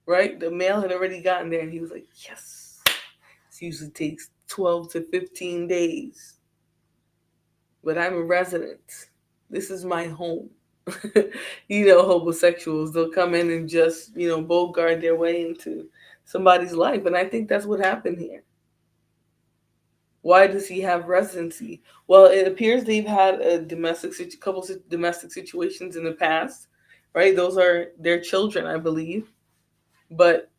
right, the mail had already gotten there and he was like, yes. This usually takes 12 to 15 days. But I'm a resident. This is my home. Homosexuals, they'll come in and just, bogart their way into somebody's life. And I think that's what happened here. Why does he have residency? Well, it appears they've had a couple of domestic situations in the past, right? Those are their children, I believe. But,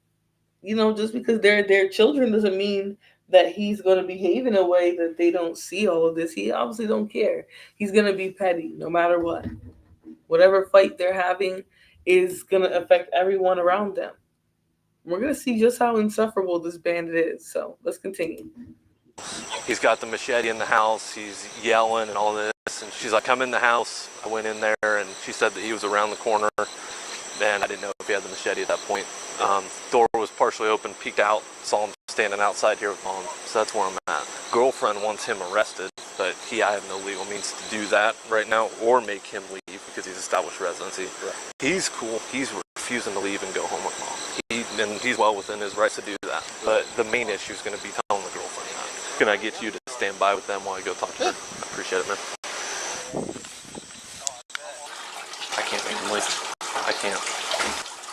just because they're their children doesn't mean that he's going to behave in a way that they don't see all of this. He obviously don't care. He's going to be petty no matter what. Whatever fight they're having is going to affect everyone around them. We're going to see just how insufferable this bandit is. So let's continue. He's got the machete in the house. He's yelling and all this. And she's like, come in the house. I went in there and she said that he was around the corner. And I didn't know if he had the machete at that point. Door was partially open, peeked out, saw him standing outside here with Mom. So that's where I'm at. Girlfriend wants him arrested, but I have no legal means to do that right now or make him leave because he's established residency. Right. He's cool. He's refusing to leave and go home with Mom. And he's well within his rights to do that. But the main issue is going to be telling the girlfriend that. Can I get you to stand by with them while I go talk to her? I appreciate it, man. I can't make him leave. I can't.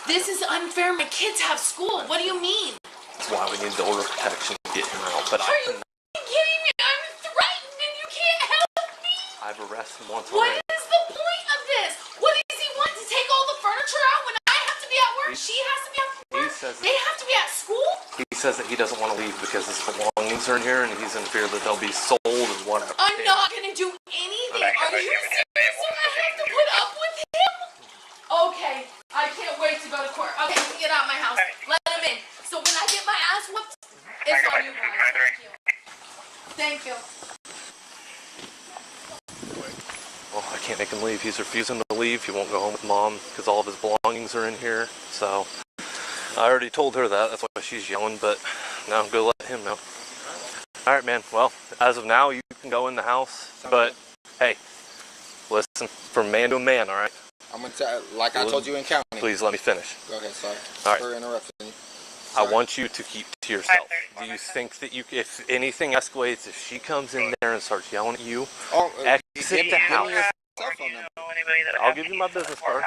This is unfair. My kids have school. What do you mean? That's why we need the order of protection to get him out. But Are you kidding me? I'm threatened and you can't help me. I've arrested him once What already. is the point of this? What does he want? To take all the furniture out when I have to be at work? She has to be at work? They have to be at school? He says that he doesn't want to leave because his belongings are in here and he's in fear that they'll be sold and whatever. I'm not going to do anything. Are you serious? I have to put up with him? Okay, I can't wait to go to court. Okay, get out of my house. Let him in. So when I get my ass whooped, it's on you guys. Thank you. Well, I can't make him leave. He's refusing to leave. He won't go home with Mom because all of his belongings are in here. So I already told her that. That's why she's yelling. But now go let him know. All right, man. Well, as of now, you can go in the house. But hey, listen, from man to man, all right? I'm gonna tell, like I told you in county. Please let me finish. Go ahead, sorry. All right. For interrupting you. I want you to keep to yourself. Do you think that if anything escalates, if she comes in there and starts yelling at you, exit the house? I'll give you my business card.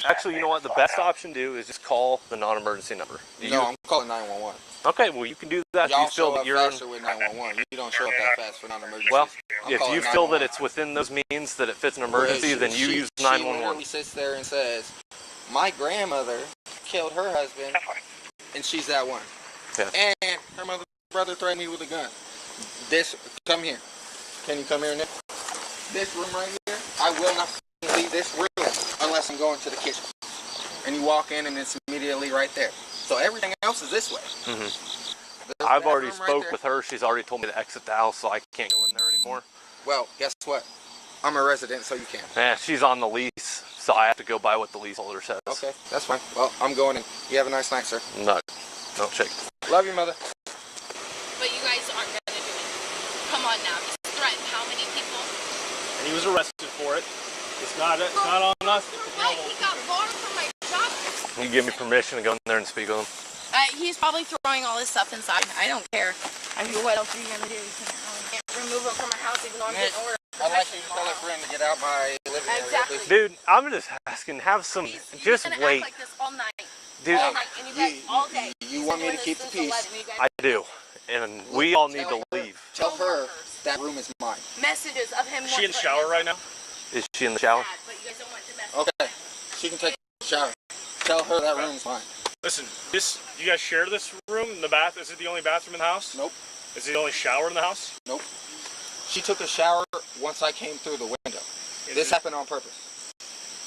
Actually, you know what? The best option to do is just call the non-emergency number. No, I'm calling 911. Okay, well, you can do that. Y'all you feel show that up you're faster with 911. You don't show up that fast for non-emergency. Well, if you feel that it's within those means that it fits an emergency, then you use 911. She literally sits there and says, "My grandmother killed her husband, and she's that one." Yeah. And her brother threatened me with a gun. Come here. Can you come here, Nick? This room right here, I will not leave this room unless I'm going to the kitchen. And you walk in and it's immediately right there. So everything else is this way. Mm-hmm. I've already spoke with her. She's already told me to exit the house, so I can't go in there anymore. Well, guess what? I'm a resident, so you can. Yeah, she's on the lease, so I have to go by what the leaseholder says. Okay, that's fine. Well, I'm going in. You have a nice night, sir. No, don't shake. Love you, mother. But you guys aren't gonna do it. Come on now. Just threaten how many people? And he was arrested for it. It's not on us. What? He got barred from my job. You give me permission to go in there and speak with him? He's probably throwing all his stuff inside. I don't care. I mean, what else are you gonna do? You can't remove him from my house even though I'm getting orders. I'd like you to tell a friend to get out my living area. Exactly. Dude, I'm just asking, have some, just gonna wait. act like this all night. Dude, all night, and you guys all day. You want me to keep the peace? I do, and we all need to leave. Tell her that room is mine. Messages of him. Is she in the shower right now? Is she in the shower? But you guys don't want to mess. Okay, she can take a shower. Tell her that room's mine. Listen, you guys share this room in the bath? Is it the only bathroom in the house? Nope. Is it the only shower in the house? Nope. She took a shower once I came through the window. This happened on purpose.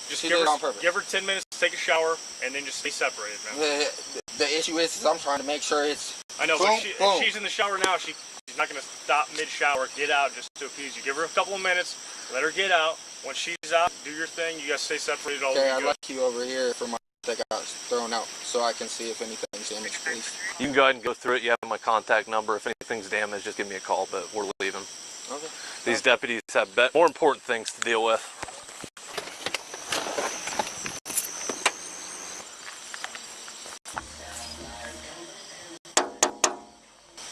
Just She give did her it on purpose. Give her 10 minutes to take a shower and then just stay separated, man. The issue is I'm trying to make sure it's. I know, boom, but boom. if she's in the shower now, she's not going to stop mid-shower, get out just to appease you. Give her a couple of minutes, let her get out. Once she's out, do your thing. You guys stay separated all Okay, the I'd way. like you over here for my that got thrown out so I can see if anything's damaged, please. You can go ahead and go through it. You have my contact number. If anything's damaged, just give me a call, but we're leaving. Okay. These deputies have more important things to deal with.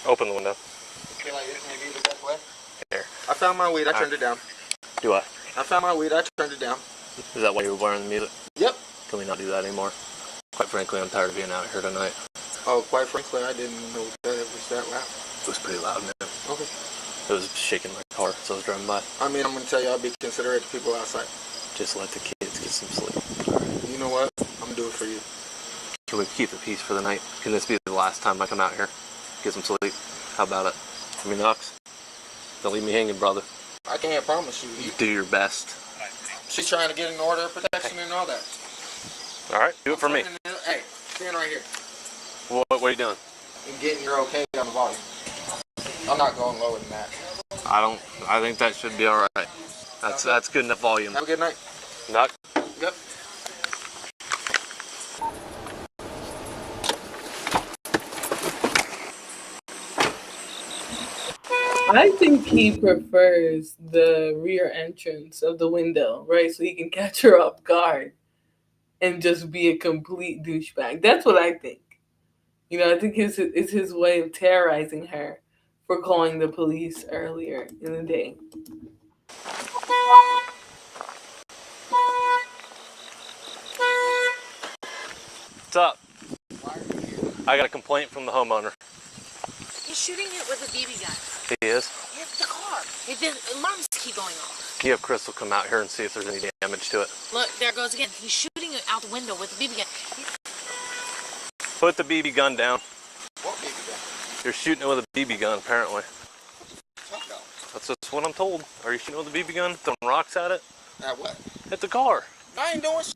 Open the window. Feel like this may be the best way? Here. I found my weed, I turned it down. Do I? I found my weed, I turned it down. Is that why you're wearing the music? Yep. Can we not do that anymore? Quite frankly, I'm tired of being out here tonight. Oh, quite frankly, I didn't know that it was that loud. It was pretty loud, man. Okay. It was shaking my car as I was driving by. I mean, I'm going to tell you, I'll be considerate to people outside. Just let the kids get some sleep. You know what? I'm going to do it for you. Can we keep the peace for the night? Can this be the last time I come out here? Get some sleep? How about it? I mean, Knox, don't leave me hanging, brother. I can't promise you. You do your best. She's trying to get an order of protection and all that. All right, do it for me. Hey, stand right here. What are you doing? I'm getting your okay on the volume. I'm not going lower than that. I think that should be all right. That's good enough volume. Have a good night. Knock. Yep. I think he prefers the rear entrance of the window, right? So he can catch her off guard and just be a complete douchebag. That's what I think. You know, I think it's his way of terrorizing her for calling the police earlier in the day. What's up? I got a complaint from the homeowner. He's shooting it with a BB gun. He is? Yeah, the car. The alarms keep going off. You have Crystal come out here and see if there's any damage to it. Look, there it goes again. He's shooting it out the window with a BB gun. Put the BB gun down. What BB gun? You're shooting it with a BB gun, apparently. That's just what I'm told. Are you shooting with a BB gun? Throwing rocks at it? At what? At the car. I ain't doing shit.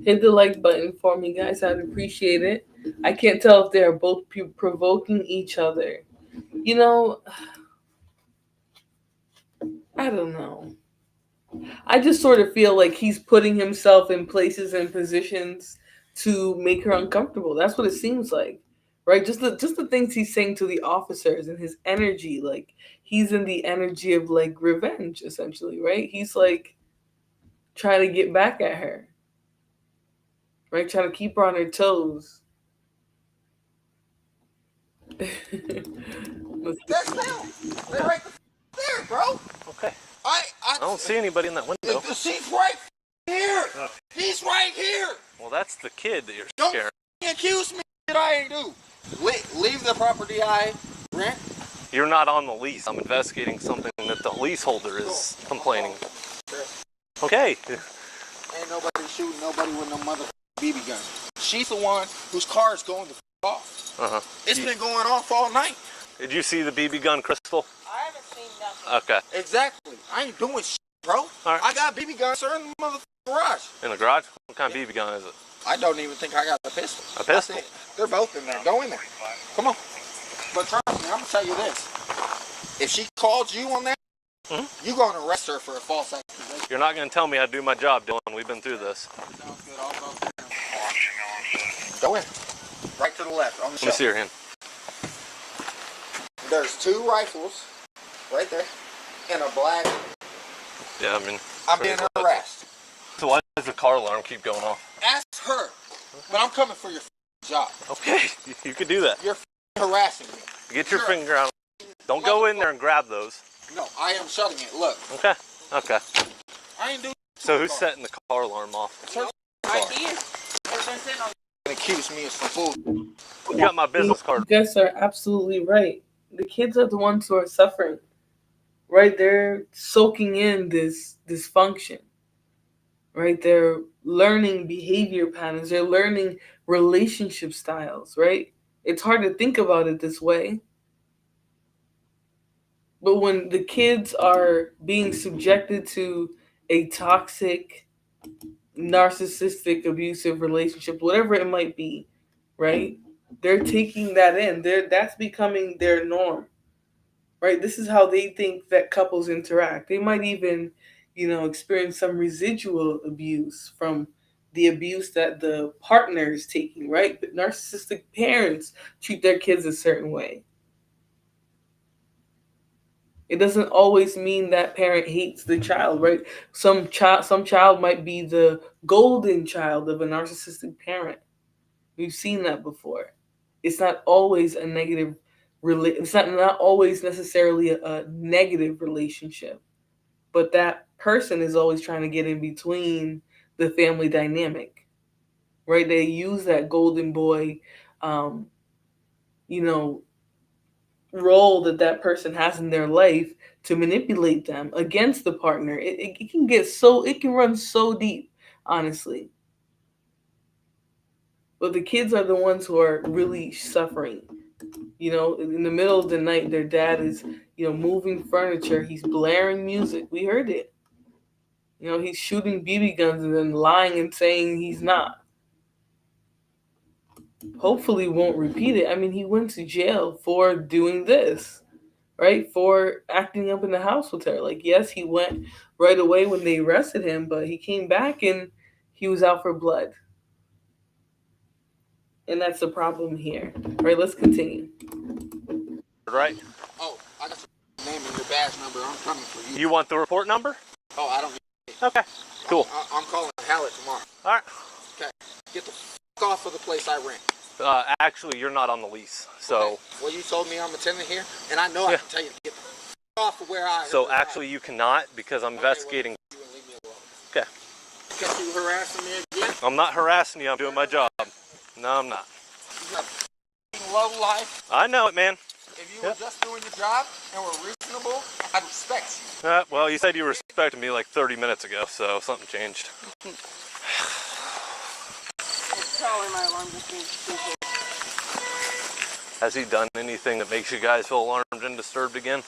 Hit the like button for me, guys. I'd appreciate it. I can't tell if they're both provoking each other. You know, I don't know. I just sort of feel like he's putting himself in places and positions to make her uncomfortable. That's what it seems like, right? Just the things he's saying to the officers and his energy. Like, he's in the energy of, like, revenge, essentially, right? He's, like, trying to get back at her. right? Trying to keep her on her toes. That's them. They're right there, bro. Okay. I don't see anybody in that window. She's right here. He's right here. Well, that's the kid that you're Don't scaring. accuse me that I ain't do. Leave the property I rent. You're not on the lease. I'm investigating something that the leaseholder is complaining. Okay. Ain't nobody shooting nobody with no mother BB gun. She's the one whose car is going to off. It's been going off all night. Did you see the BB gun, Crystal? I haven't seen nothing. Okay. Exactly. I ain't doing shit, bro. I got BB guns, sir, in the motherfucking garage. In the garage? What kind of BB gun is it? I don't even think I got a pistol. A pistol? They're both in there. Go in there. Come on. But trust me, I'm gonna tell you this. If she called you on that, you're gonna arrest her for a false accusation. You're not going to tell me I do my job, Dylan. We've been through this. Sounds good. I'll go there. Go in. Right to the left on the Let me see your hand. There's 2 rifles right there and a black. Yeah, I mean. I'm being harassed. So why does the car alarm keep going off? Ask her. But I'm coming for your job. Okay, you could do that. You're harassing me. Get your finger out. Don't go in there and grab those. No, I am shutting it. Look. Okay. Okay. I ain't doing. So who's setting the car alarm off? It's her car. Accuse me of some food. You got my business card. You guys are absolutely right. The kids are the ones who are suffering, right? They're soaking in this dysfunction, right? They're learning behavior patterns. They're learning relationship styles, right? It's hard to think about it this way. But when the kids are being subjected to a toxic, narcissistic, abusive relationship, whatever it might be, right? They're taking that in. That's becoming their norm, right? This is how they think that couples interact. They might even, experience some residual abuse from the abuse that the partner is taking, right? But narcissistic parents treat their kids a certain way. It doesn't always mean that parent hates the child, right? Some child might be the golden child of a narcissistic parent. We've seen that before. It's not always a negative. It's not always necessarily a negative relationship, but that person is always trying to get in between the family dynamic, right? They use that golden boy, role that person has in their life to manipulate them against the partner. It can run so deep, honestly. But the kids are the ones who are really suffering. In the middle of the night, their dad is, moving furniture. He's blaring music. We heard it. He's shooting BB guns and then lying and saying he's not. Hopefully won't repeat it. I mean, he went to jail for doing this, right? For acting up in the house with her. Like, yes, he went right away when they arrested him, but he came back and he was out for blood. And that's the problem here. All right, let's continue. Right? Oh, I got your name and your badge number. I'm coming for you. You want the report number? Oh, I don't need it. Okay, cool. I'm calling Hallett tomorrow. All right. Okay. Get the off of the place I rent. Actually, you're not on the lease, so. Okay. Well, you told me I'm a tenant here, and I know I can tell you to get the off of where I. So actually, you cannot because I'm investigating. Well, you leave me alone. Okay. Because you harassing me again. I'm not harassing you. I'm doing my job. No, I'm not. You got low life. I know it, man. If you were just doing your job and were reasonable, I'd respect you. Well, you said you respected me like 30 minutes ago, so something changed. My alarm just being stupid. Has he done anything that makes you guys feel alarmed and disturbed again?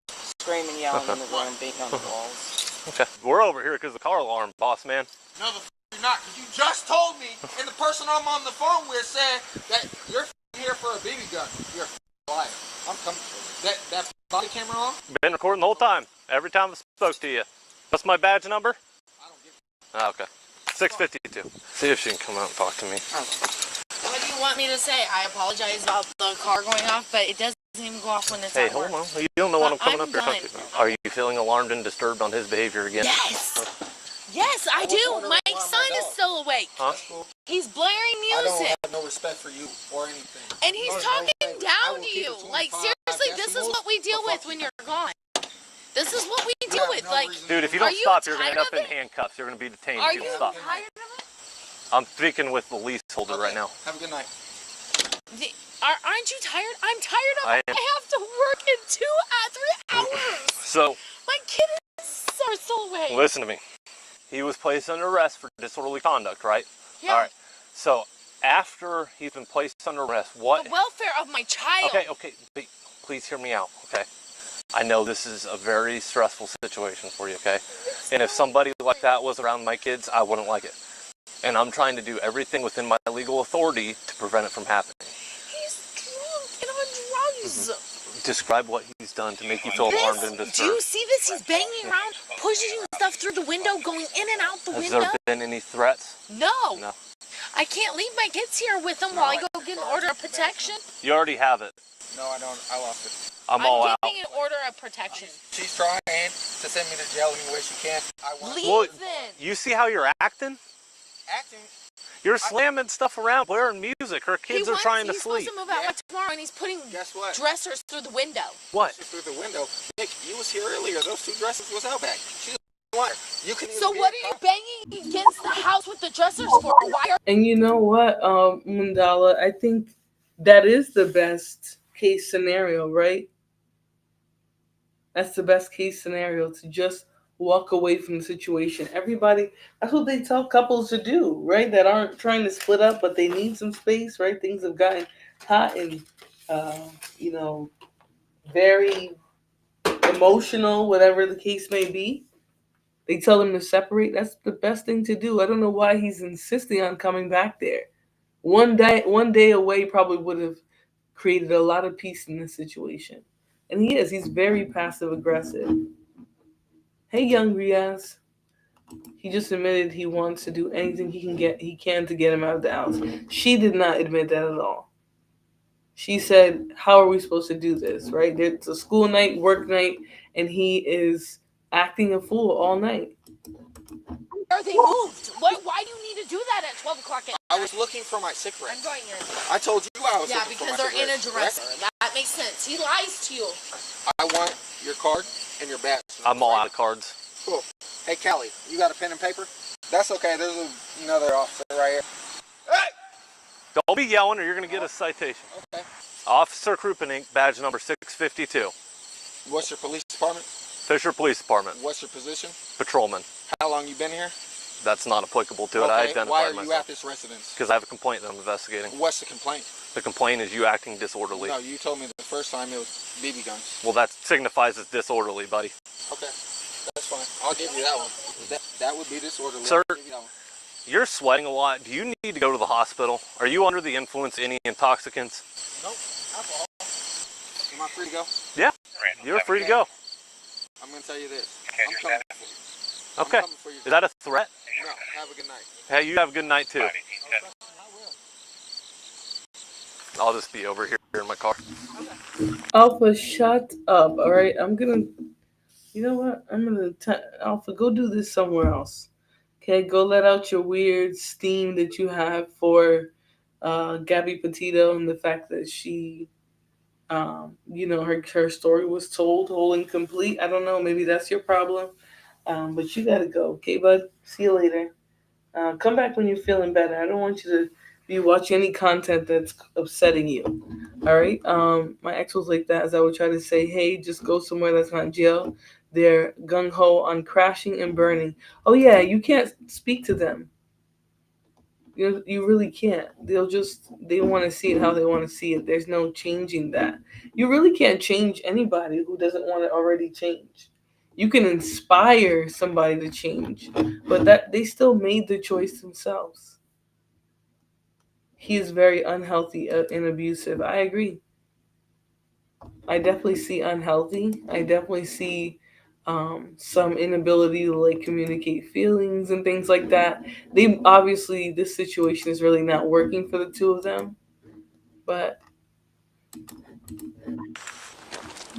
Screaming, yelling in the room, beating on the walls. Okay. We're over here because of the car alarm, boss man. No, you're not, because you just told me, and the person I'm on the phone with said that you're here for a BB gun. You're a liar. I'm coming for you. That body camera on? Been recording the whole time. Every time I spoke to you. What's my badge number? I don't give a... Oh, okay. 652. See if she can come out and talk to me. What do you want me to say? I apologize about the car going off, but it doesn't even go off when it's Hey, at work. hold on. You don't know what I'm coming up here done. talking about. Are you feeling alarmed and disturbed on his behavior again? Yes! Yes, I do. My son is still awake. Huh? He's blaring I don't music. have no respect for you or anything. And he's talking down to you. Like, seriously, this is what we deal with when you're gone. This is what we deal with. Like, dude, if you don't stop, you're gonna end up in handcuffs. You're gonna be detained Are if you you don't stop. tired of it? I'm speaking with the leaseholder right now. Have a good night. Aren't you tired? I'm tired of I it. am. I have to work in 3 hours. So, My kids are still awake. listen to me. He was placed under arrest for disorderly conduct, right? Yeah. All right. So, after he's been placed under arrest, what? The welfare of my child. Okay, but please hear me out, okay? I know this is a very stressful situation for you, okay? And if somebody like that was around my kids, I wouldn't like it. And I'm trying to do everything within my legal authority to prevent it from happening. He's drunk and on drugs. Describe what he's done to make you feel alarmed and disturbed. Do you see this? He's banging around, pushing stuff through the window, going in and out the window. Has there been any threats? No. No. I can't leave my kids here with them while I go get an order of protection. You already have it. No, I don't. I lost it. I'm all out. I'm getting an order of protection. She's trying to send me to jail any way she can. Leave then. You see how you're acting? Acting? You're slamming stuff around, blaring music. Her kids are trying to He's sleep. supposed to move out by tomorrow, and he's putting dressers through the window. What? Through the window. Nick, you was here earlier. Those two dresses was out back. She's a liar. You can So what are you banging against the house with the dressers for? Why are And you know what, Mandala, I think that is the best case scenario, right? That's the best case scenario, to just walk away from the situation. Everybody, that's what they tell couples to do, right? That aren't trying to split up, but they need some space, right? Things have gotten hot and, very emotional, whatever the case may be. They tell them to separate. That's the best thing to do. I don't know why he's insisting on coming back there. One day away probably would have created a lot of peace in this situation. And he is. He's very passive aggressive. Hey, young Riaz. He just admitted he wants to do anything he can to get him out of the house. She did not admit that at all. She said, how are we supposed to do this, right? It's a school night, work night, and he is acting a fool all night. Are they moved? Why do you need to do that at 12 o'clock at night? I was looking for my cigarettes. I'm going in. I told you I was Yeah, looking for my because they're in a cigarettes, dresser. correct? That makes sense. He lies to you. I want your card and your badge. I'm all out of cards. Cool. Hey, Callie, you got a pen and paper? That's okay. There's another officer right here. Hey! Don't be yelling or you're going to get a citation. Okay. Officer Krupening, badge number 652. What's your police department? Fisher Police Department. What's your position? Patrolman. How long you been here? That's not applicable to it. I Okay, identified why are you myself. at this residence? Because I have a complaint that I'm investigating. What's the complaint? The complaint is you acting disorderly. No, you told me the first time it was BB guns. Well, that signifies as disorderly, buddy. Okay, that's fine. I'll give you that one. That would be disorderly. Sir, I'll give you that one. you're sweating a lot. Do you need to go to the hospital? Are you under the influence of any intoxicants? Nope, alcohol. Am I free to go? Yeah, you're free to go. I'm going to tell you this. I'm coming for you. Okay. Is that a threat? No, have a good night. Hey, you have a good night too. I'll just be over here in my car. Alpha, shut up, all right? You know what? Alpha, go do this somewhere else. Okay, go let out your weird steam that you have for Gabby Petito and the fact that she, her story was told whole and complete. I don't know, maybe that's your problem. But you gotta go, okay, bud? See you later. Come back when you're feeling better. I don't want you to be watching any content that's upsetting you. All right? My ex was like that, as I would try to say, hey, just go somewhere that's not jail. They're gung-ho on crashing and burning. Oh, yeah, you can't speak to them. You really can't. They want to see it how they want to see it. There's no changing that. You really can't change anybody who doesn't want to already change. You can inspire somebody to change, but that they still made the choice themselves. He is very unhealthy and abusive. I agree. I definitely see unhealthy. I definitely see some inability to communicate feelings and things like that. They obviously, this situation is really not working for the two of them, but.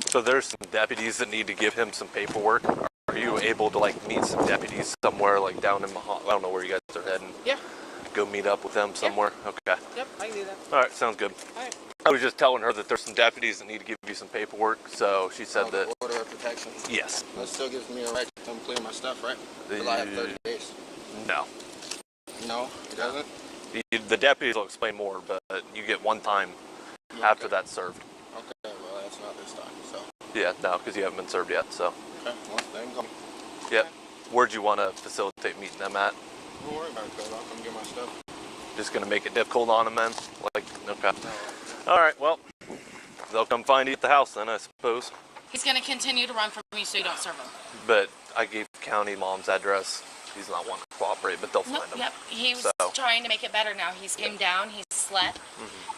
So there's some deputies that need to give him some paperwork. Are you able to like meet some deputies somewhere, like down in Machete? I don't know where you guys are heading. Yeah. Go meet up with them somewhere? Okay. Yep, I can do that. All right, sounds good. All right. I was just telling her that there's some deputies that need to give you some paperwork, so she said that... Order of protection? Yes. That still gives me a right to come clear my stuff, right? Because I have 30 days. No. No, it doesn't? The deputies will explain more, but you get one time after that's served. Okay, well, that's not this time, so. Yeah, no, because you haven't been served yet, so. Okay, well, they can come. Yep. Where'd you want to facilitate meeting them at? Don't worry about it, cuz I'll come get my stuff. Just going to make it difficult on them then? Like, okay. All right, well, they'll come find you at the house then, I suppose. He's going to continue to run from me so you don't serve him. But I gave county mom's address. He's not wanting to cooperate, but they'll find him. Yep, he was trying to make it better now. He's came down, he's slept.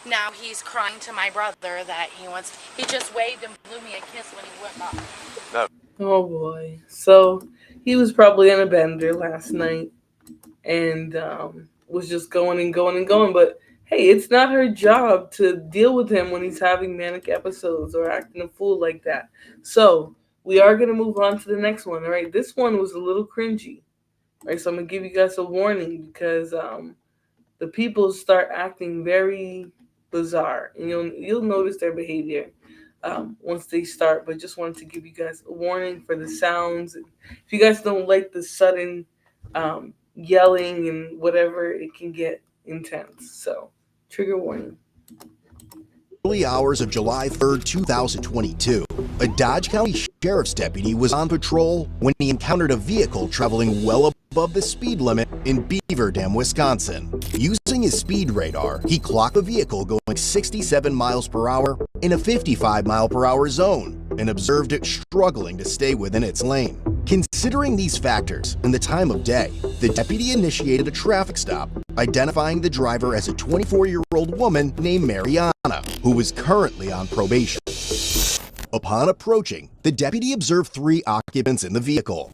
Now he's crying to my brother that he wants... He just waved and blew me a kiss when he went off. No. Oh boy. So he was probably on a bender last night and was just going and going and going. But hey, it's not her job to deal with him when he's having manic episodes or acting a fool like that. So we are going to move on to the next one. All right. This one was a little cringy. All right. So I'm going to give you guys a warning because the people start acting very bizarre and you'll notice their behavior once they start, but just wanted to give you guys a warning for the sounds. If you guys don't like the sudden yelling and whatever, it can get intense. So, trigger warning. Early hours of July 3rd, 2022, a Dodge County Sheriff's deputy was on patrol when he encountered a vehicle traveling well above the speed limit in Beaver Dam, Wisconsin. Using his speed radar, he clocked the vehicle going 67 miles per hour in a 55 mile per hour zone and observed it struggling to stay within its lane. Considering these factors and the time of day, the deputy initiated a traffic stop, identifying the driver as a 24-year-old woman named Mariana, who was currently on probation. Upon approaching, the deputy observed 3 occupants in the vehicle.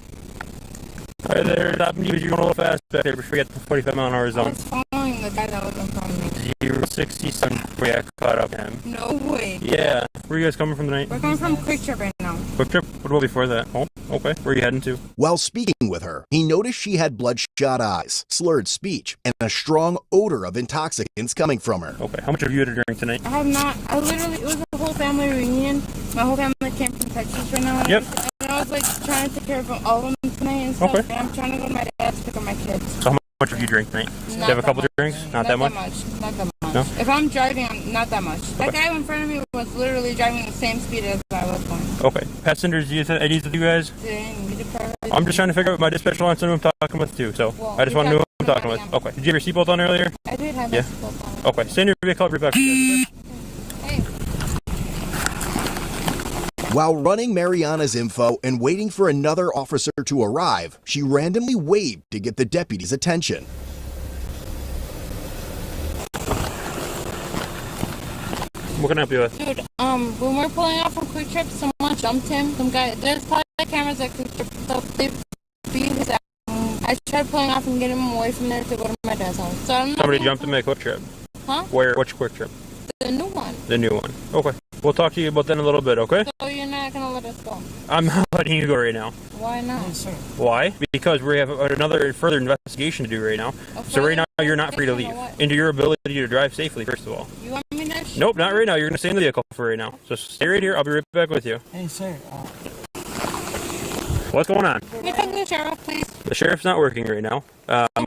Hi there, stop me, you're going a little fast back there before you get the 45 mile an hour zone. I was following the guy that was in front of me. 067 before you got caught up in him. No way. Yeah. Where are you guys coming from tonight? We're coming from Quick Trip right now. Quick Trip? What about before that? Oh, okay. Where are you heading to? While speaking with her, he noticed she had bloodshot eyes, slurred speech, and a strong odor of intoxicants coming from her. Okay. How much have you had to drink tonight? I have not. It was a whole family reunion. My whole family came from Texas right now. Yep. And I was like trying to take care of all of them tonight and stuff. Okay. And I'm trying to go to my dad's to pick up my kids. So how much have you drank tonight? Do you have a couple drinks? Not that much? Not that much. No? If I'm driving, I'm not that much. That guy in front of me was literally driving the same speed as I was going. Okay. Passengers, do you have IDs with you guys? I'm just trying to figure out my dispatch line, so who I'm talking with too. So I just want to know who I'm talking with. Okay. Did you have your seatbelt on earlier? I did have my seatbelt on. Okay. Stay in your vehicle. I'll be back. While running Mariana's info and waiting for another officer to arrive, she randomly waved to get the deputy's attention. What can I help you with? Dude, when we're pulling out from Quick Trip, someone jumped him. Some guy, there's probably cameras at Quick Trip, so they beat his ass. I tried pulling off and getting him away from there to go to my dad's house. So I'm not Somebody jumped in my Quick Trip. Huh? Where? Which Quick Trip? The new one. The new one. Okay. We'll talk to you about that in a little bit, okay? So you're not gonna let us go? I'm not letting you go right now. Why not? Why? Because we have another further investigation to do right now. So right now you're not free to leave. Into your ability to drive safely, first of all. You want me to? Nope, not right now. You're gonna stay in the vehicle for right now. So stay right here. I'll be right back with you. Hey, sir. What's going on? Can you talk to the sheriff, please? The sheriff's not working right now.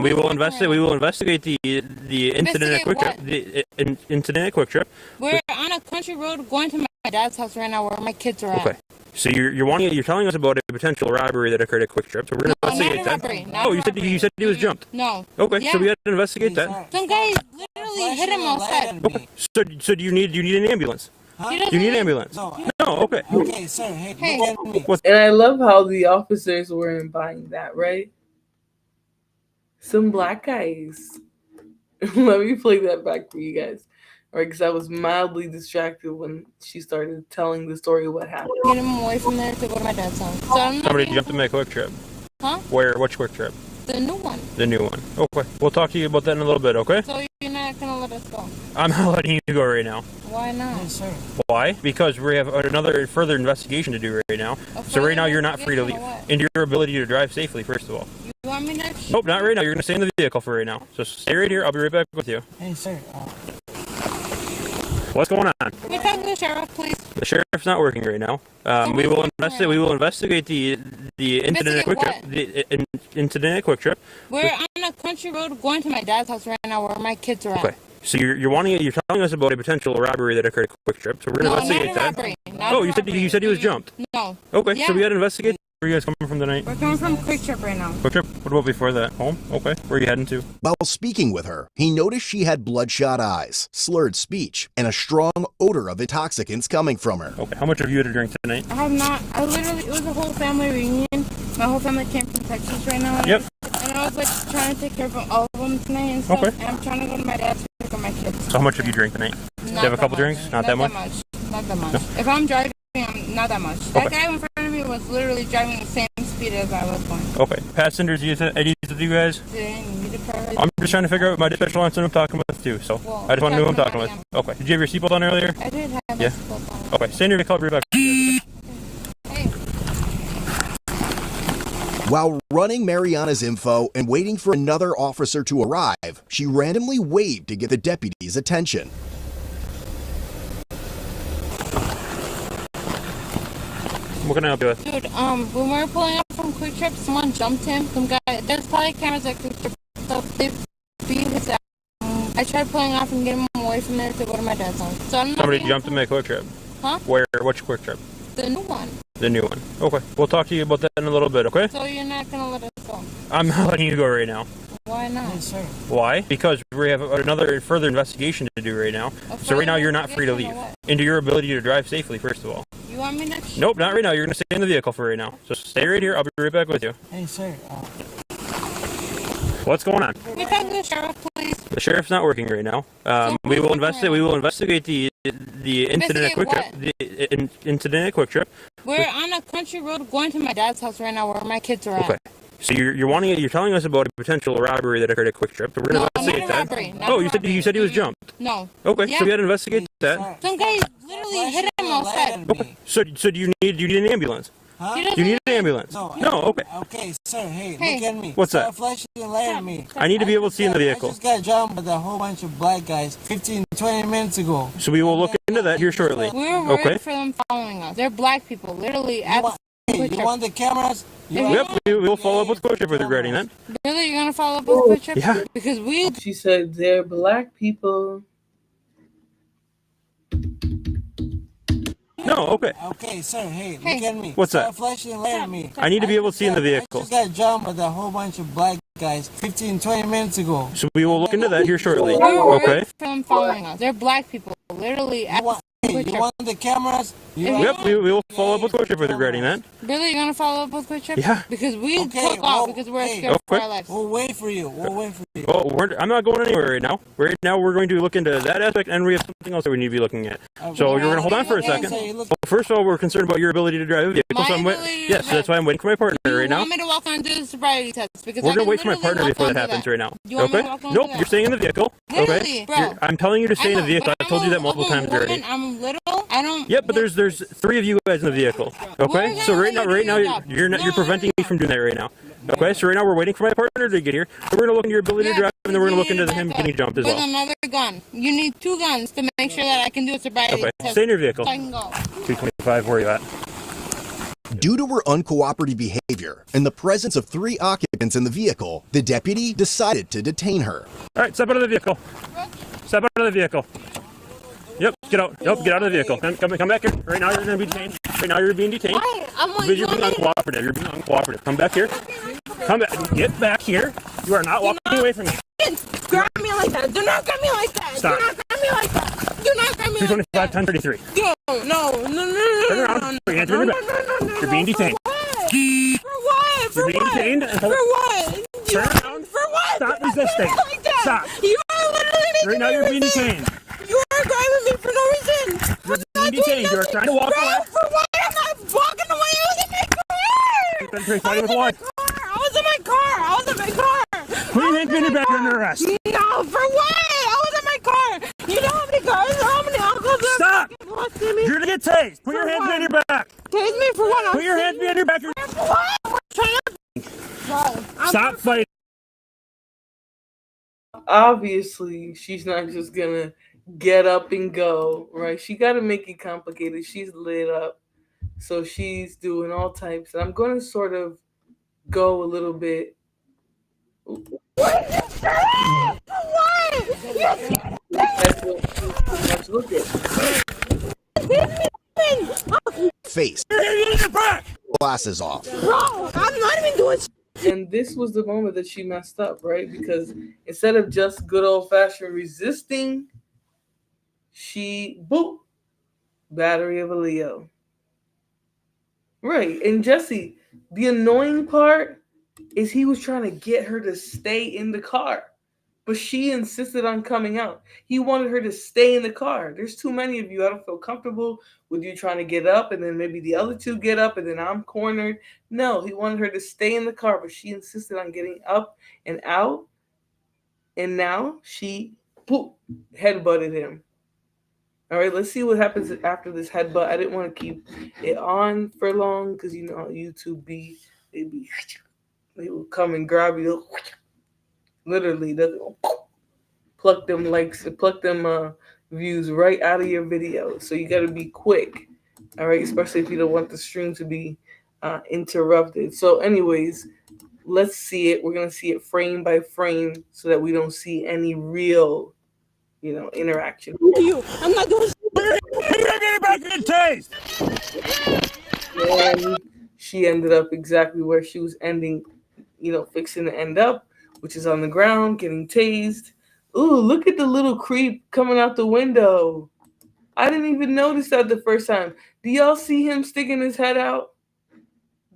We will investigate. We will investigate the incident at Quick Trip. The incident at Quick Trip. We're on a country road going to my dad's house right now, where my kids are at. Okay. So you're telling us about a potential robbery that occurred at Quick Trip. So we're gonna investigate that. Robbery, Oh, you said he was jumped. No. Okay. Yeah. So we had to investigate that. Some guy literally hit him outside. Okay. So do you need an ambulance? Huh? You need an ambulance? No. Okay. Okay, sir. Hey. And I love how the officers weren't buying that, right? Some black guys. Let me play that back for you guys. All right, because I was mildly distracted when she started telling the story of what happened. Get him away from there to go to my dad's house. So Somebody jumped in my Quick Trip. Huh? Where? Which Quick Trip? The new one. The new one. Okay. We'll talk to you about that in a little bit, okay? So you're not gonna let us go? I'm not letting you go right now. Why not? Hey, sir. Why? Because we have another further investigation to do right now. So right now you're not free to leave. Into your ability to drive safely, first of all. You want me to? Nope, not right now. You're going to stay in the vehicle for right now. So stay right here. I'll be right back with you. Hey, sir. What's going on? Can we talk to the sheriff, please? The sheriff's not working right now. We will investigate. We will investigate the incident at Quick Trip. The incident at Quick Trip. We're on a country road going to my dad's house right now, where my kids are at. Okay. So you're telling us about a potential robbery that occurred at Quick Trip. So we're going to investigate that. Robbery. Oh, you said he was jumped. No. Okay. Yeah. So we got to investigate. Where are you guys coming from tonight? We're coming from Quick Trip right now. Quick Trip? What about before that? Home? Okay. Where are you heading to? While speaking with her, he noticed she had bloodshot eyes, slurred speech, and a strong odor of intoxicants coming from her. Okay. How much have you had to drink tonight? I have not. It was a whole family reunion. My whole family came from Texas right now. Yep. And I was like trying to take care of all of them tonight and stuff. Okay. And I'm trying to go to my dad's to pick up my kids. So how much have you drank tonight? Do you have a couple drinks? Not that much? Not that much. No? If I'm driving, I'm not that much. Okay. That guy in front of me was literally driving the same speed as I was going. Okay. Passengers, IDs with you guys? I'm just trying to figure out my dispatch line I'm talking with too. So I just want to know who I'm talking with. Okay. Did you have your seatbelt on earlier? I did have my seatbelt on. Okay. Stay in your vehicle. I'll be right back. While running Mariana's info and waiting for another officer to arrive, she randomly waved to get the deputy's attention. What can I help you with? Dude, when we were pulling up from Quick Trip, someone jumped him. Some guy. There's probably cameras at Quick Trip. So they beat his ass. I tried pulling off and getting him away from there to go to my dad's house. So I'm not. Somebody jumped in my Quick Trip. Huh? Where? Which Quick Trip? The new one. The new one. Okay. We'll talk to you about that in a little bit, okay? So you're not gonna let us go? I'm not letting you go right now. Why not? Hey, sir. Why? Because we have another further investigation to do right now. So right now you're not free to leave. Into your ability to drive safely, first of all. You want me to? Nope, not right now. You're going to stay in the vehicle for right now. So stay right here. I'll be right back with you. Hey, sir. What's going on? Can we talk to the sheriff, please? The sheriff's not working right now. We will investigate. We will investigate the incident at Quick Trip. The incident at Quick Trip. We're on a country road going to my dad's house right now, where my kids are at. Okay. So you're telling us about a potential robbery that occurred at Quick Trip. So we're going to investigate that. Robbery, Oh, you said he was jumped. No. Okay. Yeah. So we got to investigate that. Some guy literally hit him outside. Okay. So do you need an ambulance? Huh? He Do you need an ambulance? No. Okay. Okay, sir. Hey, look at me. What's that? Stop flashing the light at me. I need to be able to see in the vehicle. I just got jumped with a whole bunch of black guys 15, 20 minutes ago. So we will look into that here shortly. We were worried Okay. for them following us. They're black people, literally at Hey, you want the cameras? Yep, we will follow up with Quick Trip with regarding that. Really, you're gonna follow up with Quick Trip? Yeah. Because we. She said they're black people. No, okay. Okay, sir. Hey, look at me. What's Stop that? flashing the light at me. I need to be able to see in the I vehicle. just got jumped with a whole bunch of black guys 15, 20 minutes ago. So we will look into that here shortly. We were worried Okay. for them following us. They're black people, literally at Quick You Trip. want the cameras? Yep, we will follow up with Quick Trip with regarding that. Really, you're gonna follow up with Quick Trip? Yeah. Because we took off because we're scared for our lives. We'll wait for you. We'll wait for you. Oh, I'm not going anywhere right now. Right now, we're going to look into that aspect, and we have something else that we need to be looking at. So you're going to hold on for a second. Well, first of all, we're concerned about your ability to drive a vehicle. So yes, so that's why I'm waiting for my partner right now. You want me to walk on and do the sobriety test? Because We're going to wait for my partner before that happens right now. You want me Okay? to walk on Nope, that? you're staying in the vehicle. Literally, Okay? bro. I'm telling you to stay in the vehicle. I told you that multiple I'm a times already. woman, I'm little. I don't. Yep, but there's three of you guys in the vehicle. Okay, so right now you're preventing me from doing that right now. Okay, so right now we're waiting for my partner to get here. So we're gonna look into your ability to drive, and then we're gonna look into him getting jumped as With well. another gun. You need 2 guns to make sure that I can do a sobriety Okay, test. stay in your vehicle. So I can go. 225, where are you at? Due to her uncooperative behavior and the presence of 3 occupants in the vehicle, the deputy decided to detain her. All right, step out of the vehicle. Step out of the vehicle. Yep, get out. Yep, get out of the vehicle. Come back here. Right now you're gonna be detained. Right now you're being detained. Because you're being uncooperative. You're being uncooperative. Come back here. Come back. Get back here. You are not walking away from me. Grab me like that. Do not grab me like that. Stop. Do not grab me like that. Do not grab me like 225, that. 1033. No. Turn around. Put your hands behind your back. You're being detained. For what? You're being detained. For what? Turn around. For what? Stop resisting. Like that. Stop. You are literally making Right now me you're being resist. detained. You are grabbing me for no reason. You're being detained. You're trying to walk Bro, away. for what? I'm not walking away. I was in my car. Fighting with what? I was in my car. Who do you think been back under arrest? No, for what? I was in my car. You're gonna get tased. Put your hands behind your back. Tase me for what? Put your hands behind your back. Stop fighting. Obviously, she's not just gonna get up and go, right? She got to make it complicated. She's lit up, so she's doing all types. And I'm going to sort of go a little bit. Let's look at Face. Glasses off. Bro, I'm not even doing. And this was the moment that she messed up, right? Because instead of just good old-fashioned resisting, she, boop, battery of a Leo. Right. And Jesse, the annoying part is he was trying to get her to stay in the car, but she insisted on coming out. He wanted her to stay in the car. There's too many of you. I don't feel comfortable with you trying to get up, and then maybe the other two get up, and then I'm cornered. No, he wanted her to stay in the car, but she insisted on getting up and out. And now she, boop, headbutted him. All right, let's see what happens after this headbutt. I didn't want to keep it on for long because you know how YouTube be. They will come and grab you. Literally, they'll pluck them likes, pluck them views right out of your video. So you got to be quick. All right, especially if you don't want the stream to be interrupted. So, anyways, let's see it. We're gonna see it frame by frame so that we don't see any real, interaction. I'm not doing. And she ended up exactly where she was ending, fixing to end up, which is on the ground, getting tased. Ooh, look at the little creep coming out the window. I didn't even notice that the first time. Do y'all see him sticking his head out?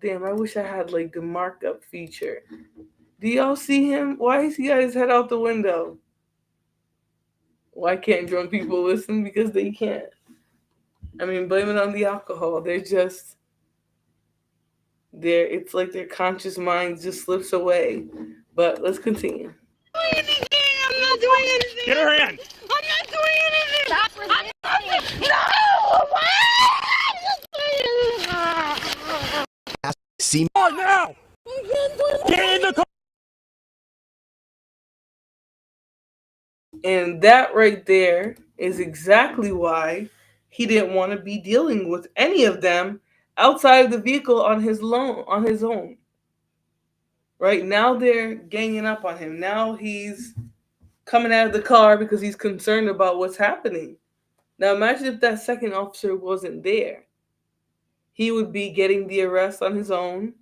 Damn, I wish I had like the markup feature. Do y'all see him? Why is he got his head out the window? Why can't drunk people listen? Because they can't. I mean, blame it on the alcohol. It's like their conscious mind just slips away. But let's continue. I'm not doing anything. Get her hand. I'm not doing anything. Stop resisting. No! See oh, now. Get in the car. And that right there is exactly why he didn't want to be dealing with any of them outside of the vehicle on his own. Right now they're ganging up on him. Now he's coming out of the car because he's concerned about what's happening. Now imagine if that second officer wasn't there. He would be getting the arrest on his own,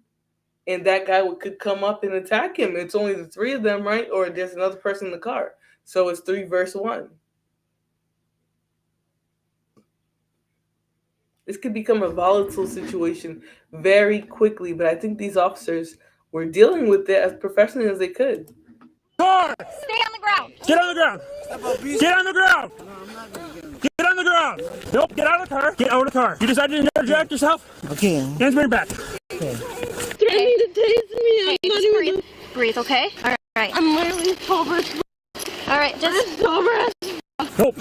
and that guy could come up and attack him. It's only the three of them, right? Or there's another person in the car. So it's 3 versus 1. This could become a volatile situation very quickly, but I think these officers were dealing with it as professionally as they could. Car! Stay on the ground. Get on the ground. Get on the ground. Get on the ground. Nope, get out of the car. Get out of the car. You decided to interject yourself? Okay. Hands behind your back. Threatening to tase me. Hey, just breathe. Breathe, okay? All right. I'm literally sober. All right, just sober. Nope.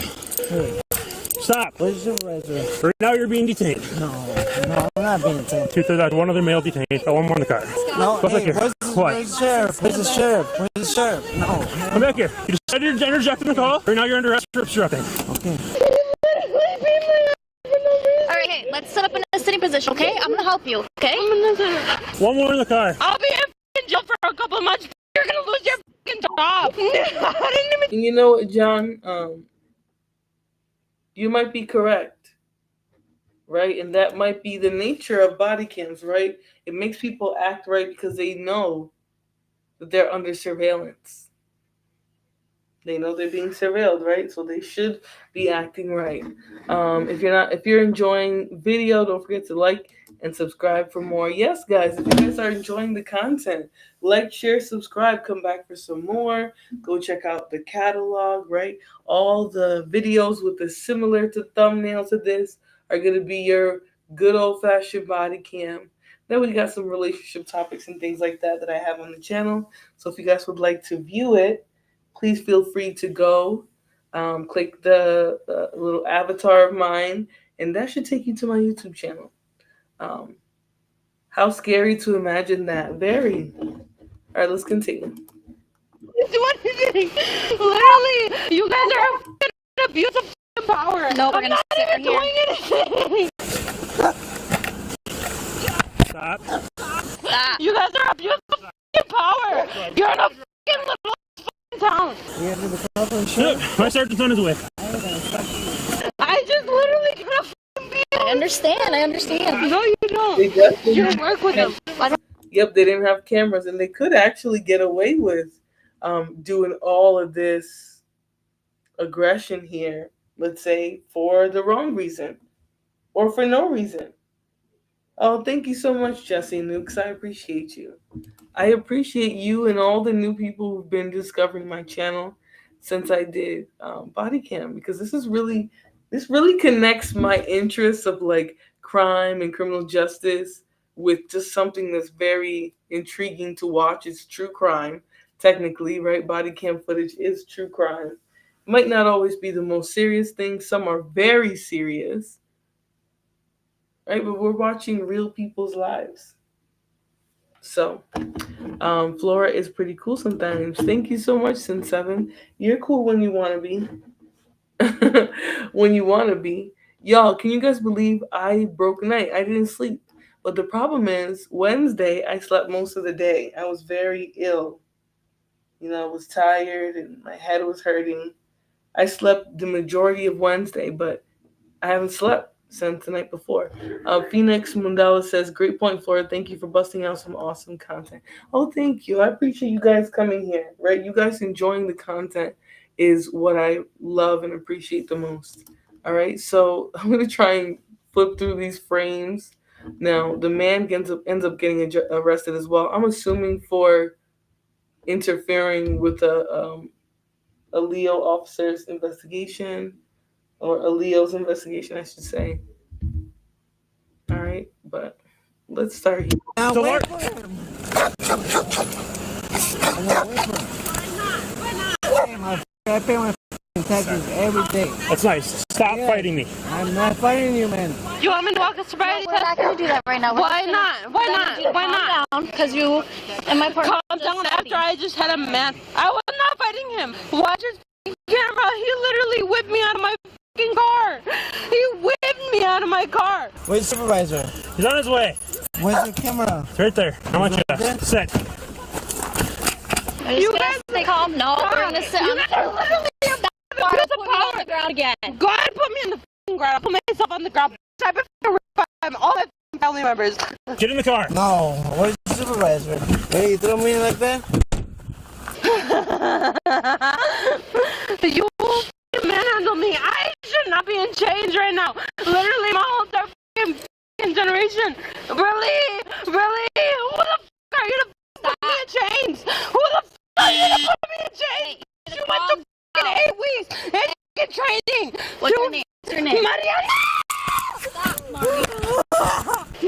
Stop. Where's the resident? Right now you're being detained. No, I'm not being detained. 2/3, one other male detained. One more in the car. No, Go back hey, here. where's the sheriff? Where's the sheriff? Where's the sheriff? No. Come back here. You decided to interject in the call. Right now you're under arrest for obstructing. Okay. all right. Hey, let's set up in a sitting position, okay? I'm gonna help you, okay? One more in the car. I'll be in jail for a couple of months. You're gonna lose your fucking job. And you know what, John? You might be correct, right? And that might be the nature of body cams, right? It makes people act right because they know that they're under surveillance. They know they're being surveilled, right? So they should be acting right. If you're enjoying video, don't forget to like and subscribe for more. Yes, guys, if you guys are enjoying the content, like, share, subscribe, come back for some more. Go check out the catalog, right? All the videos with the similar to thumbnail to this are going to be your good old-fashioned body cam. Then we got some relationship topics and things like that I have on the channel. So if you guys would like to view it, please feel free to go click the little avatar of mine and that should take you to my YouTube channel. Um, how scary to imagine that. Very. All right, let's continue. Do anything. Literally, you guys are a abuse of power. No, we're gonna sit right here. I'm not even doing anything. Stop. Stop. You guys are abuse of power. You're in a fucking little town. Look, my sergeant's on his way. I just literally got a I understand. No, you don't. They definitely You work with them. Yep, they didn't have cameras, and they could actually get away with doing all of this aggression here, let's say, for the wrong reason or for no reason. Oh, thank you so much, Jesse Nukes. I appreciate you. I appreciate you and all the new people who've been discovering my channel since I did body cam, because this really connects my interests of like crime and criminal justice with just something that's very intriguing to watch. It's true crime, technically, right? Body cam footage is true crime. It might not always be the most serious thing. Some are very serious, right? But we're watching real people's lives. So, Flora is pretty cool sometimes. Thank you so much, Sin7. You're cool when you want to be. When you want to be. Y'all, can you guys believe I broke a night? I didn't sleep. But the problem is, Wednesday, I slept most of the day. I was very ill. You know, I was tired and my head was hurting. I slept the majority of Wednesday, but I haven't slept since the night before. Phoenix Mundala says, great point, Flora. Thank you for busting out some awesome content. Oh, thank you. I appreciate you guys coming here, right? You guys enjoying the content is what I love and appreciate the most. All right, so I'm going to try and flip through these frames. Now, the man ends up getting arrested as well. I'm assuming for interfering with a Leo officer's investigation, or a Leo's investigation, I should say. All right, but let's start here. Now wait for him. I pay my taxes every day. That's nice. Stop fighting me. I'm not fighting you, man. You want me to walk a sobriety test? We're not going to do that right now. Why not? Why not? Why not? Because you and my partner. Calm down after I just had a man. I was not fighting him. Watch your camera. He literally whipped me out of my fucking car. He whipped me out of my car. Where's the supervisor? He's on his way. Where's your camera? It's right there. I want you to sit. You guys stay calm. No, we're going to sit on the literally on the ground again. Go ahead and put me on the fucking ground. I'll put myself on the ground. I've been by all my family members. Get in the car. No. Where's the supervisor? Hey, you throw me in like that? You manhandle me. I should not be in chains right now. Literally, my whole fucking generation. Really? Who the fuck are you to put me in chains? Who the fuck are you to put me in chains? You went to fucking 8 weeks and fucking training. What's your name? Mariana!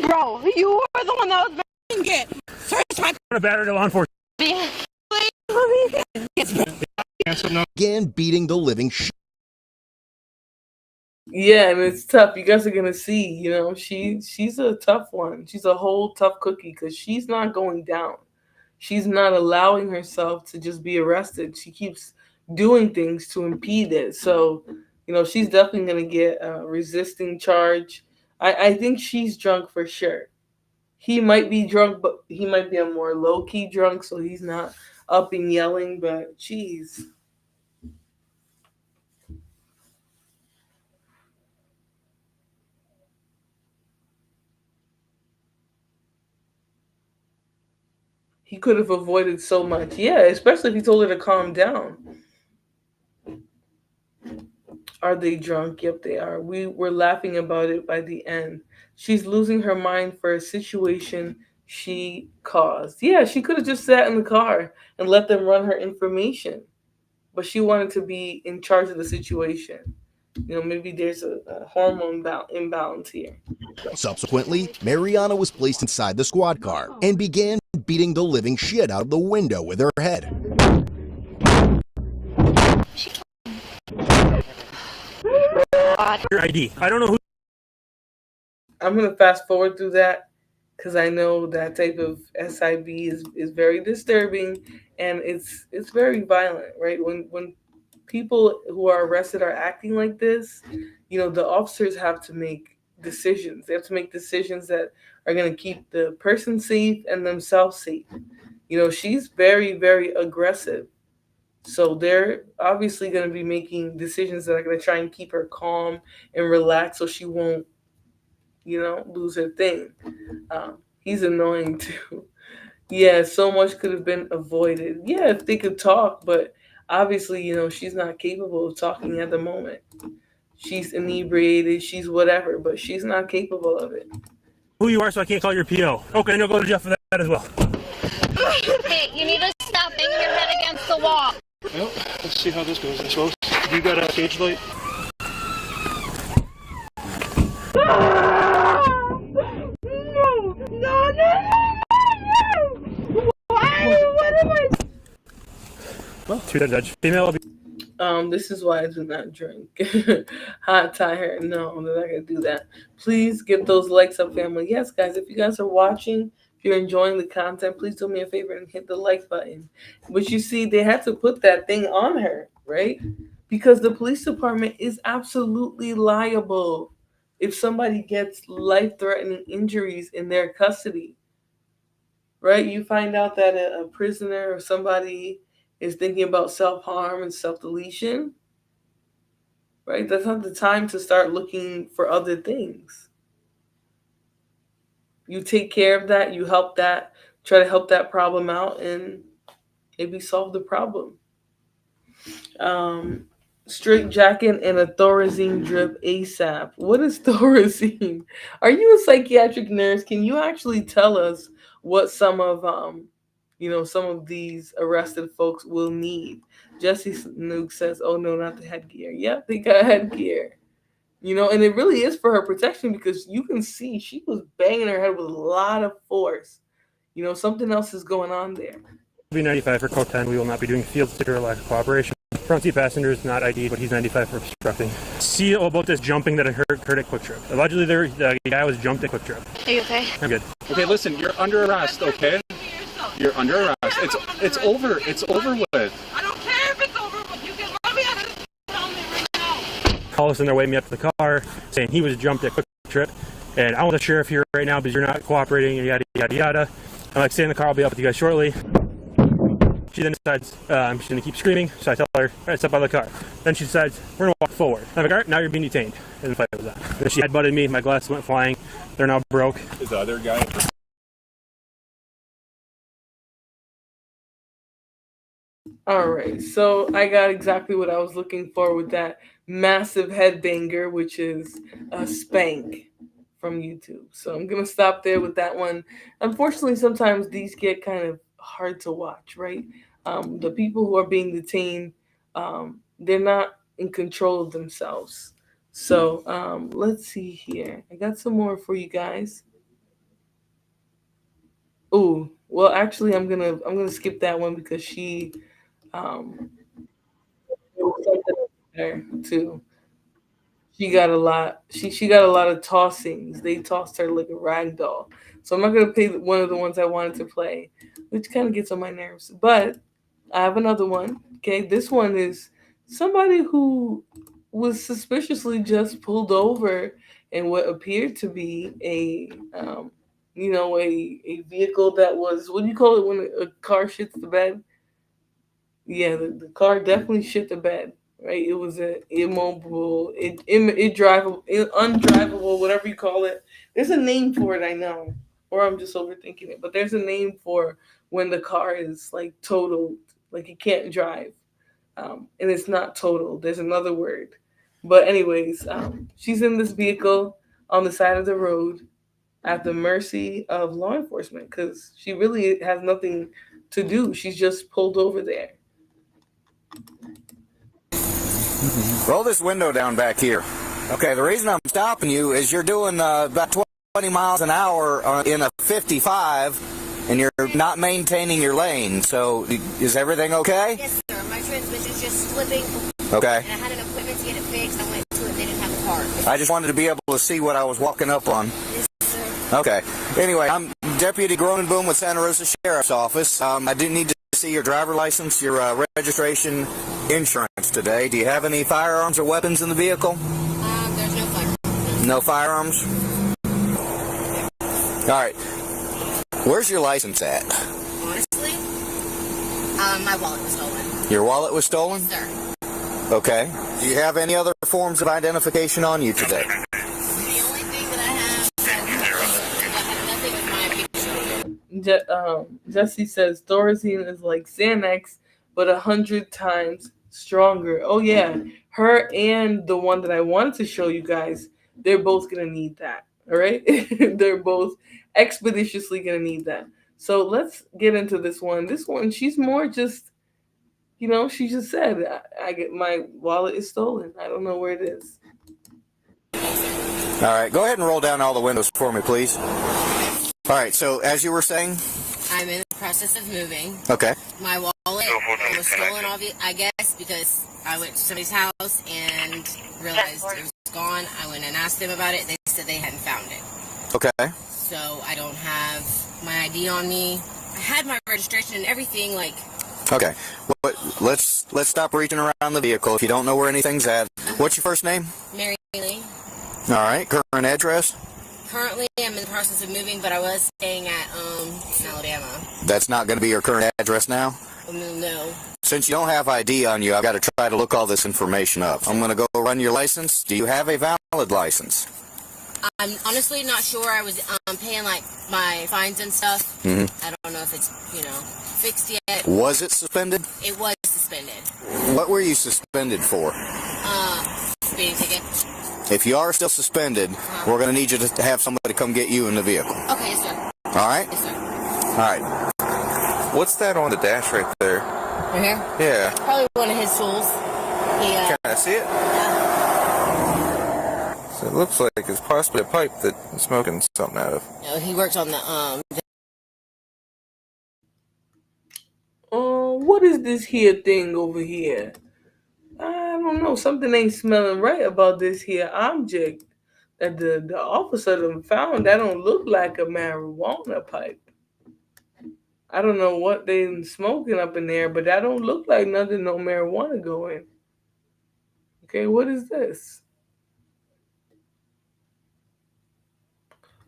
Bro, you were the one that was making it. Search my A battery to law enforcement. Again, beating the living shit. Yeah, and it's tough. You guys are gonna see. You know, she's a tough one. She's a whole tough cookie because she's not going down. She's not allowing herself to just be arrested. She keeps doing things to impede it. So, you know, she's definitely gonna get a resisting charge. I think she's drunk for sure. He might be drunk, but he might be a more low-key drunk, so he's not up and yelling, but geez. He could have avoided so much. Yeah, especially if he told her to calm down. Are they drunk? Yep, they are. We were laughing about it by the end. She's losing her mind for a situation she caused. Yeah, she could have just sat in the car and let them run her information. But she wanted to be in charge of the situation. You know, maybe there's a hormone imbalance here. Subsequently, Mariana was placed inside the squad car and began beating the living shit out of the window with her head. Your ID. I don't know who I'm gonna fast forward through that because I know that type of SIV is very disturbing and it's very violent, right? When people who are arrested are acting like this, the officers have to make decisions. They have to make decisions that are going to keep the person safe and themselves safe. She's very, very aggressive. So they're obviously going to be making decisions that are going to try and keep her calm and relaxed so she won't, lose her thing. He's annoying too. Yeah, so much could have been avoided. Yeah, if they could talk, but obviously, she's not capable of talking at the moment. She's inebriated, she's whatever, but she's not capable of it. Who you are, so I can't call your PO. Okay, no, go to jail for that as well. Hey, you need to stop banging your head against the wall. Well, let's see how this goes, I suppose. You got a cage light? No. Why? What am I? Well, to the judge. Female will be. This is why I do not drink. Hot tire. No, I'm not gonna do that. Please get those likes up, family. Yes, guys, if you guys are watching, if you're enjoying the content, please do me a favor and hit the like button. But you see, they had to put that thing on her, right? Because the police department is absolutely liable if somebody gets life-threatening injuries in their custody. Right? You find out that a prisoner or somebody is thinking about self-harm and self-deletion, right? That's not the time to start looking for other things. You take care of that, you help that, try to help that problem out, and maybe solve the problem. Straight jacket and a Thorazine drip ASAP. What is Thorazine? Are you a psychiatric nurse? Can you actually tell us what some of some of these arrested folks will need? Jesse Nuke says, "Oh no, not the headgear." Yep, they got headgear. And it really is for her protection because you can see she was banging her head with a lot of force. Something else is going on there. B95 for code 10. We will not be doing field sticker or lack of cooperation. Front seat passenger is not ID'd, but he's 95 for obstructing. See about this jumping that occurred at Quick Trip. Allegedly, the guy was jumped at Quick Trip. Are you okay? I'm good. Okay, listen, you're under arrest, okay? You're under arrest. It's over. It's over with. I don't care if it's over with. You can let me out of this. Tell me right now. Call us and they're waiting me up to the car saying he was jumped at Quick Trip. And I want the sheriff here right now because you're not cooperating and yada, yada, yada. I'm like, stay in the car. I'll be up with you guys shortly. She then decides she's going to keep screaming, so I tell her, all right, step out of the car. Then she decides, we're going to walk forward. I'm like, all right, now you're being detained. And the fight was on. Then she headbutted me, my glasses went flying. They're now broke. Is the other guy... All right, so I got exactly what I was looking for with that massive headbanger, which is a spank from YouTube. So I'm going to stop there with that one. Unfortunately, sometimes these get kind of hard to watch, right? The people who are being detained, they're not in control of themselves. So let's see here. I got some more for you guys. Oh, well, actually, I'm gonna skip that one because she there too. She got a lot. She got a lot of tossings. They tossed her like a rag doll. So I'm not gonna play one of the ones I wanted to play, which kind of gets on my nerves. But I have another one. Okay, this one is somebody who was suspiciously just pulled over in what appeared to be a vehicle that was, what do you call it when a car shits the bed? Yeah, the car definitely shit the bed. Right, it was an immobile, undrivable, whatever you call it. There's a name for it, I know, or I'm just overthinking it. But there's a name for when the car is like totaled, like you can't drive, and it's not totaled. There's another word, but anyways, she's in this vehicle on the side of the road at the mercy of law enforcement because she really has nothing to do. She's just pulled over there. Roll this window down back here. Okay, the reason I'm stopping you is you're doing about 20 miles an hour in a 55, and you're not maintaining your lane. So, is everything okay? Yes, sir. My transmission's just slipping. Okay. And I had an appointment to get it fixed. I went to it. They didn't have a part. I just wanted to be able to see what I was walking up on. Okay. Anyway, I'm Deputy Gronenboom with Santa Rosa Sheriff's Office. I do need to see your driver license, your registration, insurance today. Do you have any firearms or weapons in the vehicle? There's no firearms. No firearms? All right. Where's your license at? Honestly, my wallet was stolen. Your wallet was stolen? Yes, sir. Okay. Do you have any other forms of identification on you today? The only thing that I have nothing with my picture. Jesse says Thorazine is like Xanax, but 100 times stronger. Oh yeah, her and the one that I wanted to show you guys, they're both gonna need that. All right, they're both expeditiously gonna need that. So let's get into this one. This one, she's more just, you know, she just said, I get my wallet is stolen. I don't know where it is. All right, go ahead and roll down all the windows for me, please. All right, so as you were saying? I'm in the process of moving. Okay. My wallet was stolen, I guess, because I went to somebody's house and realized it was gone. I went and asked them about it. They said they hadn't found it. Okay. So I don't have my ID on me. I had my registration and everything, like... Okay. Well, let's stop reaching around the vehicle. If you don't know where anything's at, what's your first name? Mary Lee. All right. Current address? Currently, I'm in the process of moving, but I was staying at Alabama. That's not going to be your current address now? No. Since you don't have ID on you, I've got to try to look all this information up. I'm going to go run your license. Do you have a valid license? I'm honestly not sure. I was paying like my fines and stuff. I don't know if it's, fixed yet. Was it suspended? It was suspended. What were you suspended for? Speeding ticket. If you are still suspended, we're going to need you to have somebody come get you in the vehicle. Okay, yes, sir. All right? Yes, sir. All right. What's that on the dash right there? Right here? Yeah. Probably one of his tools. Can I see it? Yeah. So it looks like it's possibly a pipe that he's smoking something out of. No, he works on the What is this here thing over here? I don't know. Something ain't smelling right about this here object that the officer done found. That don't look like a marijuana pipe. I don't know what they smoking up in there, but that don't look like nothing no marijuana going. Okay, what is this?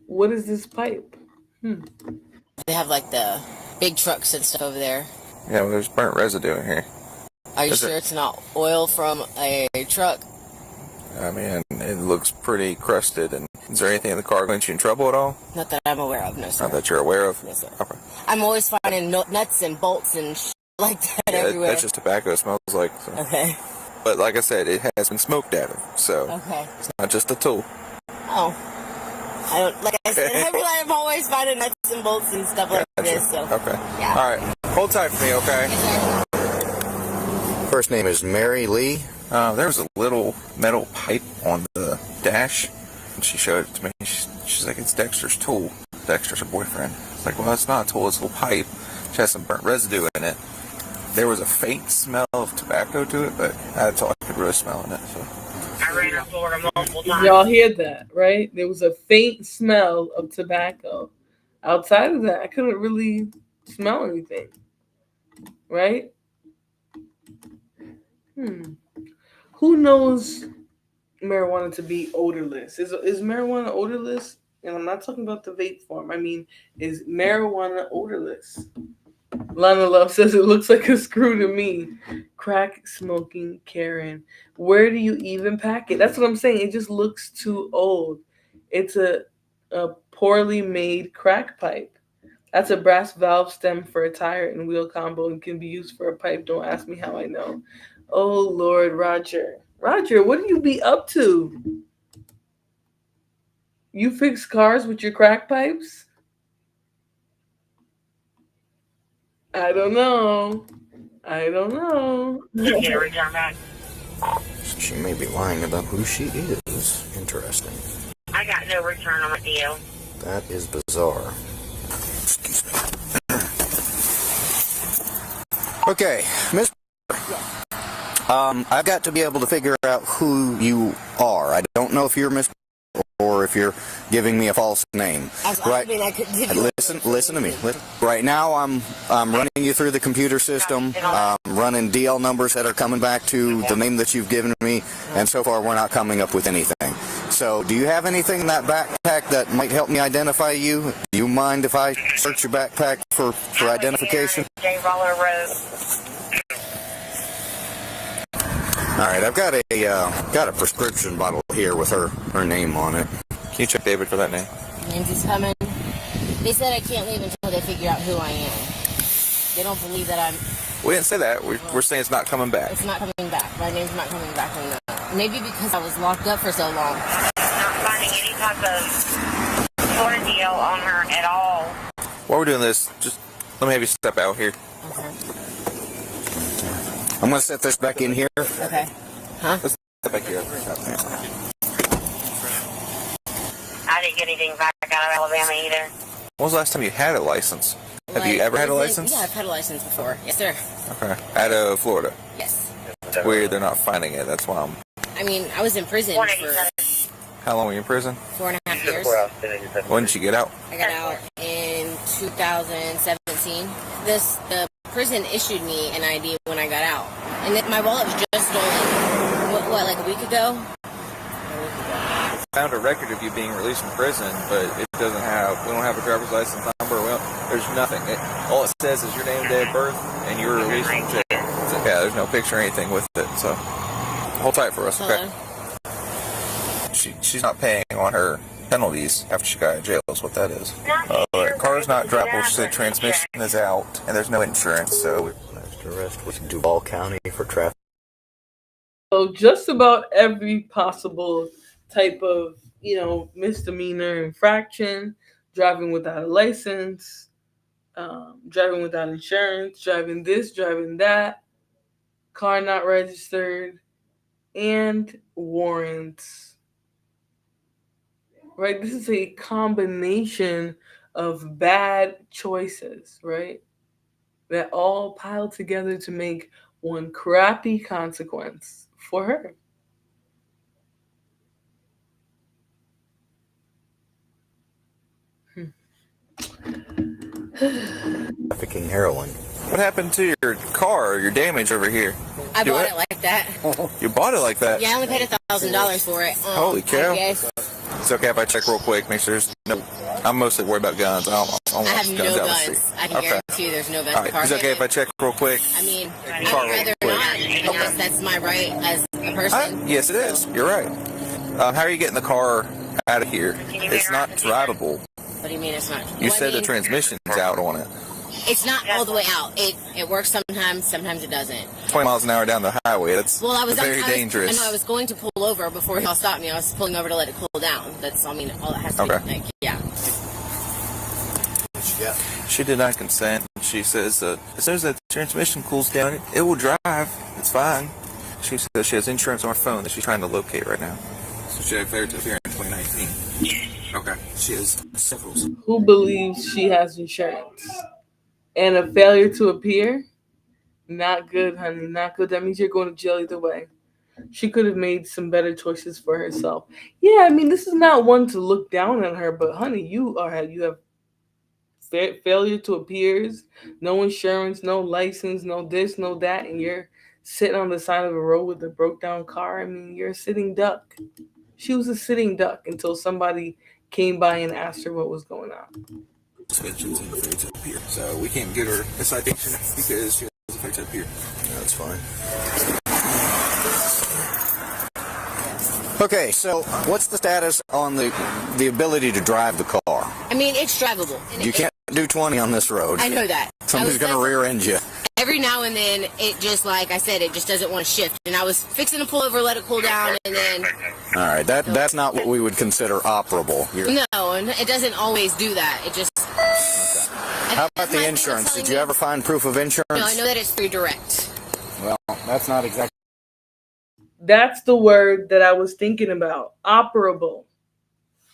What is this pipe? They have like the big trucks and stuff over there. Yeah, well, there's burnt residue in here. Are you sure it's not oil from a truck? I mean, it looks pretty crusted. And is there anything in the car going to get you in trouble at all? Not that I'm aware of, no, sir. Not that you're aware of? Yes, sir. Okay. I'm always finding nuts and bolts and like that everywhere. That's just tobacco, it smells like. So. Okay. But like I said, it has been smoked out of, so it's not just a tool. Oh. I don't, like I said, I'm always finding nuts and bolts and stuff like this, so. Okay. Yeah. All right. Hold tight for me, okay? Yes, First name is Mary Lee. There was a little metal pipe on the dash, and she showed it to me. She's like, it's Dexter's tool. Dexter's her boyfriend. It's like, well, it's not a tool, it's a little pipe. She has some burnt residue in it. There was a faint smell of tobacco to it, but that's all I could really smell in it. So. I ran up Florida multiple times. Y'all hear that, right? There was a faint smell of tobacco. Outside of that, I couldn't really smell anything. Right? Who knows marijuana to be odorless? Is marijuana odorless? And I'm not talking about the vape form. I mean, is marijuana odorless? Lana Love says it looks like a screw to me. Crack smoking Karen. Where do you even pack it? That's what I'm saying. It just looks too old. It's a poorly made crack pipe. That's a brass valve stem for a tire and wheel combo and can be used for a pipe. Don't ask me how I know. Oh, Lord, Roger. Roger, what do you be up to? You fix cars with your crack pipes? I don't know. She may be lying about who she is. Interesting. I got no return on my deal. That is bizarre. Excuse me. Okay, Miss. I've got to be able to figure out who you are. I don't know if you're Mr. or if you're giving me a false name. I mean, I could give you Listen to me. Right now, I'm running you through the computer system, running DL numbers that are coming back to the name that you've given me, and so far we're not coming up with anything. So, do you have anything in that backpack that might help me identify you? Do you mind if I search your backpack for identification? J. Roller Road. All right, I've got a prescription bottle here with her name on it. Can you check David for that name? Lindsay's coming. They said I can't leave until they figure out who I am. They don't believe that I'm... We didn't say that. We're saying it's not coming back. It's not coming back. My name's not coming back. Maybe because I was locked up for so long. Not finding any type of sort of deal on her at all. While we're doing this, just let me have you step out here. Okay. I'm going to set this back in here. Okay. Huh? Let's step back here. I didn't get anything back out of Alabama either. When was the last time you had a license? Have you ever had a license? Yeah, I've had a license before. Yes, sir. Okay. Out of Florida? Yes. It's weird they're not finding it. That's why I'm... I mean, I was in prison for How long were you in prison? 4.5 years. When did you get out? I got out in 2017. The prison issued me an ID when I got out. And then my wallet was just stolen. What, like a week ago? Found a record of you being released from prison, but it doesn't have... We don't have a driver's license number. There's nothing. All it says is your name, day of birth, and you were released from jail. It's like, yeah, there's no picture or anything with it, so... Hold tight for us, okay? She's not paying on her penalties after she got out of jail is what that is. Car's not drivable. She said transmission is out, and there's no insurance, so... Arrest with Duval County for traffic. So just about every possible type of, misdemeanor infraction, driving without a license, driving without insurance, driving this, driving that, car not registered, and warrants. Right? This is a combination of bad choices, right? That all pile together to make one crappy consequence for her. Trafficking heroin. What happened to your car, your damage over here? I bought it like that. You bought it like that? Yeah, I only paid $1,000 for it. Holy cow. Yes. It's okay if I check real quick, make sure there's no... I'm mostly worried about guns. I have no out guns. the street. I can guarantee you there's no guns. All right, is it okay if I check real quick? I mean, I'd rather not. I mean, that's my right as a person. Yes, it is. You're right. How are you getting the car out of here? It's not drivable. What do you mean it's not? You said the transmission's out on it. It's not all the way out. It works sometimes it doesn't. 20 miles an hour down the highway. That's very dangerous. I know I was going to pull over before y'all stopped me. I was pulling over to let it cool down. That's, all it has to be. Like, yeah. She did not consent. She says as soon as the transmission cools down, it will drive. It's fine. She says she has insurance on her phone that she's trying to locate right now. So she declared to appear in 2019. Okay. She has several. Who believes she has insurance? And a failure to appear? Not good, honey. Not good. That means you're going to jail either way. She could have made some better choices for herself. Yeah, I mean, this is not one to look down on her, but honey, you have failure to appears, no insurance, no license, no this, no that, and you're sitting on the side of a road with a broke down car. I mean, you're a sitting duck. She was a sitting duck until somebody came by and asked her what was going on. Suspensions and afraid to appear. So we can't get her a citation because she was afraid to appear. That's fine. Okay, so what's the status on the ability to drive the car? I mean, it's drivable. You can't do 20 on this road. I know that. Somebody's going to rear end you. Every now and then, it just, like I said, it just doesn't want to shift. And I was fixing to pull over, let it cool down, and then... All right, that's not what we would consider operable. No, and it doesn't always do that. It just... Okay. How about the insurance? Did you ever find proof of insurance? No, I know that it's through direct. Well, that's not exactly... That's the word that I was thinking about. Operable.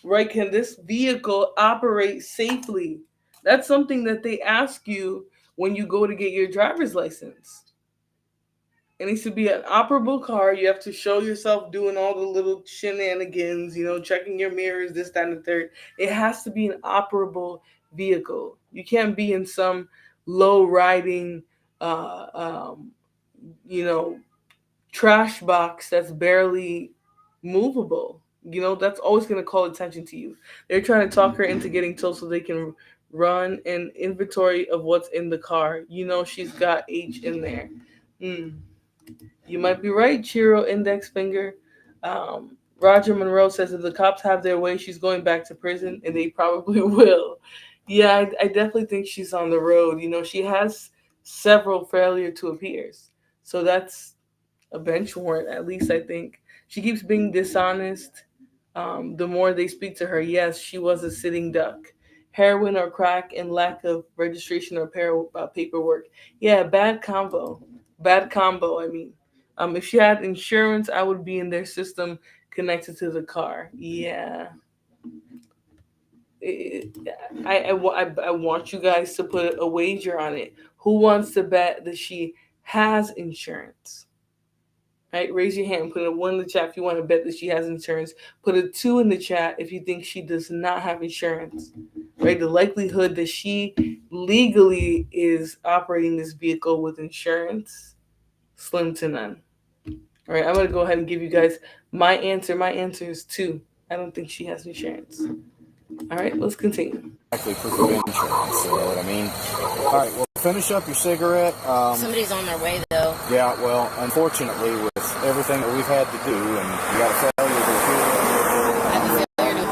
Right? Can this vehicle operate safely? That's something that they ask you when you go to get your driver's license. It needs to be an operable car. You have to show yourself doing all the little shenanigans, checking your mirrors, this, that, and the third. It has to be an operable vehicle. You can't be in some low riding, uh, um, you know, trash box that's barely movable. That's always going to call attention to you. They're trying to talk her into getting towed so they can run an inventory of what's in the car. She's got H in there. You might be right, Chiro Index Finger. Roger Monroe says if the cops have their way, she's going back to prison, and they probably will. Yeah, I definitely think she's on the road. She has several failure to appears. So that's a bench warrant, at least I think. She keeps being dishonest. The more they speak to her, yes, she was a sitting duck. Heroin or crack and lack of registration or paperwork. Yeah, bad combo. Bad combo, I mean. If she had insurance, I would be in their system connected to the car. Yeah. I want you guys to put a wager on it. Who wants to bet that she has insurance? Right, raise your hand. Put a 1 in the chat if you want to bet that she has insurance. Put a 2 in the chat if you think she does not have insurance. Right, the likelihood that she legally is operating this vehicle with insurance, slim to none. All right, I'm gonna go ahead and give you guys my answer. My answer is 2. I don't think she has insurance. All right, let's continue. Exactly, proof of insurance. You know what I mean? All right, well, finish up your cigarette. Somebody's on their way, though. Yeah, well, unfortunately, with everything that we've had to do, and you got a failure to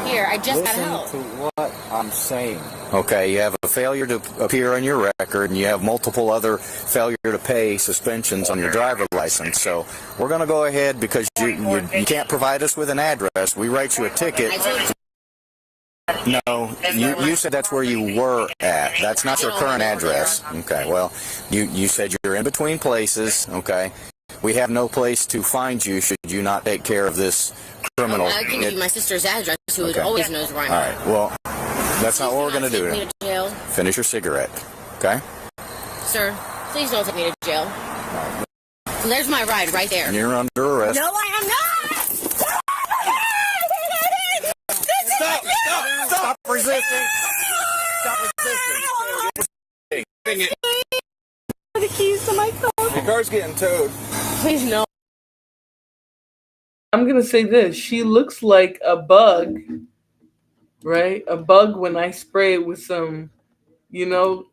appear. I just got out. Listen to what I'm saying. Okay, you have a failure to appear on your record, and you have multiple other failure to pay suspensions on your driver license. So we're going to go ahead because you can't provide us with an address. We write you a ticket. No, you said that's where you were at. That's not your current address. Okay, well, you said you're in between places. Okay, we have no place to find you should you not take care of this criminal. I can give you my sister's address, who always knows where I'm at. All right, well, that's not what we're going to do. Take me to jail. Finish your cigarette, okay? Sir, please don't take me to jail. There's my ride right there. And you're under arrest. No, I am not! Stop resisting! Stop resisting! The keys to my car. Your car's getting towed. Please no. I'm gonna say this. She looks like a bug, right? A bug when I spray it with some, Lysol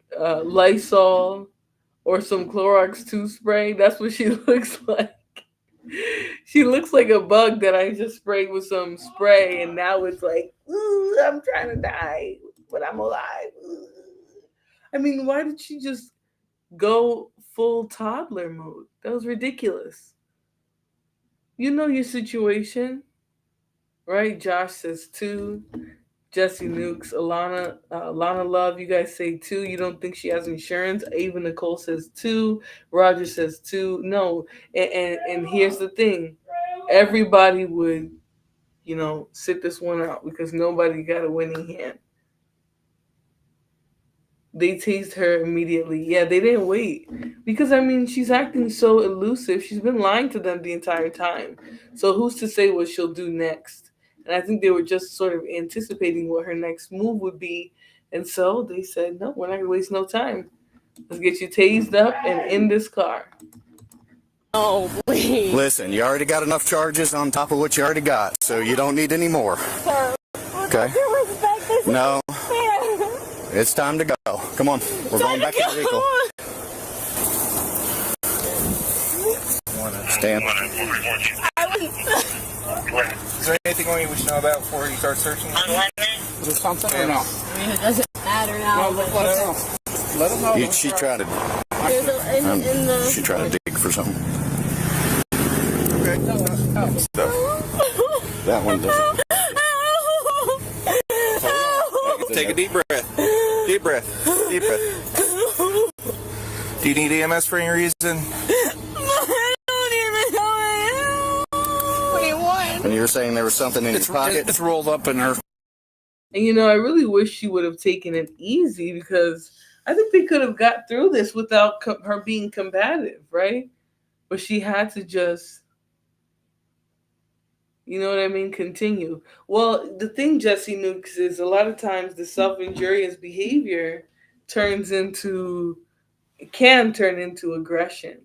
or some Clorox 2 spray. That's what she looks like. She looks like a bug that I just sprayed with some spray, and now it's like, ooh, I'm trying to die, but I'm alive. Ooh. I mean, why did she just go full toddler mode? That was ridiculous. You know your situation, right? Josh says 2. Jesse Nukes, Alana Love, you guys say 2. You don't think she has insurance. Ava Nicole says 2. Roger says 2. No, and here's the thing. Everybody would, sit this one out because nobody got a winning hand. They tased her immediately. Yeah, they didn't wait. Because, she's acting so elusive. She's been lying to them the entire time. So who's to say what she'll do next? And I think they were just sort of anticipating what her next move would be. And so they said, no, we're not going to waste no time. Let's get you tased up and in this car. Oh, please. Listen, you already got enough charges on top of what you already got, so you don't need any more. Sir, okay? No. It's time to go. Come on. We're going back to the vehicle. Stand. Is there anything you wish to know about before you start searching? Is there something or no? It doesn't matter now. Let them know. She tried to. She tried to dig for something. Okay. That one doesn't. Take a deep breath. Deep breath. Deep breath. Do you need EMS for any reason? And you're saying there was something in your pocket? It's rolled up in her. And I really wish she would have taken it easy because I think they could have got through this without her being combative, right? but she had to just, you know what I mean, continue. Well, the thing, Jesse Nukes, is a lot of times the self-injurious behavior can turn into aggression,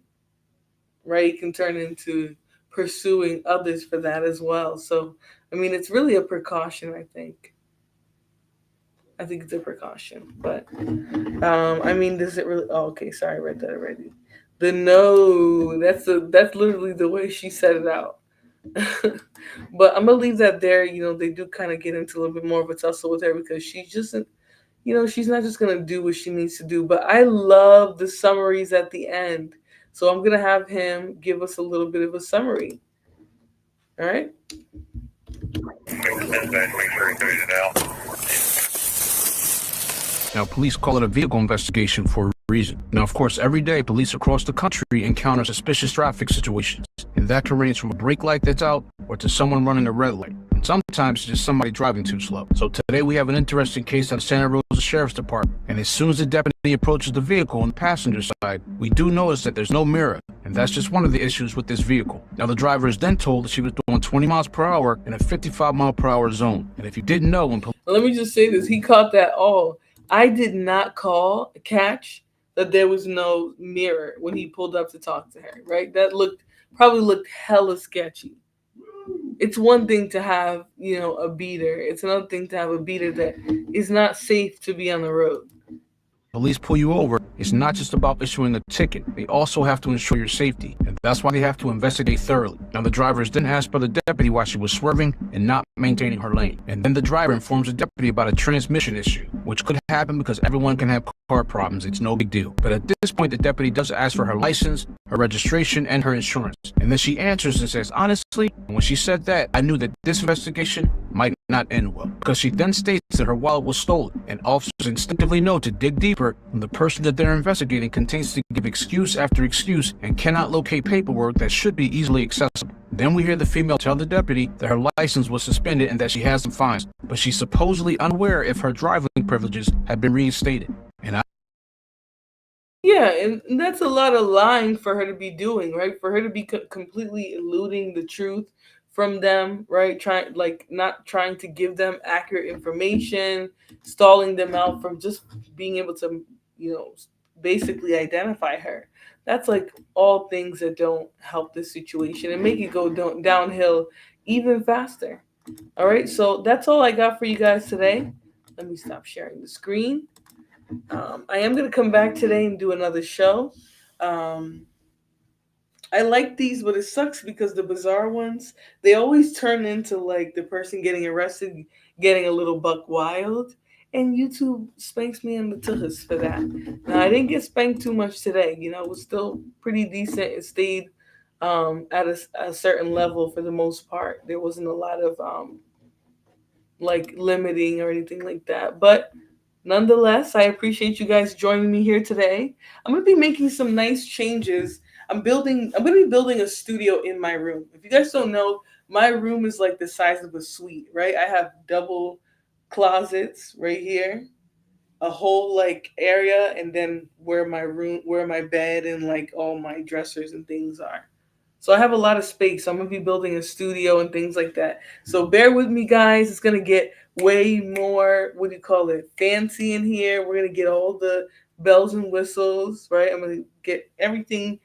right? It can turn into pursuing others for that as well. So, I mean, it's really a precaution, I think. I think it's a precaution, but I mean, does it really? Oh, okay, sorry, I read that already. The no, that's literally the way she said it out. But I'm gonna leave that there. You know, they do kind of get into a little bit more of a tussle with her because she's just, you know, she's not just gonna do what she needs to do. But I love the summaries at the end, so I'm gonna have him give us a little bit of a summary. All right. Now, police call it a vehicle investigation for a reason. Now, of course, every day, police across the country encounter suspicious traffic situations. And that can range from a brake light that's out or to someone running a red light. And sometimes it's just somebody driving too slow. So today we have an interesting case at Santa Rosa Sheriff's Department. And as soon as the deputy approaches the vehicle on the passenger side, we do notice that there's no mirror. And that's just one of the issues with this vehicle. Now, the driver is then told that she was doing 20 miles per hour in a 55 mile per hour zone. And if you didn't know, when Let me just say this. He caught that all. I did not catch that there was no mirror when he pulled up to talk to her, right? That probably looked hella sketchy. It's one thing to have, you know, a beater. It's another thing to have a beater that is not safe to be on the road. police pull you over, it's not just about issuing a ticket. They also have to ensure your safety, and that's why they have to investigate thoroughly. Now, the driver is then asked by the deputy why she was swerving and not maintaining her lane. And then the driver informs the deputy about a transmission issue, which could happen because everyone can have car problems. It's no big deal. But at this point, the deputy does ask for her license, her registration, and her insurance. And then she answers and says, honestly, when she said that, I knew that this investigation might not end well. Because she then states that her wallet was stolen, and officers instinctively know to dig deeper when the person that they're investigating continues to give excuse after excuse and cannot locate paperwork that should be easily accessible. Then we hear the female tell the deputy that her license was suspended and that she has some fines, but she's supposedly unaware if her driving privileges have been reinstated. Yeah, and that's a lot of lying for her to be doing, right? For her to be completely eluding the truth from them, right? Not trying to give them accurate information, stalling them out from just being able to, basically identify her. That's like all things that don't help the situation and make it go downhill even faster. All right, so that's all I got for you guys today. Let me stop sharing the screen. I am going to come back today and do another show. I like these, but it sucks because the bizarre ones, they always turn into like the person getting arrested, getting a little buck wild. And YouTube spanks me in the tuchus for that. Now, I didn't get spanked too much today. It was still pretty decent. It stayed at a certain level for the most part. There wasn't a lot of limiting or anything like that. But nonetheless, I appreciate you guys joining me here today. I'm going to be making some nice changes. I'm going to be building a studio in my room. If you guys don't know, my room is like the size of a suite, right? I have double closets right here, a whole area, and then where my bed and all my dressers and things are. So I have a lot of space. I'm going to be building a studio and things like that. So bear with me, guys. It's going to get way more, fancy in here. We're going to get all the bells and whistles, right? I'm going to get everything,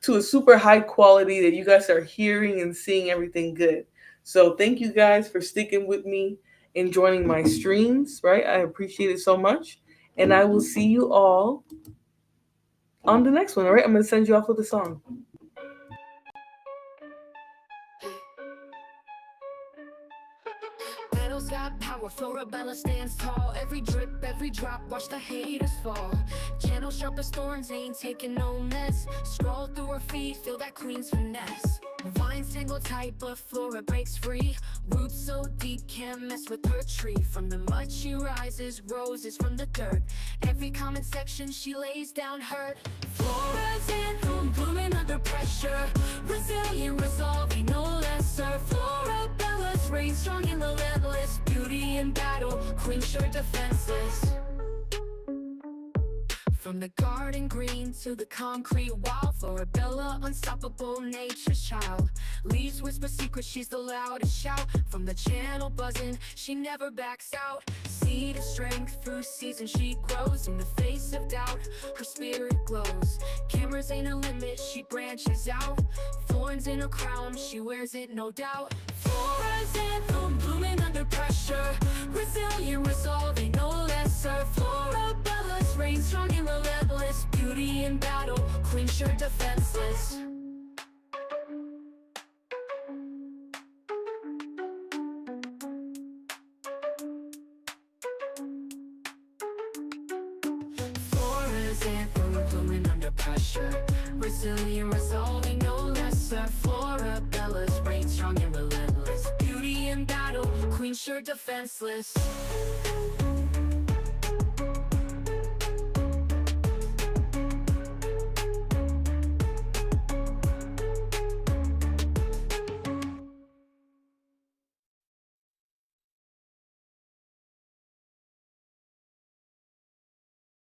to a super high quality that you guys are hearing and seeing everything good. So thank you guys for sticking with me and joining my streams, right? I appreciate it so much. And I will see you all on the next one, all right? I'm going to send you off with a song. Battles got power, Florabella stands tall. Every drip, every drop, watch the haters fall. Channel sharp as thorns, ain't taking no mess. Scroll through her feet, feel that queen's finesse. Vines tangle tight, but Flora breaks free. Roots so deep, can't mess with her tree. From the mud she rises, roses from the dirt. Every comment section she lays down hurt. Flora's in room, blooming under pressure. Resilient, resolving, no lesser. Florabella's reign strong and relentless. Beauty in battle, queen sure defenseless. From the garden green to the concrete wall, Florabella, unstoppable nature's child. Leaves whisper secrets, she's the loudest shout. From the channel buzzing, she never backs out. Seed of strength, through seasons she grows. In the face of doubt, her spirit glows. Cameras ain't a limit, she branches out. Thorns in her crown, she wears it no doubt. Flora's anthem, blooming under pressure. Resilient, resolving, no lesser. Florabella's reign strong and relentless. Beauty in battle, queen sure defenseless. Flora's anthem, blooming under pressure. Resilient, resolving, no lesser. Florabella's reign strong and relentless. Beauty in battle, queen sure defenseless.